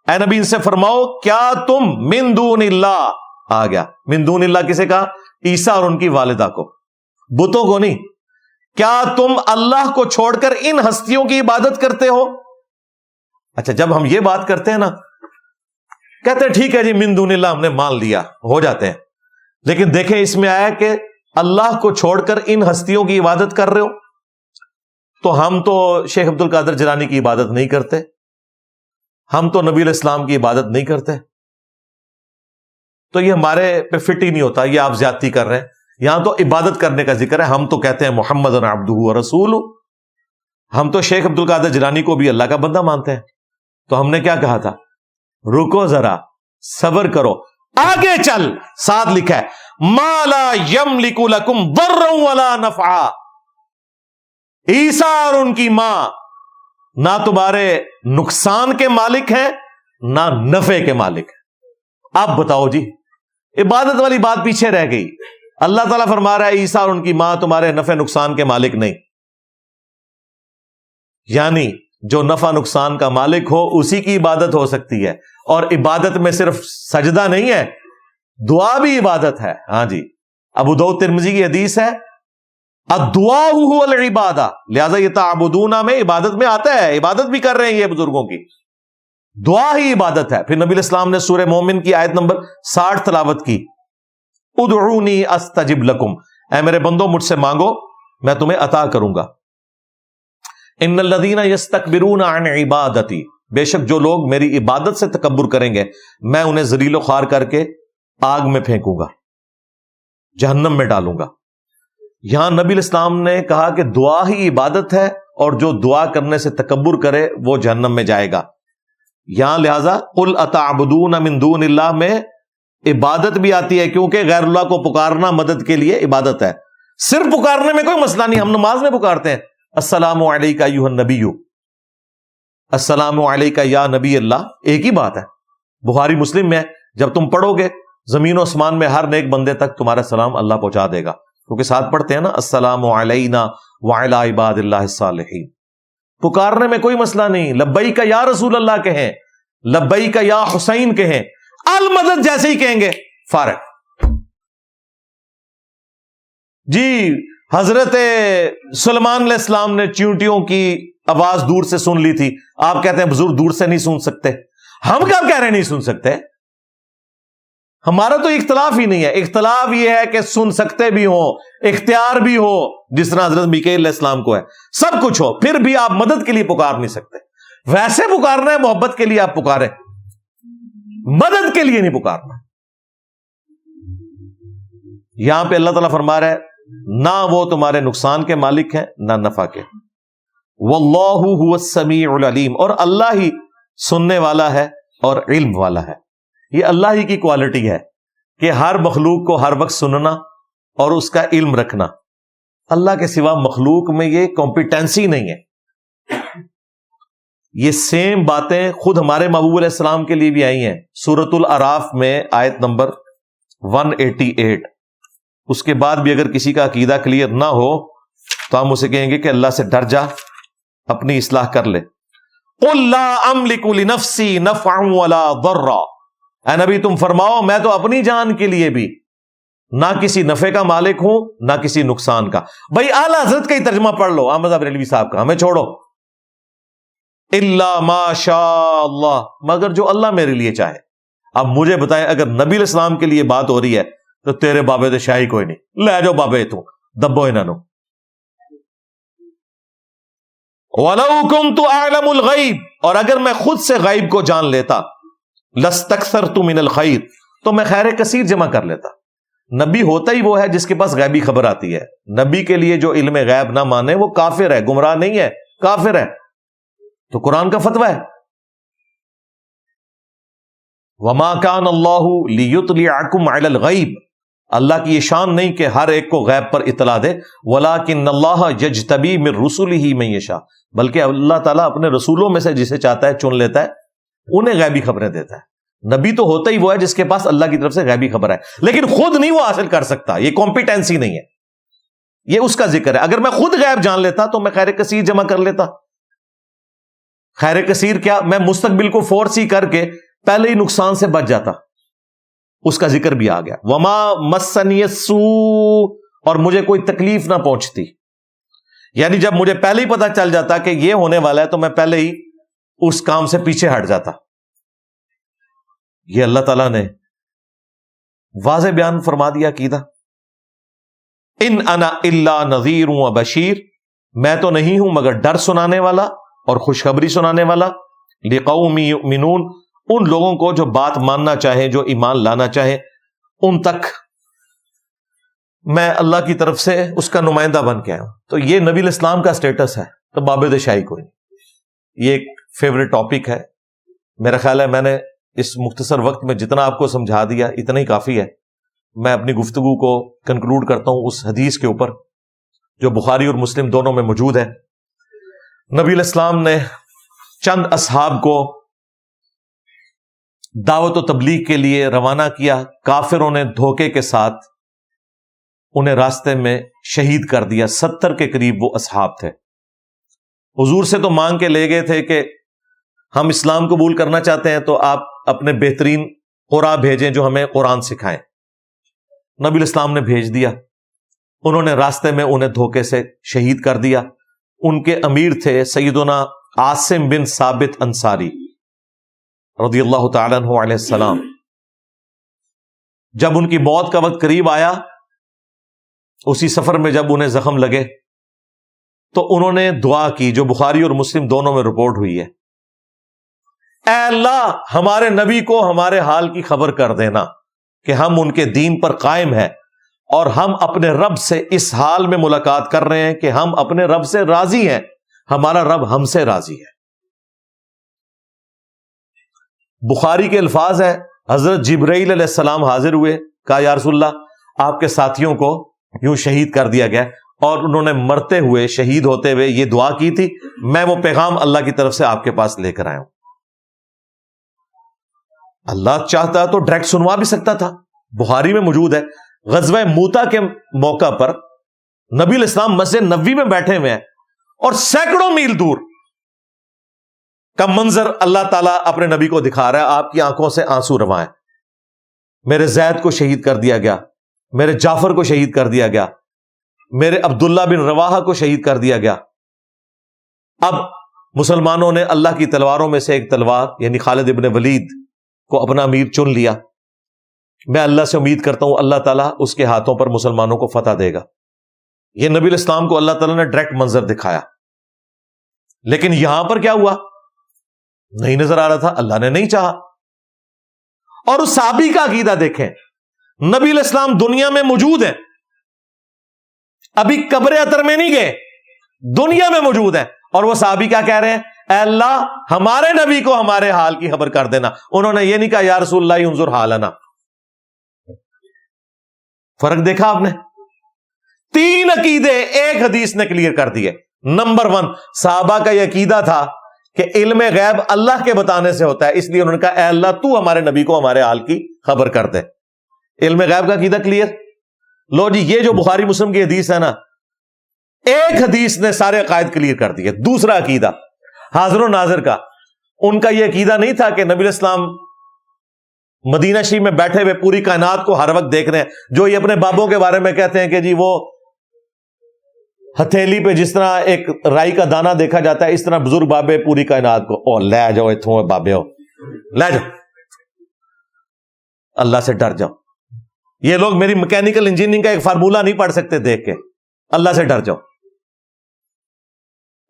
اے نبی ان سے فرماؤ کیا تم من دون اللہ, آ گیا من دون اللہ کسے کہا؟ عیسیٰ اور ان کی والدہ کو, بتوں کو نہیں. کیا تم اللہ کو چھوڑ کر ان ہستیوں کی عبادت کرتے ہو؟ اچھا, جب ہم یہ بات کرتے ہیں نا, کہتے ہیں ٹھیک ہے جی من دون اللہ ہم نے مان لیا, ہو جاتے ہیں. لیکن دیکھیں اس میں آیا کہ اللہ کو چھوڑ کر ان ہستیوں کی عبادت کر رہے ہو. تو ہم تو شیخ عبد القادر جیلانی کی عبادت نہیں کرتے, ہم تو نبی علیہ السلام کی عبادت نہیں کرتے. تو یہ ہمارے پہ فٹ ہی نہیں ہوتا, یہ آپ زیادتی کر رہے ہیں. یہاں تو عبادت کرنے کا ذکر ہے, ہم تو کہتے ہیں محمد عبدہ ورسولہ, ہم تو شیخ عبد القادر جیلانی کو بھی اللہ کا بندہ مانتے ہیں. تو ہم نے کیا کہا تھا, رکو ذرا, صبر کرو, آگے چل. ساتھ لکھا ہے ما لا یملک لکم ضرا ولا نفعا, عیسیٰ اور ان کی ماں نہ تمہارے نقصان کے مالک ہیں نہ نفع کے مالک ہیں. اب بتاؤ جی, عبادت والی بات پیچھے رہ گئی. اللہ تعالیٰ فرما رہا ہے عیسیٰ اور ان کی ماں تمہارے نفع نقصان کے مالک نہیں. یعنی جو نفع نقصان کا مالک ہو اسی کی عبادت ہو سکتی ہے. اور عبادت میں صرف سجدہ نہیں ہے, دعا بھی عبادت ہے. ہاں جی, ابو داؤد ترمذی کی حدیث ہے الدعاء هو العبادہ, لہذا یہ تعبدون میں عبادت میں آتا ہے, عبادت بھی کر رہے ہیں یہ بزرگوں کی, دعا ہی عبادت ہے. پھر نبی علیہ السلام نے سورہ مومن کی آیت نمبر 60 تلاوت کی, ادعونی استجب لکم, اے میرے بندو مجھ سے مانگو میں تمہیں عطا کروں گا. ان الذین یستکبرون عن عبادتی, بے شک جو لوگ میری عبادت سے تکبر کریں گے میں انہیں ذلیل و خوار کر کے آگ میں پھینکوں گا, جہنم میں ڈالوں گا. یہاں نبی علیہ السلام نے کہا کہ دعا ہی عبادت ہے, اور جو دعا کرنے سے تکبر کرے وہ جہنم میں جائے گا. یہاں لہذا قل اتعبدون من دون اللہ میں عبادت بھی آتی ہے, کیونکہ غیر اللہ کو پکارنا مدد کے لیے عبادت ہے. صرف پکارنے میں کوئی مسئلہ نہیں, ہم نماز میں پکارتے ہیں السلام علیکہ ایھا النبی, السلام علیکہ یا نبی اللہ, ایک ہی بات ہے. بخاری مسلم میں جب تم پڑھو گے زمین و آسمان میں ہر نیک بندے تک تمہارا سلام اللہ پہنچا دے گا, کیونکہ ساتھ پڑھتے ہیں نا السلام علینا وعلی عباد اللہ الصالحین. پکارنے میں کوئی مسئلہ نہیں, لبیک یا رسول اللہ کہیں, لبیک یا حسین کہیں, المدد جیسے ہی کہیں گے فارغ. جی حضرت سلیمان علیہ السلام نے چیونٹیوں کی آواز دور سے سن لی تھی, آپ کہتے ہیں بزرگ دور سے نہیں سن سکتے. ہم کیا کہہ رہے ہیں نہیں سن سکتے, ہمارا تو اختلاف ہی نہیں ہے. اختلاف یہ ہے کہ سن سکتے بھی ہوں, اختیار بھی ہو, جس طرح حضرت میکائیل علیہ السلام کو ہے, سب کچھ ہو, پھر بھی آپ مدد کے لیے پکار نہیں سکتے. ویسے پکارنا ہے محبت کے لیے آپ پکاریں, مدد کے لیے نہیں پکارنا. یہاں پہ اللہ تعالیٰ فرما رہا ہے نہ وہ تمہارے نقصان کے مالک ہیں نہ نفع کے. واللہ هو السمیع العلیم, اور اللہ ہی سننے والا ہے اور علم والا ہے. یہ اللہ ہی کی کوالٹی ہے کہ ہر مخلوق کو ہر وقت سننا اور اس کا علم رکھنا. اللہ کے سوا مخلوق میں یہ کمپیٹنسی نہیں ہے. یہ سیم باتیں خود ہمارے محبوب علیہ السلام کے لیے بھی آئی ہیں. سورۃ الاعراف میں آیت نمبر 188. اس کے بعد بھی اگر کسی کا عقیدہ کلیئر نہ ہو تو ہم اسے کہیں گے کہ اللہ سے ڈر جا, اپنی اصلاح کر لے. قل لا املک لنفسی نفعا ولا ضرا, اے نبی تم فرماؤ میں تو اپنی جان کے لیے بھی نہ کسی نفع کا مالک ہوں نہ کسی نقصان کا. بھائی اعلی حضرت کا ہی ترجمہ پڑھ لو, احمد بریلوی صاحب کا, ہمیں چھوڑو. الا ما شاء اللہ, مگر جو اللہ میرے لیے چاہے. اب مجھے بتائیں اگر نبی علیہ السلام کے لیے بات ہو رہی ہے تو تیرے بابے تو شاہی کوئی نہیں, لے جاؤ بابے تو دبو انہوں. وَلَوْ كُنْتُ أَعْلَمُ الْغَيْبِ، اور اگر میں خود سے غیب کو جان لیتا، لَاسْتَكْثَرْتُ مِنَ الْخَيْرِ، تو میں خیر کثیر جمع کر لیتا۔ نبی ہوتا ہی وہ ہے جس کے پاس غیبی خبر آتی ہے۔ نبی کے لیے جو علم غیب نہ مانے وہ کافر ہے، گمراہ نہیں ہے، کافر ہے۔ تو قرآن کا فتویٰ ہے وَمَا كَانَ اللَّهُ لِيُطْلِعَكُمْ عَلَى الْغَيْبِ، اللہ کی یہ شان نہیں کہ ہر ایک کو غیب پر اطلاع دے، وَلَكِنَّ اللَّهَ يَجْتَبِي مِن رُسُلِهِ مَن يَشَاءُ، بلکہ اللہ تعالیٰ اپنے رسولوں میں سے جسے چاہتا ہے چن لیتا ہے، انہیں غیبی خبریں دیتا ہے۔ نبی تو ہوتا ہی وہ ہے جس کے پاس اللہ کی طرف سے غیبی خبر ہے، لیکن خود نہیں وہ حاصل کر سکتا، یہ کمپیٹنسی نہیں ہے، یہ اس کا ذکر ہے۔ اگر میں خود غیب جان لیتا تو میں خیر کثیر جمع کر لیتا۔ خیر کثیر کیا؟ میں مستقبل کو فورسی کر کے پہلے ہی نقصان سے بچ جاتا۔ اس کا ذکر بھی آ گیا، وما مسنی السوء، اور مجھے کوئی تکلیف نہ پہنچتی، یعنی جب مجھے پہلے ہی پتا چل جاتا کہ یہ ہونے والا ہے تو میں پہلے ہی اس کام سے پیچھے ہٹ جاتا۔ یہ اللہ تعالیٰ نے واضح بیان فرما دیا عقیدہ، ان انا الا نذیر و بشیر، میں تو نہیں ہوں مگر ڈر سنانے والا اور خوشخبری سنانے والا، لقوم یؤمنون، ان لوگوں کو جو بات ماننا چاہیں، جو ایمان لانا چاہیں، ان تک میں اللہ کی طرف سے اس کا نمائندہ بن کے آیا ہوں۔ تو یہ نبی الاسلام کا سٹیٹس ہے، تو بابد شاہی کوئی نہیں۔ یہ ایک فیوریٹ ٹاپک ہے، میرا خیال ہے میں نے اس مختصر وقت میں جتنا آپ کو سمجھا دیا اتنا ہی کافی ہے۔ میں اپنی گفتگو کو کنکلوڈ کرتا ہوں اس حدیث کے اوپر جو بخاری اور مسلم دونوں میں موجود ہے۔ نبی الاسلام نے چند اصحاب کو دعوت و تبلیغ کے لیے روانہ کیا، کافروں نے دھوکے کے ساتھ انہیں راستے میں شہید کر دیا۔ 70 کے قریب وہ اصحاب تھے۔ حضور سے تو مانگ کے لے گئے تھے کہ ہم اسلام قبول کرنا چاہتے ہیں تو آپ اپنے بہترین قرآ بھیجیں جو ہمیں قرآن سکھائیں۔ نبی الاسلام نے بھیج دیا، انہوں نے راستے میں انہیں دھوکے سے شہید کر دیا۔ ان کے امیر تھے سیدنا عاصم بن ثابت انصاری رضی اللہ تعالیٰ عنہ علیہ السلام۔ جب ان کی موت کا وقت قریب آیا، اسی سفر میں جب انہیں زخم لگے تو انہوں نے دعا کی جو بخاری اور مسلم دونوں میں رپورٹ ہوئی ہے، اے اللہ ہمارے نبی کو ہمارے حال کی خبر کر دینا کہ ہم ان کے دین پر قائم ہیں اور ہم اپنے رب سے اس حال میں ملاقات کر رہے ہیں کہ ہم اپنے رب سے راضی ہیں، ہمارا رب ہم سے راضی ہے۔ بخاری کے الفاظ ہیں، حضرت جبرائیل علیہ السلام حاضر ہوئے، کہا یا رسول اللہ آپ کے ساتھیوں کو یوں شہید کر دیا گیا، اور انہوں نے مرتے ہوئے شہید ہوتے ہوئے یہ دعا کی تھی، میں وہ پیغام اللہ کی طرف سے آپ کے پاس لے کر آیا ہوں۔ اللہ چاہتا تو ڈائریکٹ سنوا بھی سکتا تھا، بخاری میں موجود ہے۔ غزوہ موتا کے موقع پر نبی الاسلام مسجد نبوی میں بیٹھے ہوئے ہیں اور سینکڑوں میل دور کا منظر اللہ تعالیٰ اپنے نبی کو دکھا رہا ہے، آپ کی آنکھوں سے آنسو رواں ہیں، میرے زید کو شہید کر دیا گیا، میرے جعفر کو شہید کر دیا گیا، میرے عبداللہ بن رواحہ کو شہید کر دیا گیا۔ اب مسلمانوں نے اللہ کی تلواروں میں سے ایک تلوار یعنی خالد ابن ولید کو اپنا امیر چن لیا۔ میں اللہ سے امید کرتا ہوں اللہ تعالیٰ اس کے ہاتھوں پر مسلمانوں کو فتح دے گا۔ یہ نبی الاسلام کو اللہ تعالیٰ نے ڈائریکٹ منظر دکھایا، لیکن یہاں پر کیا ہوا نہیں نظر آ رہا تھا، اللہ نے نہیں چاہا۔ اور اس صحابی کا عقیدہ دیکھیں، نبی الاسلام دنیا میں موجود ہیں، ابھی قبر اطہر میں نہیں گئے، دنیا میں موجود ہیں، اور وہ صحابی کیا کہہ رہے ہیں، اے اللہ ہمارے نبی کو ہمارے حال کی خبر کر دینا۔ انہوں نے یہ نہیں کہا یا رسول اللہ انظر حالنا۔ فرق دیکھا آپ نے؟ 3 عقیدے ایک حدیث نے کلیئر کر دیے۔ نمبر 1، صحابہ کا یہ عقیدہ تھا کہ علم غیب اللہ کے بتانے سے ہوتا ہے، اس لیے انہوں نے کہا اے اللہ تو ہمارے نبی کو ہمارے حال کی خبر کر دے۔ علم غیب کا عقیدہ کلیئر۔ لو جی، یہ جو بخاری مسلم کی حدیث ہے نا، ایک حدیث نے سارے عقائد کلیئر کر دیے۔ دوسرا عقیدہ حاضر و ناظر کا، ان کا یہ عقیدہ نہیں تھا کہ نبی الاسلام مدینہ شریف میں بیٹھے ہوئے پوری کائنات کو ہر وقت دیکھ رہے ہیں، جو یہ اپنے بابوں کے بارے میں کہتے ہیں کہ جی وہ ہتھیلی پہ جس طرح ایک رائی کا دانہ دیکھا جاتا ہے، اس طرح بزرگ بابے پوری کائنات کو، او لے جاؤ اتھوں بابے ہو، لے جاؤ، اللہ سے ڈر جاؤ۔ یہ لوگ میری میکینیکل انجینئرنگ کا ایک فارمولہ نہیں پڑھ سکتے دیکھ کے، اللہ سے ڈر جاؤ۔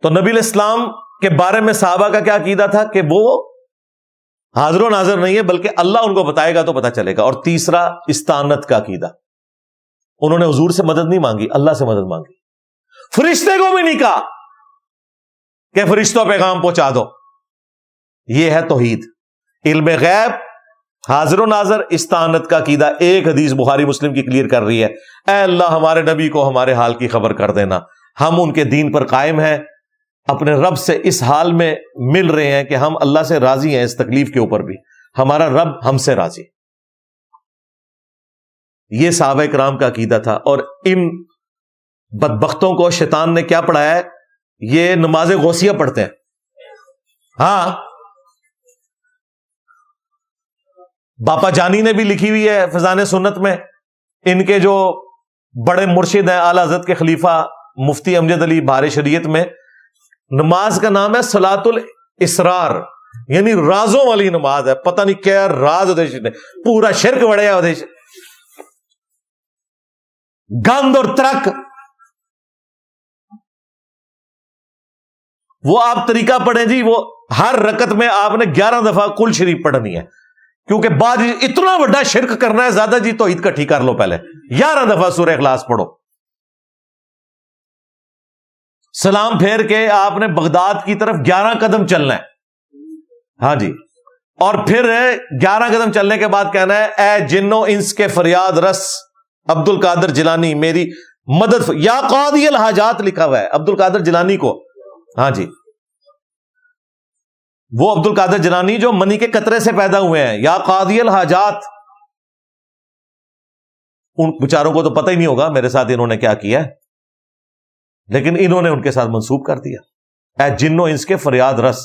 تو نبی علیہ السلام کے بارے میں صحابہ کا کیا عقیدہ تھا کہ وہ حاضر و ناظر نہیں ہے بلکہ اللہ ان کو بتائے گا تو پتہ چلے گا. اور تیسرا استعانت کا عقیدہ, انہوں نے حضور سے مدد نہیں مانگی, اللہ سے مدد مانگی. فرشتے کو بھی نہیں کہا کہ فرشتوں پیغام پہنچا دو. یہ ہے توحید, علم غیب, حاضر و ناظر, استعانت کا عقیدہ. ایک حدیث بخاری مسلم کی کلیئر کر رہی ہے, اے اللہ ہمارے نبی کو ہمارے حال کی خبر کر دینا, ہم ان کے دین پر قائم ہیں, اپنے رب سے اس حال میں مل رہے ہیں کہ ہم اللہ سے راضی ہیں, اس تکلیف کے اوپر بھی ہمارا رب ہم سے راضی. یہ صحابہ کرام کا عقیدہ تھا. اور ان بدبختوں کو شیطان نے کیا پڑھایا ہے؟ یہ نماز غوثیہ پڑھتے ہیں. ہاں, باپا جانی نے بھی لکھی ہوئی ہے فیضان سنت میں, ان کے جو بڑے مرشد ہیں اعلی حضرت کے خلیفہ مفتی امجد علی بہار شریعت میں, نماز کا نام ہے صلاۃ الاسرار, یعنی رازوں والی نماز ہے. پتہ نہیں کیا راز ادیش نے پورا شرک بڑھیا ادیش, گند اور ترک. وہ آپ طریقہ پڑھیں جی, وہ ہر رکعت میں آپ نے 11 دفعہ کل شریف پڑھنی ہے, کیونکہ بعد اتنا بڑا شرک کرنا ہے زیادہ جی, توحید کٹھی کر لو, پہلے 11 دفعہ سورہ اخلاص پڑھو. سلام پھیر کے آپ نے بغداد کی طرف 11 قدم چلنا ہے. ہاں جی, اور پھر 11 قدم چلنے کے بعد کہنا ہے اے جنو انس کے فریاد رس عبد القادر جیلانی میری مدد, یا قاضی الحاجات لکھا ہوا ہے عبد القادر جیلانی کو. ہاں جی, وہ عبد القادر جیلانی جو منی کے قطرے سے پیدا ہوئے ہیں, یا قاضی الحاجات. ان بیچاروں کو تو پتہ ہی نہیں ہوگا میرے ساتھ انہوں نے کیا کیا ہے, لیکن انہوں نے ان کے ساتھ منسوب کر دیا اے جنو انس کے فریاد رس.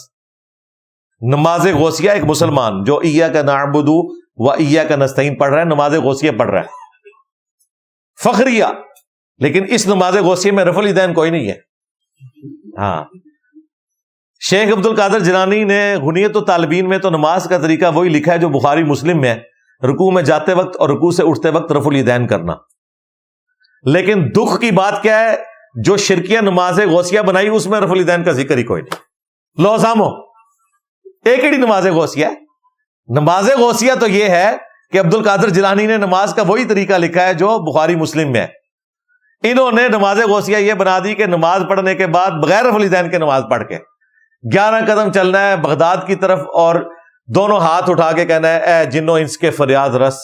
نماز غوثیہ ایک مسلمان جو ایاک نعبد و ایاک نستعین پڑھ رہا ہے, نماز غوثیہ پڑھ رہا ہے فخریہ, لیکن اس نماز غوثیہ میں رفع الیدین کوئی نہیں ہے. ہاں, شیخ عبد القادر جیلانی نے غنیت الطالبین میں تو نماز کا طریقہ وہی لکھا ہے جو بخاری مسلم میں ہے, رکوع میں جاتے وقت اور رکوع سے اٹھتے وقت رفع الیدین کرنا. لیکن دکھ کی بات کیا ہے, جو شرکیہ نماز غوثیہ بنائی اس میں رفع الیدین کا ذکر ہی کوئی نہیں. لو سامو, ایک ہی نماز غوثیہ ہے. نماز غوثیہ تو یہ ہے کہ عبد القادر جیلانی نے نماز کا وہی طریقہ لکھا ہے جو بخاری مسلم میں ہے. انہوں نے نماز غوثیہ یہ بنا دی کہ نماز پڑھنے کے بعد بغیر رفع الیدین کے نماز پڑھ کے 11 قدم چلنا ہے بغداد کی طرف, اور دونوں ہاتھ اٹھا کے کہنا ہے اے جنو انس کے فریاد رس,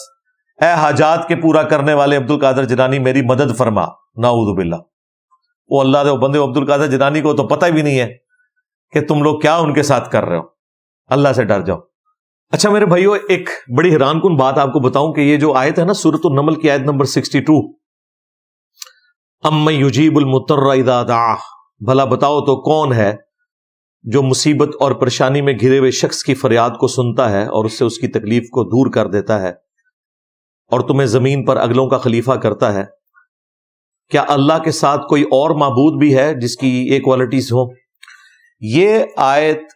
اے حاجات کے پورا کرنے والے عبد القادر جیلانی میری مدد فرما. نعوذ باللہ. وہ اللہ دے بندے عبد القادر جیلانی کو تو پتہ بھی نہیں ہے کہ تم لوگ کیا ان کے ساتھ کر رہے ہو. اللہ سے ڈر جاؤ. اچھا میرے بھائیو, ایک بڑی حیران کن بات آپ کو بتاؤں کہ یہ جو آیت ہے نا سورۃ النمل کی آیت نمبر 62, امن یجیب المضطر اذا دعاہ, بھلا بتاؤ تو کون ہے جو مصیبت اور پریشانی میں گھرے ہوئے شخص کی فریاد کو سنتا ہے اور اس سے اس کی تکلیف کو دور کر دیتا ہے اور تمہیں زمین پر اگلوں کا خلیفہ کرتا ہے. کیا اللہ کے ساتھ کوئی اور معبود بھی ہے جس کی یہ کوالٹیز ہوں؟ یہ آیت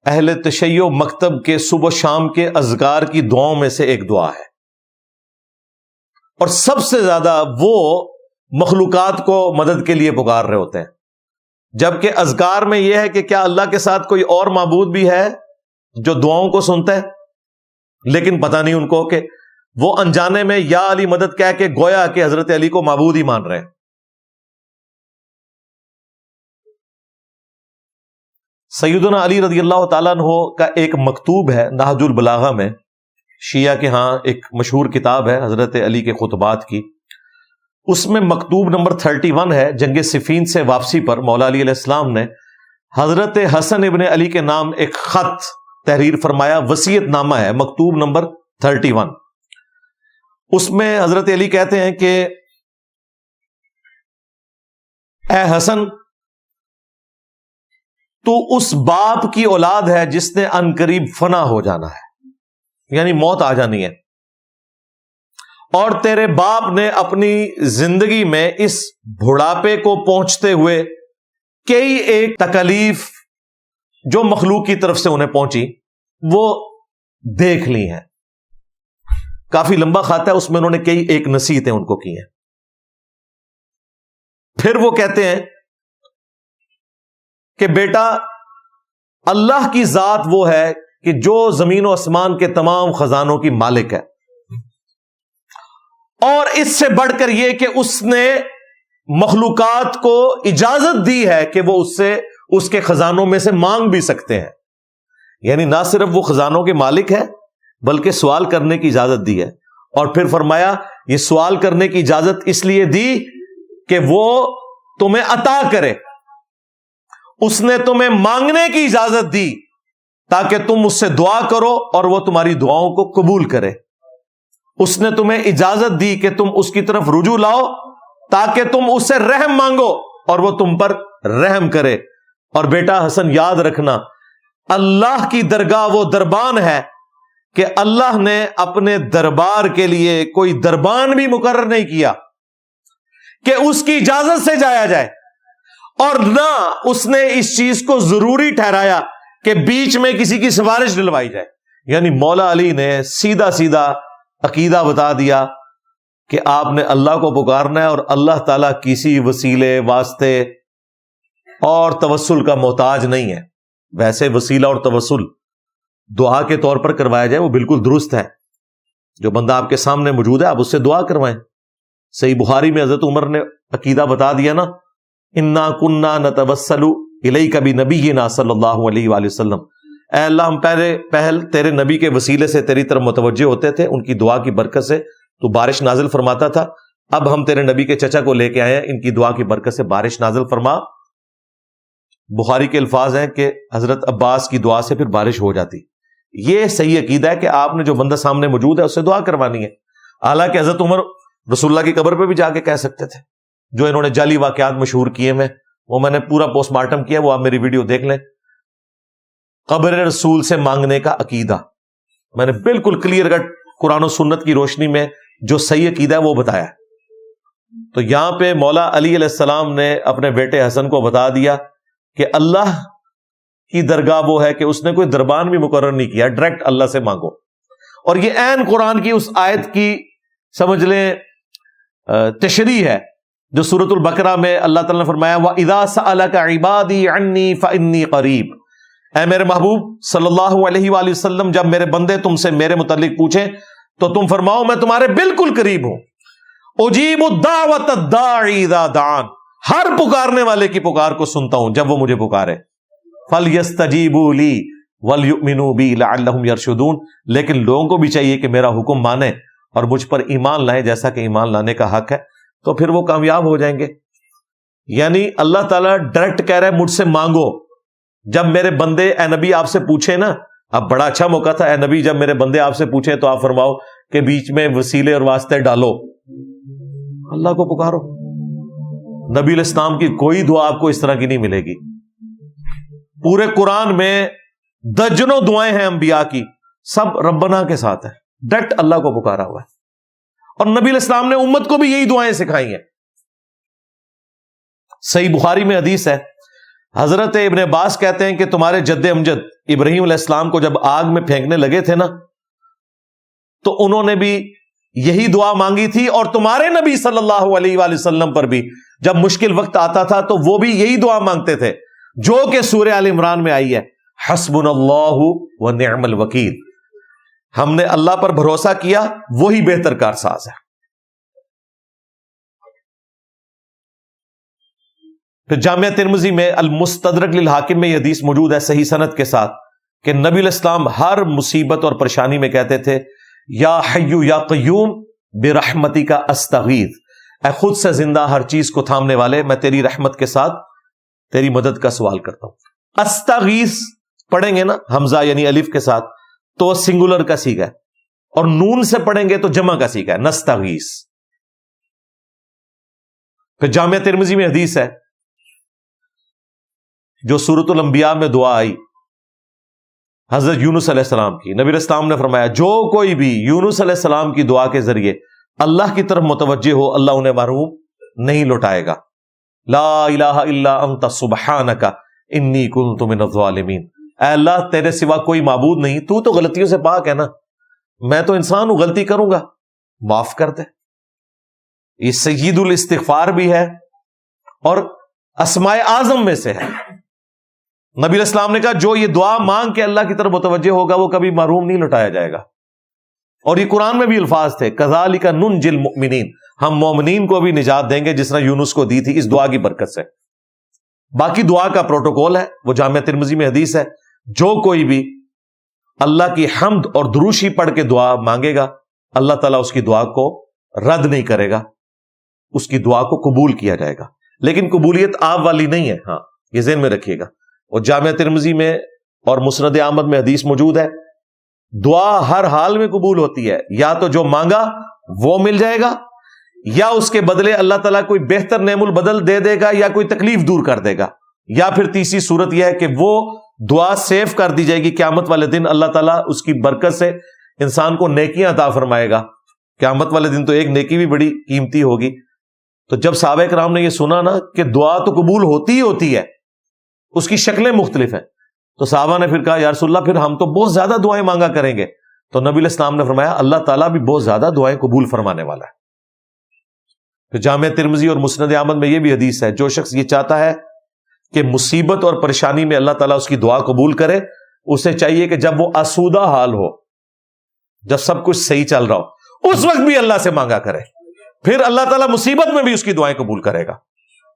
اہل تشیع مکتب کے صبح و شام کے اذکار کی دعاؤں میں سے ایک دعا ہے, اور سب سے زیادہ وہ مخلوقات کو مدد کے لیے پکار رہے ہوتے ہیں. جبکہ اذکار میں یہ ہے کہ کیا اللہ کے ساتھ کوئی اور معبود بھی ہے جو دعاؤں کو سنتا ہے, لیکن پتہ نہیں ان کو کہ وہ انجانے میں یا علی مدد کہہ کے گویا کہ حضرت علی کو معبود ہی مان رہے ہیں. سیدنا علی رضی اللہ تعالیٰ عنہ کا ایک مکتوب ہے نہج البلاغہ میں, شیعہ کے ہاں ایک مشہور کتاب ہے حضرت علی کے خطبات کی. اس میں مکتوب نمبر 31 ہے, جنگ صفین سے واپسی پر مولا علی علیہ السلام نے حضرت حسن ابن علی کے نام ایک خط تحریر فرمایا, وصیت نامہ ہے, مکتوب نمبر 31. اس میں حضرت علی کہتے ہیں کہ اے حسن, تو اس باپ کی اولاد ہے جس نے عنقریب فنا ہو جانا ہے, یعنی موت آ جانی ہے, اور تیرے باپ نے اپنی زندگی میں اس بڑھاپے کو پہنچتے ہوئے کئی ایک تکلیف جو مخلوق کی طرف سے انہیں پہنچی وہ دیکھ لی ہیں. کافی لمبا خط ہے, اس میں انہوں نے کئی ایک نصیحتیں ان کو کی ہیں. پھر وہ کہتے ہیں کہ بیٹا اللہ کی ذات وہ ہے کہ جو زمین و آسمان کے تمام خزانوں کی مالک ہے، اور اس سے بڑھ کر یہ کہ اس نے مخلوقات کو اجازت دی ہے کہ وہ اس سے اس کے خزانوں میں سے مانگ بھی سکتے ہیں. یعنی نہ صرف وہ خزانوں کے مالک ہے بلکہ سوال کرنے کی اجازت دی ہے. اور پھر فرمایا یہ سوال کرنے کی اجازت اس لیے دی کہ وہ تمہیں عطا کرے. اس نے تمہیں مانگنے کی اجازت دی تاکہ تم اس سے دعا کرو اور وہ تمہاری دعاؤں کو قبول کرے. اس نے تمہیں اجازت دی کہ تم اس کی طرف رجوع لاؤ تاکہ تم اس سے رحم مانگو اور وہ تم پر رحم کرے. اور بیٹا حسن یاد رکھنا، اللہ کی درگاہ وہ دربان ہے کہ اللہ نے اپنے دربار کے لیے کوئی دربان بھی مقرر نہیں کیا کہ اس کی اجازت سے جایا جائے، اور نہ اس نے اس چیز کو ضروری ٹھہرایا کہ بیچ میں کسی کی سفارش ڈلوائی جائے. یعنی مولا علی نے سیدھا سیدھا عقیدہ بتا دیا کہ آپ نے اللہ کو پکارنا ہے اور اللہ تعالیٰ کسی وسیلے واسطے اور توسل کا محتاج نہیں ہے. ویسے وسیلہ اور توسل دعا کے طور پر کروایا جائے وہ بالکل درست ہے. جو بندہ آپ کے سامنے موجود ہے آپ اس سے دعا کروائیں. صحیح بخاری میں حضرت عمر نے عقیدہ بتا دیا نا، انا کننا نتوسل الیک بنبینا صلی اللہ علیہ وآلہ وسلم، اے اللہ ہم پہل تیرے نبی کے وسیلے سے تیری طرف متوجہ ہوتے تھے، ان کی دعا کی برکت سے تو بارش نازل فرماتا تھا. اب ہم تیرے نبی کے چچا کو لے کے آئے ہیں، ان کی دعا کی برکت سے بارش نازل فرما. بخاری کے الفاظ ہیں کہ حضرت عباس کی دعا سے پھر بارش ہو جاتی. یہ صحیح عقیدہ ہے کہ آپ نے جو بندہ سامنے موجود ہے اس سے دعا کروانی ہے. حالانکہ حضرت عمر رسول اللہ کی قبر پہ بھی جا کے کہہ سکتے تھے. جو انہوں نے جعلی واقعات مشہور کیے وہ میں نے پورا پوسٹ مارٹم کیا، وہ آپ میری ویڈیو دیکھ لیں. قبر رسول سے مانگنے کا عقیدہ میں نے بالکل کلیئر کٹ قرآن و سنت کی روشنی میں جو صحیح عقیدہ ہے وہ بتایا. تو یہاں پہ مولا علی علیہ السلام نے اپنے بیٹے حسن کو بتا دیا کہ اللہ کی درگاہ وہ ہے کہ اس نے کوئی دربان بھی مقرر نہیں کیا، ڈائریکٹ اللہ سے مانگو. اور یہ عین قرآن کی اس آیت کی سمجھ لیں تشریح ہے جو سورۃ البقرہ میں اللہ تعالیٰ نے فرمایا وَإِذَا سَأَلَكَ عِبَادِي عَنِّي فَإِنِّي قَرِيب. اے میرے محبوب صلی اللہ علیہ وآلہ وسلم، جب میرے بندے تم سے میرے متعلق پوچھیں تو تم فرماؤ میں تمہارے بالکل قریب ہوں. اجیب الدعوۃ الداعی اذا دعان، ہر پکارنے والے کی پکار کو سنتا ہوں جب وہ مجھے پکارے. فَلْيَسْتَجِيبُوا لِي وَلْيُؤْمِنُوا بِي لَعَلَّهُمْ يَرْشُدُونَ. لیکن لوگوں کو بھی چاہیے کہ میرا حکم مانیں اور مجھ پر ایمان لائیں جیسا کہ ایمان لانے کا حق ہے، تو پھر وہ کامیاب ہو جائیں گے. یعنی اللہ تعالیٰ ڈائریکٹ کہہ رہا ہے مجھ سے مانگو. جب میرے بندے اے نبی آپ سے پوچھیں نا، اب بڑا اچھا موقع تھا، اے نبی جب میرے بندے آپ سے پوچھیں تو آپ فرماؤ کہ بیچ میں وسیلے اور واسطے ڈالو، اللہ کو پکارو. نبی علیہ السلام کی کوئی دعا آپ کو اس طرح کی نہیں ملے گی. پورے قرآن میں درجنوں دعائیں ہیں انبیاء کی، سب ربنا کے ساتھ ہیں، ڈائریکٹ اللہ کو پکارا ہوا ہے. اور نبی علیہ السلام نے امت کو بھی یہی دعائیں سکھائی ہیں. صحیح بخاری میں حدیث ہے، حضرت ابن عباس کہتے ہیں کہ تمہارے جد امجد ابراہیم علیہ السلام کو جب آگ میں پھینکنے لگے تھے نا تو انہوں نے بھی یہی دعا مانگی تھی، اور تمہارے نبی صلی اللہ علیہ وآلہ وسلم پر بھی جب مشکل وقت آتا تھا تو وہ بھی یہی دعا مانگتے تھے جو کہ سورہ آل عمران میں آئی ہے، حسبنا اللہ ونعم الوکیل. ہم نے اللہ پر بھروسہ کیا، وہی بہتر کارساز ہے. پھر جامعہ ترمذی میں المستدرک للحاکم میں یہ حدیث موجود ہے صحیح سند کے ساتھ کہ نبی علیہ السلام ہر مصیبت اور پریشانی میں کہتے تھے یا حیو یا قیوم برحمتی کا استغیث، اے خود سے زندہ ہر چیز کو تھامنے والے، میں تیری رحمت کے ساتھ تیری مدد کا سوال کرتا ہوں. استغیث پڑھیں گے نا حمزہ یعنی الف کے ساتھ تو سنگولر کا سیغہ ہے، اور نون سے پڑھیں گے تو جمع کا سیغہ ہے نستغیث. پھر جامعہ ترمذی میں حدیث ہے جو سورۃ الانبیاء میں دعا آئی حضرت یونس علیہ السلام کی. نبی علیہ السلام نے فرمایا جو کوئی بھی یونس علیہ السلام کی دعا کے ذریعے اللہ کی طرف متوجہ ہو اللہ انہیں محروم نہیں لوٹائے گا. لا الہ الا انت سبحانک انی کنت من الظالمین. اے اللہ تیرے سوا کوئی معبود نہیں، تو تو غلطیوں سے پاک ہے نا، میں تو انسان ہوں، غلطی کروں گا، معاف کر دے. یہ سید الاستغفار بھی ہے اور اسماء اعظم میں سے ہے. نبی علیہ السلام نے کہا جو یہ دعا مانگ کے اللہ کی طرف متوجہ ہوگا وہ کبھی محروم نہیں لوٹایا جائے گا. اور یہ قرآن میں بھی الفاظ تھے کذالک ننجی المؤمنین، ہم مومنین کو بھی نجات دیں گے جس طرح یونس کو دی تھی اس دعا کی برکت سے. باقی دعا کا پروٹوکول ہے، وہ جامعہ ترمذی میں حدیث ہے، جو کوئی بھی اللہ کی حمد اور دروشی پڑھ کے دعا مانگے گا اللہ تعالیٰ اس کی دعا کو رد نہیں کرے گا، اس کی دعا کو قبول کیا جائے گا. لیکن قبولیت آپ والی نہیں ہے، ہاں یہ ذہن میں رکھیے گا. اور جامعہ ترمذی میں اور مسند احمد میں حدیث موجود ہے دعا ہر حال میں قبول ہوتی ہے، یا تو جو مانگا وہ مل جائے گا، یا اس کے بدلے اللہ تعالیٰ کوئی بہتر نعم البدل دے دے گا، یا کوئی تکلیف دور کر دے گا، یا پھر تیسری صورت یہ ہے کہ وہ دعا سیو کر دی جائے گی قیامت والے دن، اللہ تعالیٰ اس کی برکت سے انسان کو نیکیاں عطا فرمائے گا. قیامت والے دن تو ایک نیکی بھی بڑی قیمتی ہوگی. تو جب صحابہ کرام نے یہ سنا نا کہ دعا تو قبول ہوتی ہی ہوتی ہے، اس کی شکلیں مختلف ہیں، تو صحابہ نے پھر کہا یا رسول اللہ پھر ہم تو بہت زیادہ دعائیں مانگا کریں گے. تو نبی علیہ السلام نے فرمایا اللہ تعالیٰ بھی بہت زیادہ دعائیں قبول فرمانے والا ہے. پھر جامعہ ترمذی اور مسند احمد میں یہ بھی حدیث ہے جو شخص یہ چاہتا ہے کہ مصیبت اور پریشانی میں اللہ تعالیٰ اس کی دعا قبول کرے، اسے چاہیے کہ جب وہ آسودہ حال ہو، جب سب کچھ صحیح چل رہا ہو، اس وقت بھی اللہ سے مانگا کرے، پھر اللہ تعالیٰ مصیبت میں بھی اس کی دعائیں قبول کرے گا.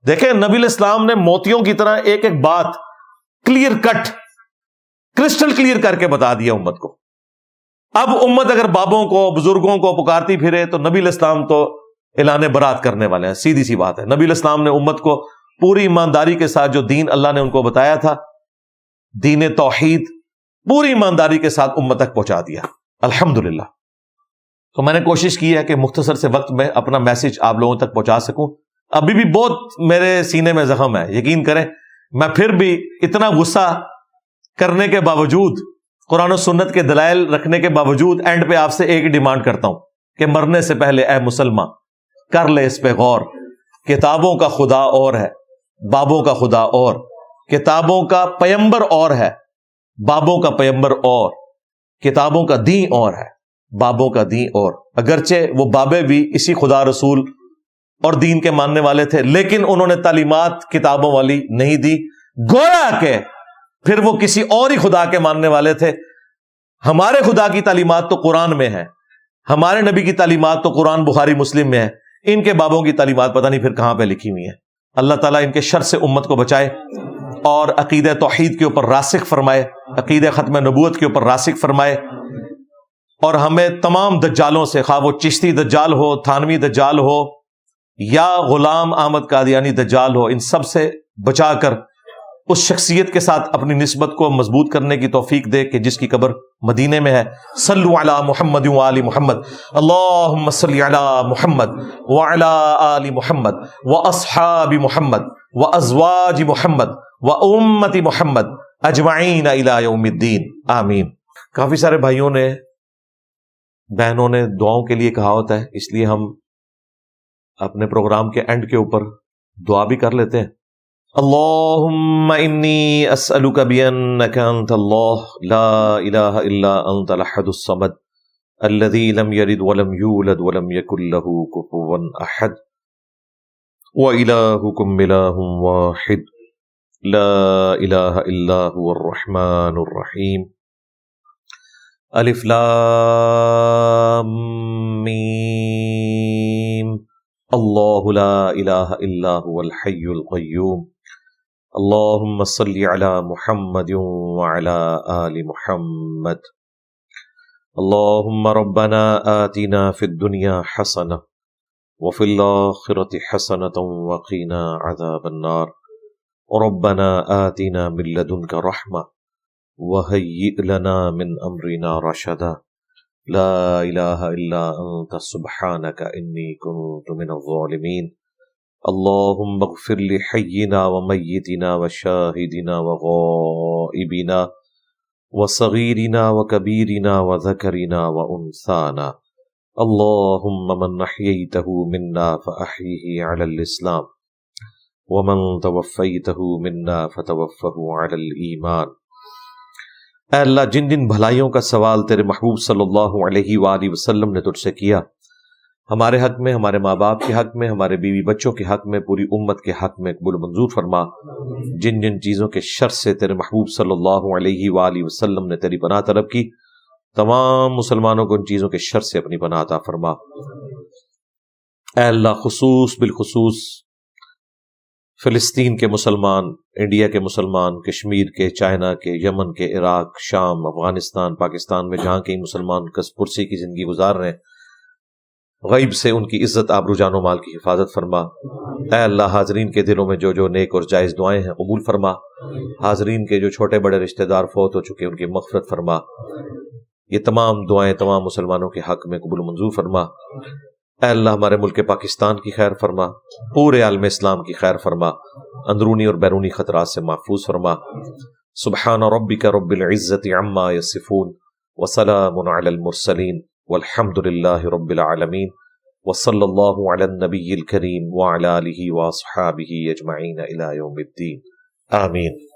دیکھیں نبی علیہ السلام نے موتیوں کی طرح ایک ایک بات کلیئر کٹ کرسٹل کلیئر کر کے بتا دیا امت کو. اب امت اگر بابوں کو بزرگوں کو پکارتی پھرے تو نبی علیہ السلام تو اعلان برات کرنے والے ہیں. سیدھی سی بات ہے. نبی علیہ السلام نے امت کو پوری ایمانداری کے ساتھ جو دین اللہ نے ان کو بتایا تھا، دین توحید، پوری ایمانداری کے ساتھ امت تک پہنچا دیا الحمدللہ. تو میں نے کوشش کی ہے کہ مختصر سے وقت میں اپنا میسج آپ لوگوں تک پہنچا سکوں. ابھی بھی بہت میرے سینے میں زخم ہے، یقین کریں. میں پھر بھی اتنا غصہ کرنے کے باوجود، قرآن و سنت کے دلائل رکھنے کے باوجود، اینڈ پہ آپ سے ایک ڈیمانڈ کرتا ہوں کہ مرنے سے پہلے اے مسلمان کر لے اس پہ غور. کتابوں کا خدا اور ہے، بابوں کا خدا اور، کتابوں کا پیمبر اور ہے، بابوں کا پیمبر اور، کتابوں کا دین اور ہے، بابوں کا دین اور. اگرچہ وہ بابے بھی اسی خدا رسول اور دین کے ماننے والے تھے، لیکن انہوں نے تعلیمات کتابوں والی نہیں دی، گویا کہ پھر وہ کسی اور ہی خدا کے ماننے والے تھے. ہمارے خدا کی تعلیمات تو قرآن میں ہے، ہمارے نبی کی تعلیمات تو قرآن بخاری مسلم میں ہے، ان کے بابوں کی تعلیمات پتہ نہیں پھر کہاں پہ لکھی ہوئی ہیں. اللہ تعالیٰ ان کے شر سے امت کو بچائے اور عقیدہ توحید کے اوپر راسخ فرمائے، عقیدہ ختم نبوت کے اوپر راسخ فرمائے، اور ہمیں تمام دجالوں سے، خواہ وہ چشتی دجال ہو، تھانوی دجال ہو، یا غلام احمد قادیانی دجال ہو، ان سب سے بچا کر اس شخصیت کے ساتھ اپنی نسبت کو مضبوط کرنے کی توفیق دے کہ جس کی قبر مدینے میں ہے. صلو علی محمد و آل محمد، اللہم صلی علی محمد و علی آل محمد و اصحاب محمد و ازواج محمد و امت محمد اجمعین الی یوم الدین آمین. کافی سارے بھائیوں نے، بہنوں نے دعاؤں کے لیے کہا ہوتا ہے، اس لیے ہم اپنے پروگرام کے اینڈ کے اوپر دعا بھی کر لیتے ہیں. اللہم انی اسألک بانک انت اللہ لا الہ الا انت الاحد الصمد الذی لم یلد ولم یولد ولم یکن له کفوا احد وإلہکم الہ واحد لا الہ الا هو الرحمن الرحیم. الف لام میم اللہ لا الہ الا هو الحی القیوم. اللہم صلی علی محمد وعلی آل محمد. اللہم ربنا آتنا فی الدنیا حسنہ وفی الآخرۃ حسنۃ وقنا عذاب النار. ربنا آتنا من لدنک رحمہ وہیئ لنا من امرنا رشدا. لا الہ الا انت سبحانک انی کنت من الظالمین. اللہم اغفر لحینا ومیتنا وشاہدنا وغائبنا وصغیرنا وکبیرنا وذکرنا وانثانا. اللہم من احییتہ منا فاحیہ علی الاسلام ومن توفیتہ منا فتوفہ علی الایمان. اے اللہ جن جن بھلائیوں کا سوال تیرے محبوب صلی اللہ علیہ وآلہ وسلم نے تجھ سے کیا، ہمارے حق میں، ہمارے ماں باپ کے حق میں، ہمارے بیوی بچوں کے حق میں، پوری امت کے حق میں قبول منظور فرما۔ جن جن چیزوں کے شر سے تیرے محبوب صلی اللہ علیہ وآلہ وسلم نے تیری پناہ طلب کی، تمام مسلمانوں کو ان چیزوں کے شر سے اپنی پناہ عطا فرما۔ اے اللہ، بالخصوص فلسطین کے مسلمان، انڈیا کے مسلمان، کشمیر کے، چائنا کے، یمن کے، عراق، شام، افغانستان، پاکستان میں جہاں کئی مسلمان کس پرسی کی زندگی گزار رہے ہیں، غیب سے ان کی عزت، آبرو، جان و مال کی حفاظت فرما۔ اے اللہ، حاضرین کے دلوں میں جو جو نیک اور جائز دعائیں ہیں قبول فرما۔ حاضرین کے جو چھوٹے بڑے رشتہ دار فوت ہو چکے ان کی مغفرت فرما۔ یہ تمام دعائیں تمام مسلمانوں کے حق میں قبول منظور فرما۔ اے اللہ، ہمارے ملک پاکستان کی خیر فرما، پورے عالم اسلام کی خیر فرما، اندرونی اور بیرونی خطرات سے محفوظ فرما۔ سبحان ربک رب العزت عما یصفون وسلام علی المرسلین والحمد للہ رب العالمین، وصلی اللہ علی النبی الکریم وعلی آلہ واصحابہ اجمعین الی یوم الدین، آمین۔